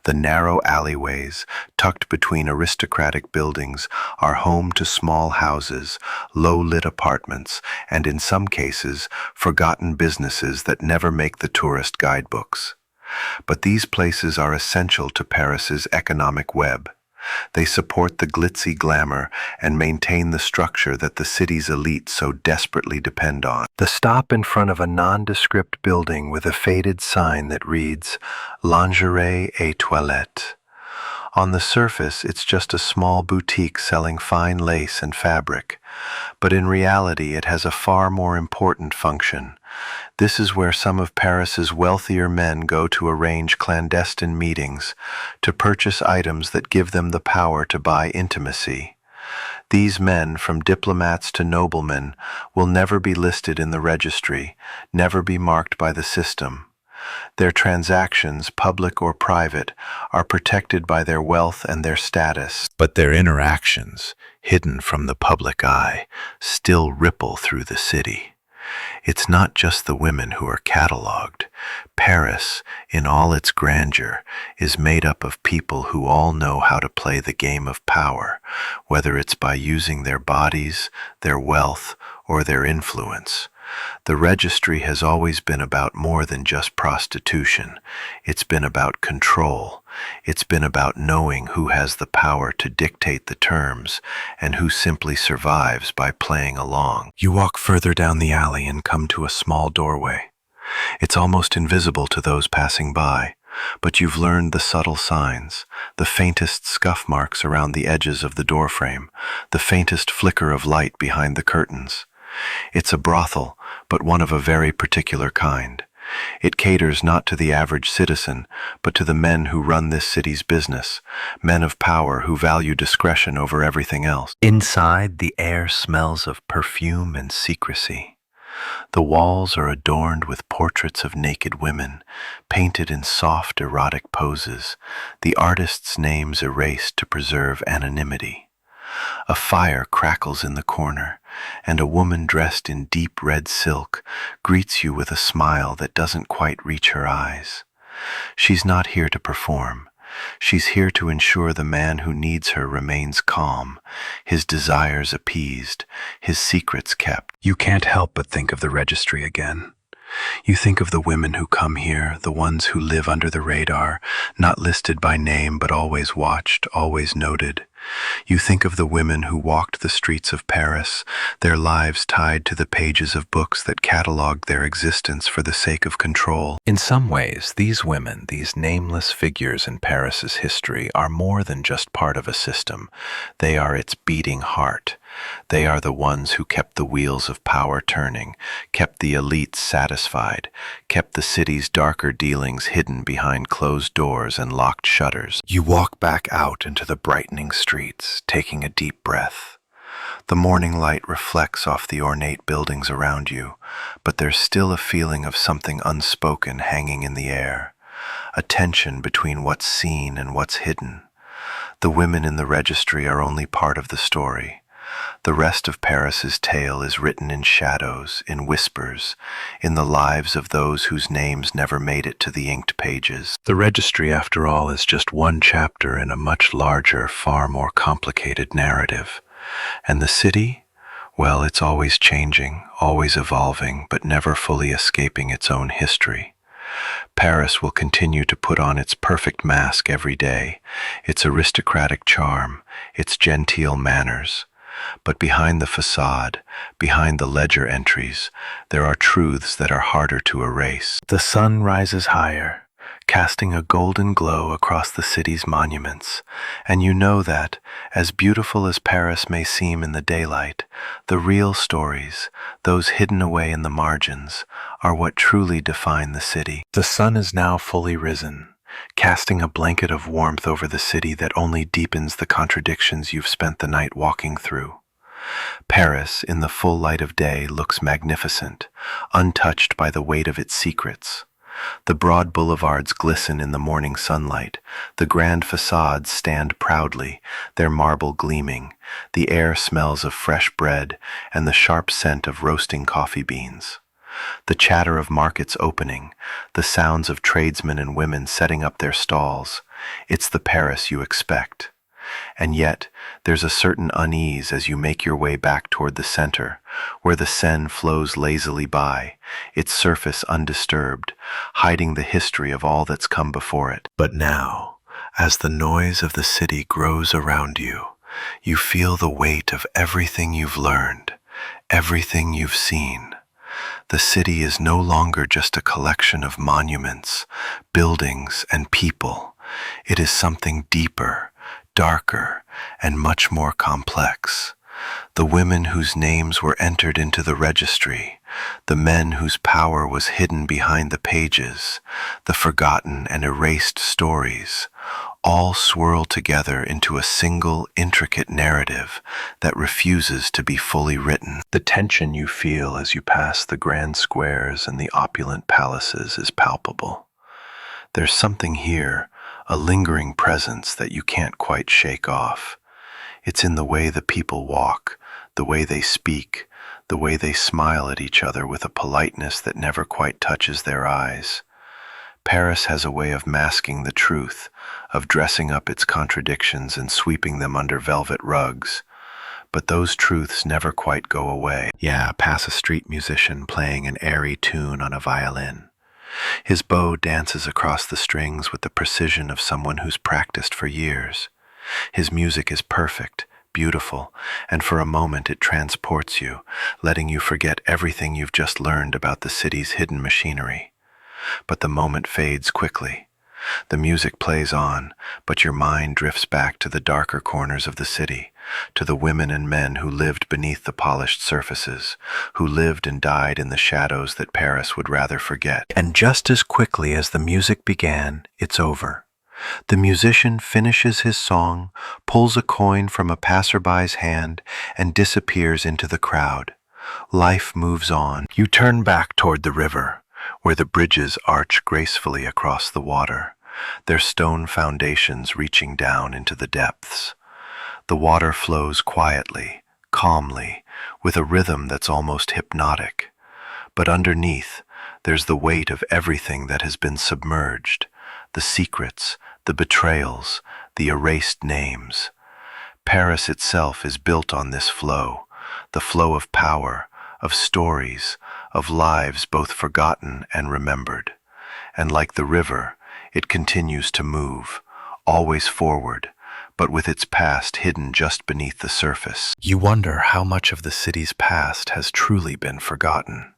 The narrow alleyways, tucked between aristocratic buildings, are home to small houses, low-lit apartments, and in some cases, forgotten businesses that never make the tourist guidebooks. But these places are essential to Paris's economic web. They support the glitzy glamour and maintain the structure that the city's elite so desperately depend on. The stop in front of a nondescript building with a faded sign that reads "Lingerie et Toilette" On the surface, it's just a small boutique selling fine lace and fabric, but in reality it has a far more important function. This is where some of Paris's wealthier men go to arrange clandestine meetings, to purchase items that give them the power to buy intimacy. These men, from diplomats to noblemen, will never be listed in the registry, never be marked by the system. Their transactions, public or private, are protected by their wealth and their status, but their interactions, hidden from the public eye, still ripple through the city. It's not just the women who are catalogued. Paris, in all its grandeur, is made up of people who all know how to play the game of power, whether it's by using their bodies, their wealth, or their influence. The registry has always been about more than just prostitution. It's been about control. It's been about knowing who has the power to dictate the terms and who simply survives by playing along. You walk further down the alley and come to a small doorway. It's almost invisible to those passing by, but you've learned the subtle signs, the faintest scuff marks around the edges of the doorframe, the faintest flicker of light behind the curtains. It's a brothel, but one of a very particular kind. It caters not to the average citizen, but to the men who run this city's business, men of power who value discretion over everything else. Inside, the air smells of perfume and secrecy. The walls are adorned with portraits of naked women, painted in soft, erotic poses, the artists' names erased to preserve anonymity. A fire crackles in the corner, and a woman dressed in deep red silk greets you with a smile that doesn't quite reach her eyes. She's not here to perform. She's here to ensure the man who needs her remains calm, his desires appeased, his secrets kept. You can't help but think of the registry again. You think of the women who come here, the ones who live under the radar, not listed by name but always watched, always noted. You think of the women who walked the streets of Paris, their lives tied to the pages of books that catalogued their existence for the sake of control. In some ways, these women, these nameless figures in Paris's history, are more than just part of a system. They are its beating heart. They are the ones who kept the wheels of power turning, kept the elites satisfied, kept the city's darker dealings hidden behind closed doors and locked shutters. You walk back out into the brightening streets, taking a deep breath. The morning light reflects off the ornate buildings around you, but there's still a feeling of something unspoken hanging in the air, a tension between what's seen and what's hidden. The women in the registry are only part of the story. The rest of Paris's tale is written in shadows, in whispers, in the lives of those whose names never made it to the inked pages. The registry, after all, is just one chapter in a much larger, far more complicated narrative. And the city? Well, it's always changing, always evolving, but never fully escaping its own history. Paris will continue to put on its perfect mask every day, its aristocratic charm, its genteel manners. But behind the facade, behind the ledger entries, there are truths that are harder to erase. The sun rises higher, casting a golden glow across the city's monuments, and you know that, as beautiful as Paris may seem in the daylight, the real stories, those hidden away in the margins, are what truly define the city. The sun is now fully risen, casting a blanket of warmth over the city that only deepens the contradictions you've spent the night walking through. Paris, in the full light of day, looks magnificent, untouched by the weight of its secrets. The broad boulevards glisten in the morning sunlight, the grand facades stand proudly, their marble gleaming, the air smells of fresh bread and the sharp scent of roasting coffee beans. The chatter of markets opening, the sounds of tradesmen and women setting up their stalls, it's the Paris you expect. And yet, there's a certain unease as you make your way back toward the center, where the Seine flows lazily by, its surface undisturbed, hiding the history of all that's come before it. But now, as the noise of the city grows around you, you feel the weight of everything you've learned, everything you've seen. The city is no longer just a collection of monuments, buildings, and people. It is something deeper, darker, and much more complex. The women whose names were entered into the registry, the men whose power was hidden behind the pages, the forgotten and erased stories, all swirl together into a single intricate narrative that refuses to be fully written. The tension you feel as you pass the grand squares and the opulent palaces is palpable. There's something here, a lingering presence that you can't quite shake off. It's in the way the people walk, the way they speak, the way they smile at each other with a politeness that never quite touches their eyes. Paris has a way of masking the truth, of dressing up its contradictions and sweeping them under velvet rugs. But those truths never quite go away. Yeah, pass a street musician playing an airy tune on a violin. His bow dances across the strings with the precision of someone who's practiced for years. His music is perfect, beautiful, and for a moment it transports you, letting you forget everything you've just learned about the city's hidden machinery. But the moment fades quickly. The music plays on, but your mind drifts back to the darker corners of the city, to the women and men who lived beneath the polished surfaces, who lived and died in the shadows that Paris would rather forget. And just as quickly as the music began, it's over. The musician finishes his song, pulls a coin from a passerby's hand, and disappears into the crowd. Life moves on. You turn back toward the river, where the bridges arch gracefully across the water, their stone foundations reaching down into the depths. The water flows quietly, calmly, with a rhythm that's almost hypnotic. But underneath, there's the weight of everything that has been submerged, the secrets, the betrayals, the erased names. Paris itself is built on this flow, the flow of power, of stories, of lives both forgotten and remembered. And like the river, it continues to move, always forward, but with its past hidden just beneath the surface. You wonder how much of the city's past has truly been forgotten.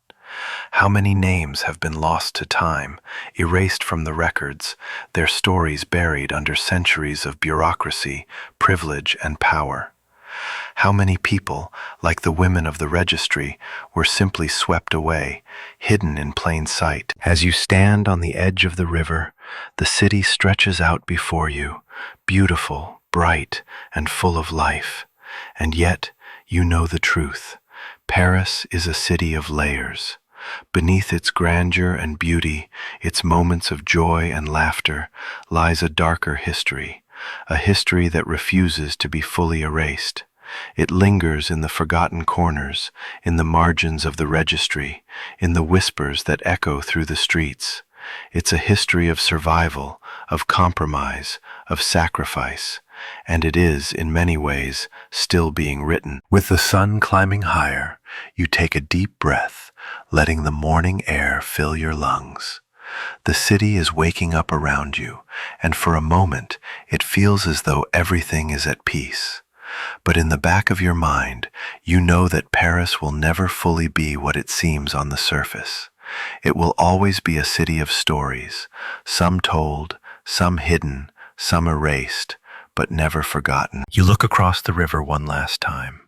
How many names have been lost to time, erased from the records, their stories buried under centuries of bureaucracy, privilege, and power? How many people, like the women of the registry, were simply swept away, hidden in plain sight? As you stand on the edge of the river, the city stretches out before you, beautiful, bright, and full of life. And yet, you know the truth. Paris is a city of layers. Beneath its grandeur and beauty, its moments of joy and laughter, lies a darker history, a history that refuses to be fully erased. It lingers in the forgotten corners, in the margins of the registry, in the whispers that echo through the streets. It's a history of survival, of compromise, of sacrifice, and it is, in many ways, still being written. With the sun climbing higher, you take a deep breath, letting the morning air fill your lungs. The city is waking up around you, and for a moment it feels as though everything is at peace. But in the back of your mind, you know that Paris will never fully be what it seems on the surface. It will always be a city of stories, some told, some hidden, some erased, but never forgotten. You look across the river one last time,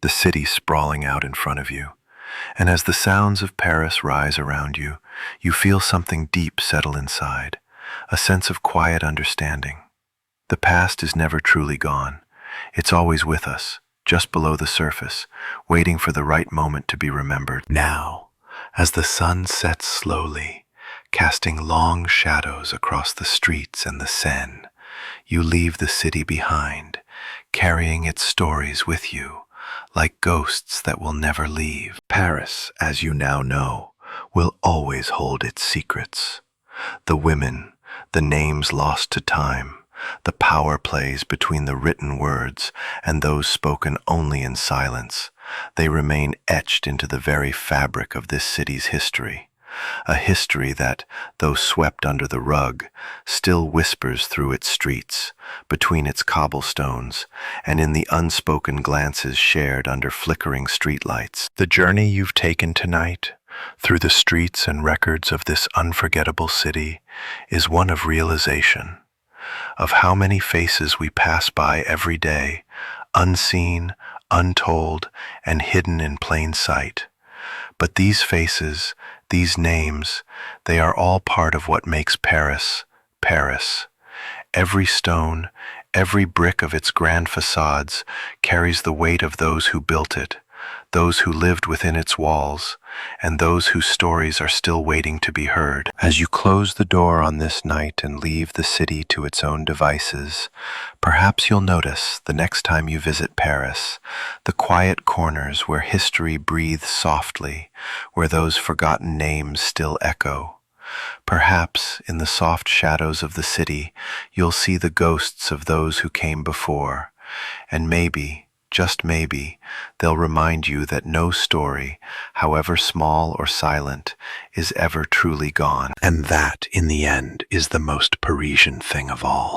the city sprawling out in front of you, and as the sounds of Paris rise around you, you feel something deep settle inside, a sense of quiet understanding. The past is never truly gone. It's always with us, just below the surface, waiting for the right moment to be remembered. Now, as the sun sets slowly, casting long shadows across the streets and the Seine, you leave the city behind, carrying its stories with you, like ghosts that will never leave. Paris, as you now know, will always hold its secrets. The women, the names lost to time, the power plays between the written words and those spoken only in silence. They remain etched into the very fabric of this city's history, a history that, though swept under the rug, still whispers through its streets, between its cobblestones, and in the unspoken glances shared under flickering streetlights. The journey you've taken tonight, through the streets and records of this unforgettable city, is one of realization. of how many faces we pass by every day, unseen, untold, and hidden in plain sight. But these faces, these names, they are all part of what makes Paris, Paris. Every stone, every brick of its grand facades carries the weight of those who built it, those who lived within its walls, and those whose stories are still waiting to be heard. As you close the door on this night and leave the city to its own devices, perhaps you'll notice, the next time you visit Paris, the quiet corners where history breathes softly, where those forgotten names still echo. Perhaps, in the soft shadows of the city, you'll see the ghosts of those who came before, and maybe, just maybe, they'll remind you that no story, however small or silent, is ever truly gone. And that, in the end, is the most Parisian thing of all.